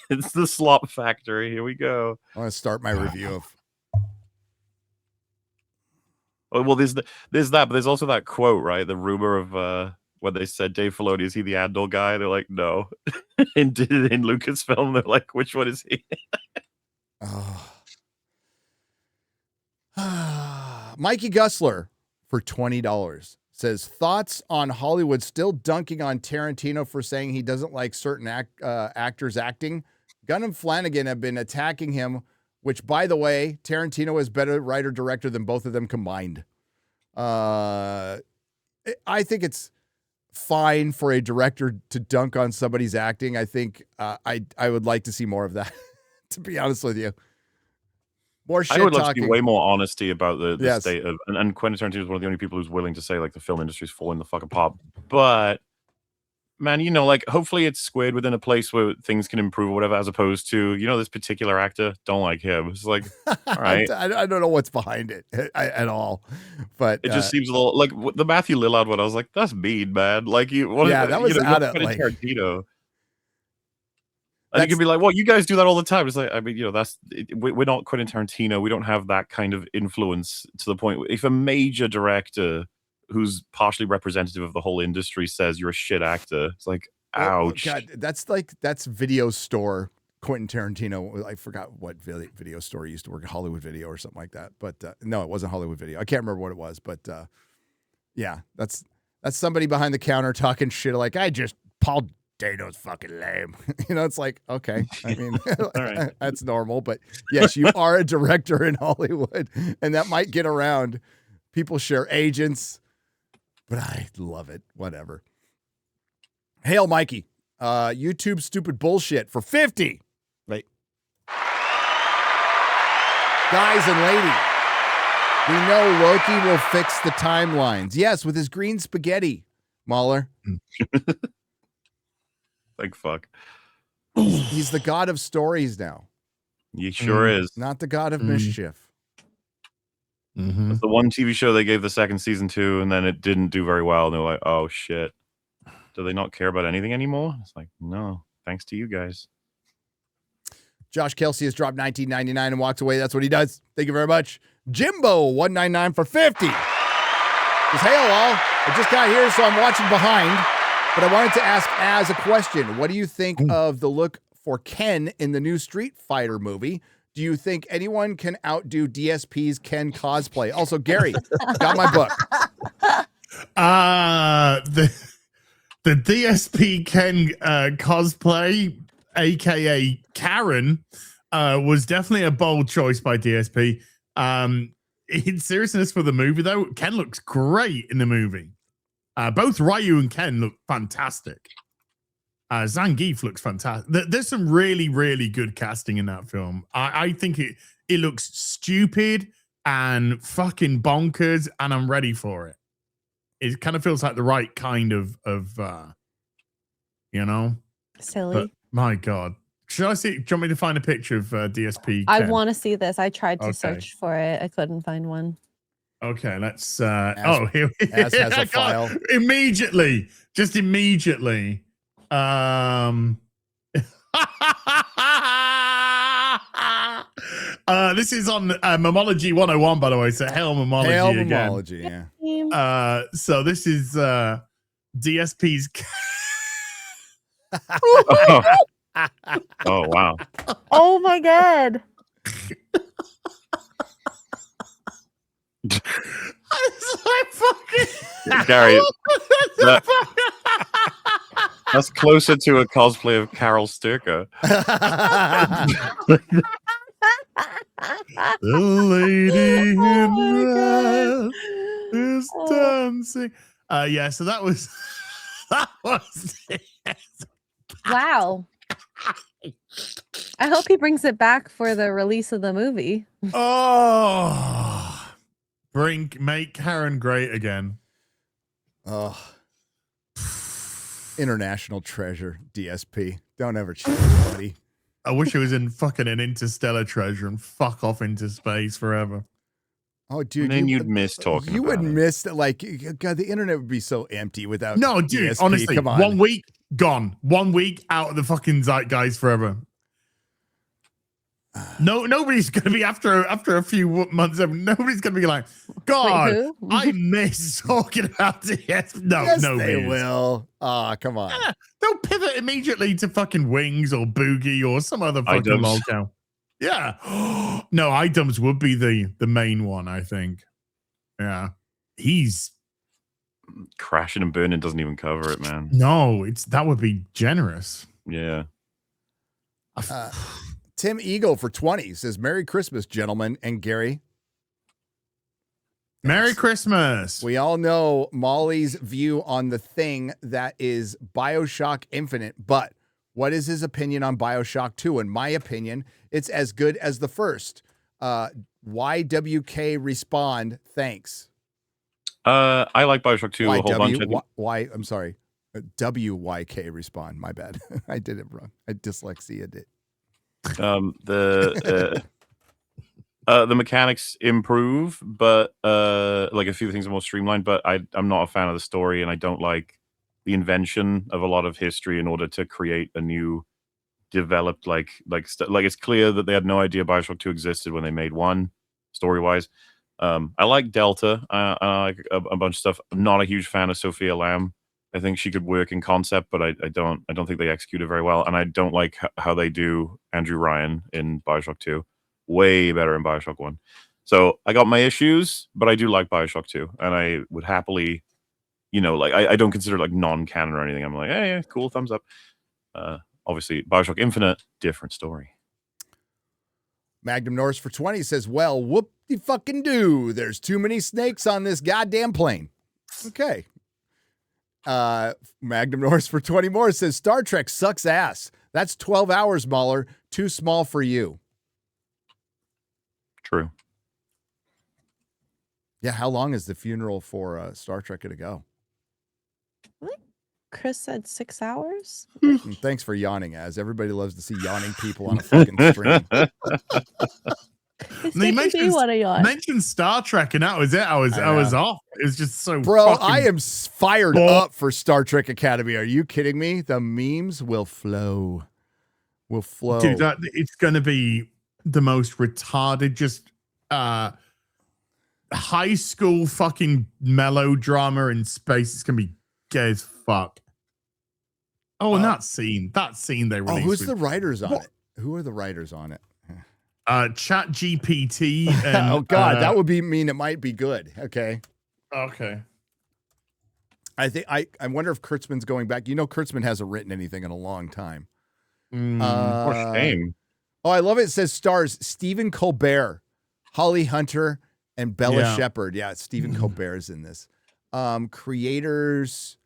It's the slop factory. Here we go. I want to start my review of. Oh, well, there's that, but there's also that quote, right? The rumor of when they said Dave Filoni, is he the Andor guy? They're like, no. in Lucasfilm, they're like, which one is he? Mikey Gusler for $20. Says, thoughts on Hollywood still dunking on Tarantino for saying he doesn't like certain actors acting? Gunn and Flanagan have been attacking him, which, by the way, Tarantino is better writer-director than both of them combined. I think it's fine for a director to dunk on somebody's acting. I think I would like to see more of that, to be honest with you. More shit I would love talking. to see way more honesty about the state of, and Quentin Tarantino is one of the only people who's willing to say like the film industry is falling the fuck apart. But man, like hopefully it's squared within a place where things can improve or whatever, as opposed to this particular actor, don't like him. It's like, all right, I don't know what's behind it at all, but it just seems a little like the Matthew Lillard one. I was like, that's mean, man. Like that was out of like Tarantino. And you can be like, well, you guys do that all the time. It's like, I mean, we're not Quentin Tarantino. We don't have that kind of influence to the point. If a major director who's partially representative of the whole industry says you're a shit actor, it's like, ouch. God, that's Video Store Quentin Tarantino. I forgot what video store he used to work at, Hollywood Video or something like that. But no, it wasn't Hollywood Video. I can't remember what it was. But yeah, that's somebody behind the counter talking shit like, Paul Dano's fucking lame. It's like, okay. I mean, right. That's normal. But yes, you are a director in Hollywood, and that might get around. People share agents, but I love it. Whatever. Hail, Mikey. YouTube stupid bullshit for 50. Right. Guys and lady, we know Loki will fix the timelines. Yes, with his green spaghetti, MauLer. Like, fuck. He's the god of stories now. He sure is. Not the god of mischief. Mm-hmm. It's the one TV show they gave the second season to, and then it didn't do very well. And they're like, oh, shit. Do they not care about anything anymore? It's like, no, thanks to you guys. Josh Kelsey has dropped $19.99 and walks away. That's what he does. Thank you very much. Jimbo, $1.99 for 50. Says, hey, all. I just got here, so I'm watching behind. But I wanted to ask as a question, what do you think of the look for Ken in the new Street Fighter movie? Do you think anyone can outdo DSP's Ken cosplay? Also, Gary, got my book. The DSP Ken cosplay, aka Karen, was definitely a bold choice by DSP. In seriousness for the movie, though, Ken looks great in the movie. Both Ryu and Ken look fantastic. Zangief looks fantastic. There's some really, really good casting in that film. I think it looks stupid and fucking bonkers, and I'm ready for it. It kind of feels like the right kind of Silly. But my God. Should I see? Do you want me to find a picture of DSP? I Ken? want to see this. I tried to Okay. search for it. I couldn't find one. Okay, let's. As Here has a I got- file. Immediately, just immediately. This is on Mammology 101, by the way. So hail Mammology Hail again. Mammology, yeah. So this is DSP's. Oh wow. Oh my God. Gary, that's closer to a cosplay of Carol Sturka. The lady in Oh red is dancing. Yeah, so that was Wow. I hope he brings it back for the release of the movie. Oh, make Karen great again. Oh, international treasure, DSP. Don't ever change, buddy. I wish it was in fucking an interstellar treasure and fuck off into space forever. Oh, dude, And then you'd miss talking You would about it. miss that. Like, God, the internet would be so empty without. No, dude, DSP. honestly, Come on. 1 week gone. 1 week out of the fucking zeitgeist forever. No, nobody's gonna be after a few months. Nobody's gonna be like, God, who? I miss talking about this. No, Yes, no, they will. Ah, come on. Yeah, they'll pivot immediately to fucking Wings or Boogie or some other fucking iDubbbz. lolcow. Yeah. No, iDubbbz would be the main one, I think. Yeah. He's Crashing and Burning doesn't even cover it, man. that would be generous. Yeah. Tim Eagle for 20 says, Merry Christmas, gentlemen, and Gary. Merry Christmas. We all know Molly's view on the thing that is BioShock Infinite, but what is his opinion on BioShock 2? In my opinion, it's as good as the first. YWK respond, thanks. I like BioShock 2 a whole bunch. I think- I'm sorry. WYK respond. My bad. I did it wrong. I dyslexia it. The mechanics improve, but like a few things are more streamlined. But I'm not a fan of the story, and I don't like the invention of a lot of history in order to create a new developed like it's clear that they had no idea BioShock 2 existed when they made one story wise. I like Delta. I like a bunch of stuff. I'm not a huge fan of Sophia Lamb. I think she could work in concept, but I don't think they execute it very well. And I don't like how they do Andrew Ryan in BioShock 2. Way better in BioShock 1. So I got my issues, but I do like BioShock 2. And I would happily, like I don't consider it like non-canon or anything. I'm like, hey, yeah, cool, thumbs up. Obviously, BioShock Infinite, different story. Magnum Norris for 20 says, well, whoop-de-fucking-do. There's too many snakes on this goddamn plane. Okay. Magnum Norris for 20 more says, Star Trek sucks ass. That's 12 hours, MauLer. Too small for you. True. Yeah, how long is the funeral for Star Trek going to go? Chris said 6 hours. And thanks for yawning, as everybody loves to see yawning people on a fucking stream. They mentioned Star Trek, and that was it. I was off. It was just so. Bro, fucking I am fired up for Star Trek Academy. Are you kidding me? The memes will flow. Dude, it's going to be the most retarded, just high school fucking melodrama in space. It's going to be gay as fuck. Oh, and that scene they released. Oh, who's with, the writers on what? it? Who are the writers on it? Chat GPT. And, oh God, that would mean it might be good. Okay. Okay. I think I wonder if Kurtzman's going back. You know, Kurtzman hasn't written anything in a long time. What a shame. Oh, I love it. It says stars Stephen Colbert, Holly Hunter, and Bella Shepherd. Yeah, Stephen Colbert's in this. Creators,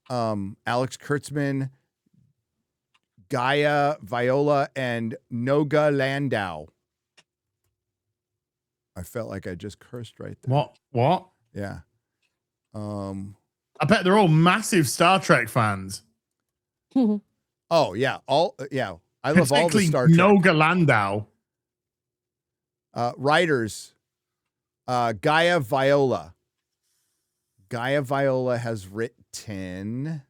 Alex Kurtzman, Gaia Viola, and Noga Landau. I felt like I just cursed right there. What? Yeah. I bet they're all massive Star Trek fans. Oh yeah, I love all the Star Trek. Noga Landau. Writers, Gaia Viola. Gaia Viola has written.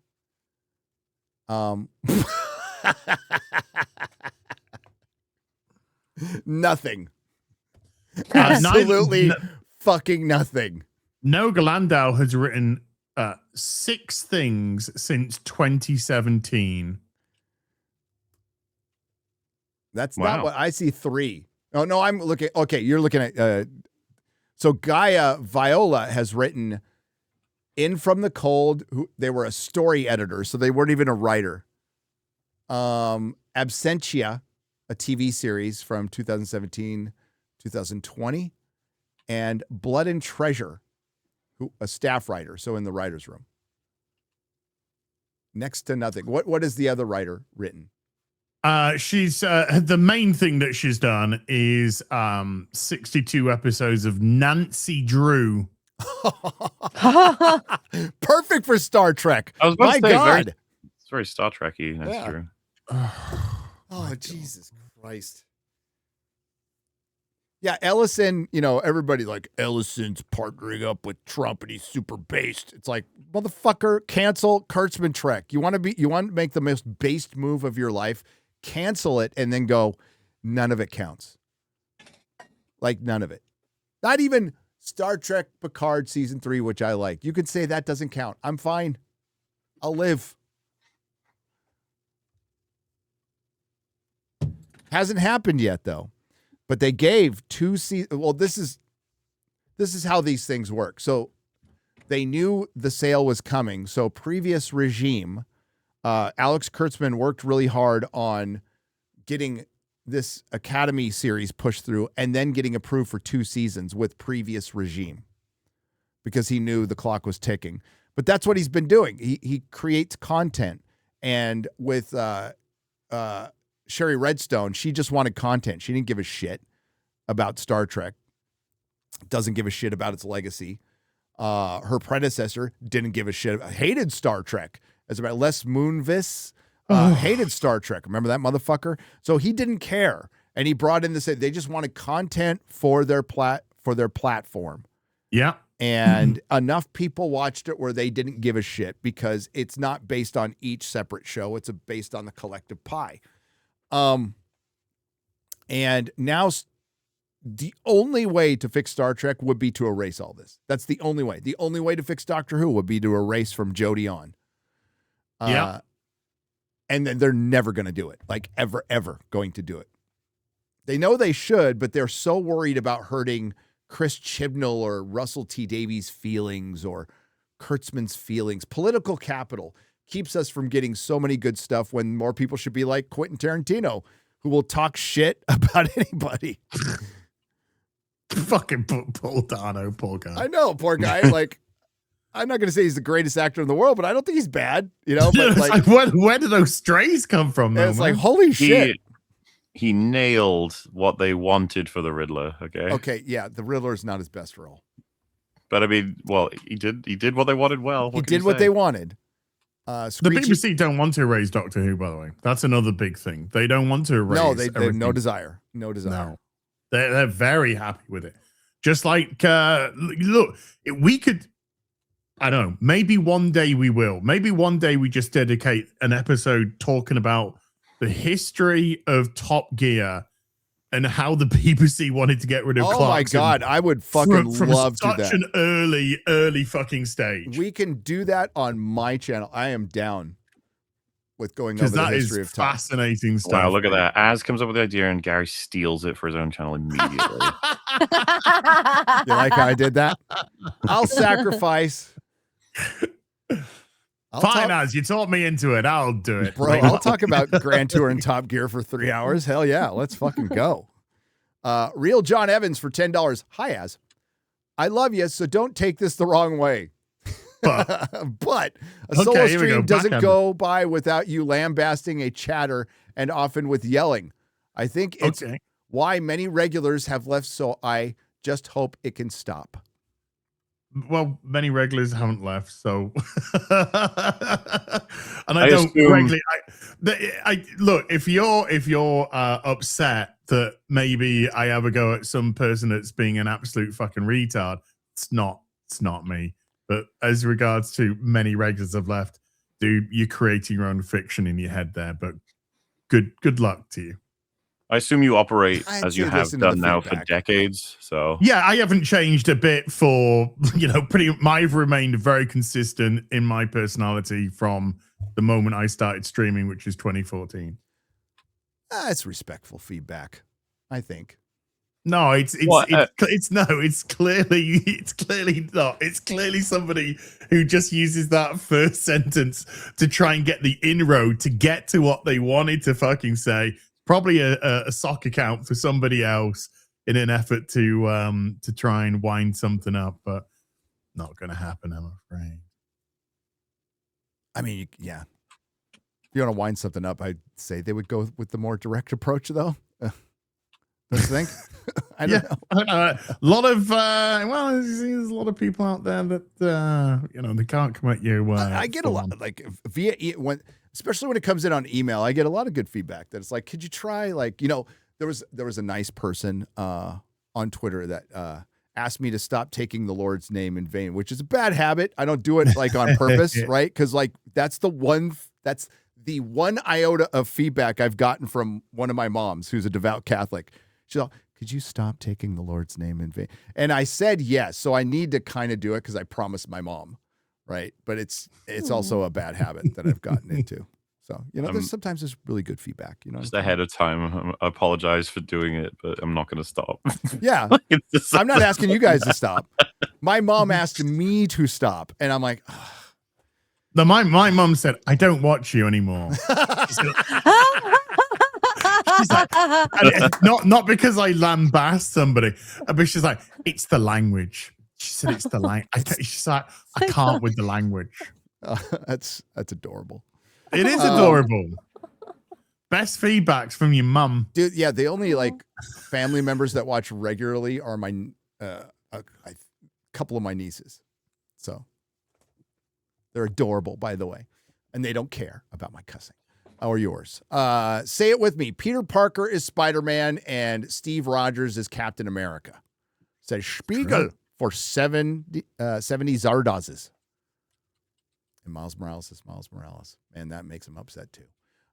Nothing. Absolutely fucking nothing. Noga Landau has written 6 things since 2017. That's not what I see. 3. Oh no, I'm looking. Okay, you're looking at. So Gaia Viola has written In From the Cold. They were a story editor, so they weren't even a writer. Absentia, a TV series from 2017, 2020, and Blood and Treasure, a staff writer, so in the writer's room. Next to nothing. What is the other writer written? She's the main thing that she's done is 62 episodes of Nancy Drew. Perfect for Star Trek. I was about My to say, God. it's very Star Trek-y. That's true. Oh, Jesus Christ. Yeah, Ellison, everybody like Ellison's partnering up with Trump and he's super based. It's like, motherfucker, cancel Kurtzman Trek. You want to make the most based move of your life, cancel it and then go, none of it counts. Like none of it. Not even Star Trek Picard season 3, which I like. You could say that doesn't count. I'm fine. I'll live. Hasn't happened yet though. But they gave 2 seasons. Well, this is how these things work. So they knew the sale was coming. So previous regime, Alex Kurtzman worked really hard on getting this Academy series pushed through and then getting approved for 2 seasons with previous regime because he knew the clock was ticking. But that's what he's been doing. He creates content. And with Sherry Redstone, she just wanted content. She didn't give a shit about Star Trek. Doesn't give a shit about its legacy. Her predecessor didn't give a shit. Hated Star Trek. As about Les Moonves, hated Star Trek. Remember that motherfucker? So he didn't care, and he brought in this. They just wanted content for their platform. Yeah, and enough people watched it where they didn't give a shit because it's not based on each separate show. It's based on the collective pie. And now the only way to fix Star Trek would be to erase all this. That's the only way. The only way to fix Doctor Who would be to erase from Jodie on. And then they're never going to do it. Like ever going to do it. They know they should, but they're so worried about hurting Chris Chibnall or Russell T. Davies' feelings or Kurtzman's feelings. Political capital keeps us from getting so many good stuff when more people should be like Quentin Tarantino, who will talk shit about anybody. Fucking Paul Dano, poor guy. I know, poor guy. Like, I'm not going to say he's the greatest actor in the world, but I don't think he's bad, But like, where do those strays come from? Though, it's like, holy shit. He nailed what they wanted for the Riddler. Okay, yeah, the Riddler is not his best role. But I mean, well, he did what they wanted. Well, he did what they wanted. The BBC don't want to erase Doctor Who, by the way. That's another big thing. They don't want to erase. No, they have no desire. No desire. No. They're very happy with it. Just like, look, we could, I don't know, maybe one day we will. Maybe one day we just dedicate an episode talking about the history of Top Gear and how the BBC wanted to get rid of Clarkson. Oh my God, I would fucking love to do that. Such an early fucking stage. We can do that on my channel. I am down. with going Because over the that is history of time. fascinating stuff. Wow, look at that. Az comes up with the idea and Gary steals it for his own channel immediately. You like how I did that? I'll sacrifice. Fine, Az, you taught me into it. I'll do it. Bro, I'll talk about Grand Tour and Top Gear for 3 hours. Hell yeah, let's fucking go. Real John Evans for $10. Hi, Az. I love you, so don't take this the wrong way. But a solo stream doesn't go by without you lambasting a chatter and often with yelling. I think it's why many regulars have left, so I just hope it can stop. Well, many regulars haven't left, so and I don't regularly. I look, if you're upset that maybe I have a go at some person that's being an absolute fucking retard, it's not me. But as regards to many regulars have left, dude, you're creating your own fiction in your head there. But good luck to you. I assume you operate as you have done now for decades. So yeah, I haven't changed a bit for, I've remained very consistent in my personality from the moment I started streaming, which is 2014. It's respectful feedback, I think. No, it's clearly not. It's clearly somebody who just uses that first sentence to try and get the inroad to get to what they wanted to fucking say. Probably a sock account for somebody else in an effort to try and wind something up, but not going to happen, I'm afraid. I mean, yeah. If you want to wind something up, I'd say they would go with the more direct approach, though. Don't you think? I don't know. A lot of there's a lot of people out there that they can't come at you. I get a lot especially when it comes in on email. I get a lot of good feedback that it's like, could you try there was a nice person on Twitter that asked me to stop taking the Lord's name in vain, which is a bad habit. I don't do it on purpose, right? Because that's the one iota of feedback I've gotten from one of my moms who's a devout Catholic. She's like, could you stop taking the Lord's name in vain? And I said yes, so I need to kind of do it because I promised my mom, right? But it's also a bad habit that I've gotten into. So sometimes there's really good feedback. Just ahead of time, I apologize for doing it, but I'm not going to stop. Yeah, I'm not asking you guys to stop. My mom asked me to stop, and I'm like, ugh. No, my mom said, I don't watch you anymore. She's like, not because I lambast somebody, but she's like, it's the language. She said it's the language. She's like, I can't with the language. That's adorable. It is adorable. Best feedbacks from your mum. Dude, yeah, the only family members that watch regularly are my a couple of my nieces. So they're adorable, by the way. And they don't care about my cussing. Or yours. Say it with me. Peter Parker is Spider-Man and Steve Rogers is Captain America. Says Spiegel for 70 Zardazes. And Miles Morales is Miles Morales. And that makes him upset too.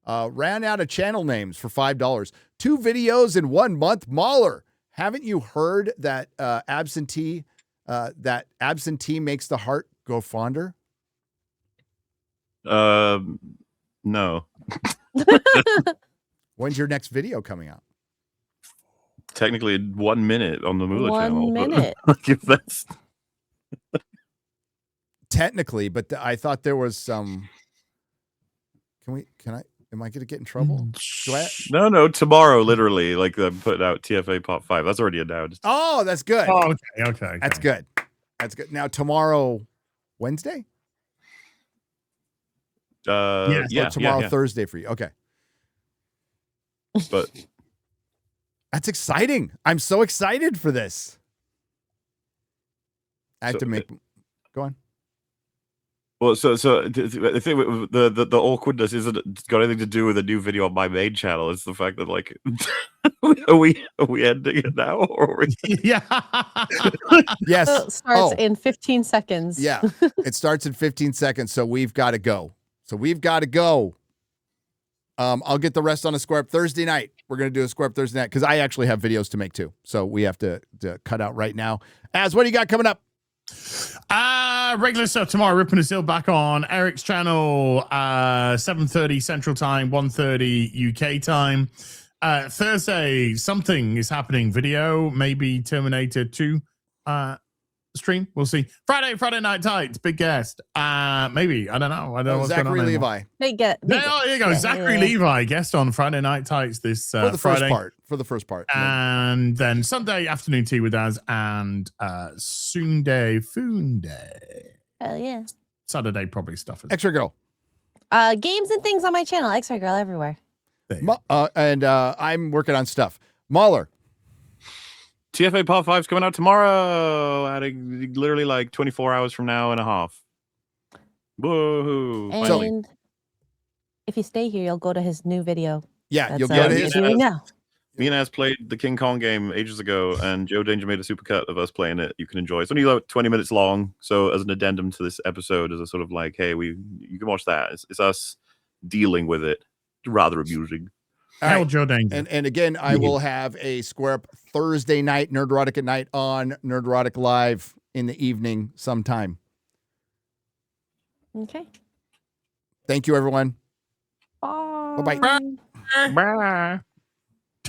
Ran out of channel names for $5. 2 videos in 1 month. MauLer. Haven't you heard that absentee makes the heart go fonder? No. When's your next video coming out? Technically 1 minute on the MauLer channel. 1 minute. If that's technically, but I thought there was some. Am I going to get in trouble? No, tomorrow, literally, put out TFA Pop 5. That's already announced. Oh, that's good. Oh, okay. That's good. That's good. Now, tomorrow, Wednesday? Tomorrow, Thursday for you. Okay. But that's exciting. I'm so excited for this. I have to make. Go on. Well, so the thing with the awkwardness isn't got anything to do with a new video on my main channel. It's the fact that are we ending it now or yeah. Yes. So it starts in 15 seconds. Yeah, it starts in 15 seconds. So we've got to go. I'll get the rest on a Square Up Thursday night. We're going to do a Square Up Thursday night because I actually have videos to make too. So we have to cut out right now. Az, what do you got coming up? Regular stuff tomorrow. Ripping us back on Eric's channel. 7:30 Central Time, 1:30 UK time. Thursday, something is happening. Video, maybe Terminator 2 stream. We'll see. Friday Night Tights, big guest. Maybe. I don't know. I don't know what's Zachary going on anymore. Levi. There you go. Zachary Levi, guest on Friday Night Tights this For the Friday. first part. And then Sunday afternoon tea with us and Sunday Foon Day. Hell yeah. Saturday probably stuff. Extra Girl. Games and things on my channel. X-Ray Girl everywhere. And I'm working on stuff. MauLer. TFA Pop 5's coming out tomorrow at literally like 24 hours from now and a half. Woohoo. And if you stay here, you'll go to his new video. Yeah, That's you'll get what his. you're doing now. Me and Az played the King Kong game ages ago, and Joe Danger made a supercut of us playing it. You can enjoy. It's only like 20 minutes long, so as an addendum to this episode, as a sort of like, hey, you can watch that. It's us dealing with it. Rather amusing. Hell, Joe Danger. And again, I will have a Square Up Thursday night, Nerdrotic at night on Nerdrotic Live in the evening sometime. Okay. Thank you, everyone. Bye. Bye-bye. Bye.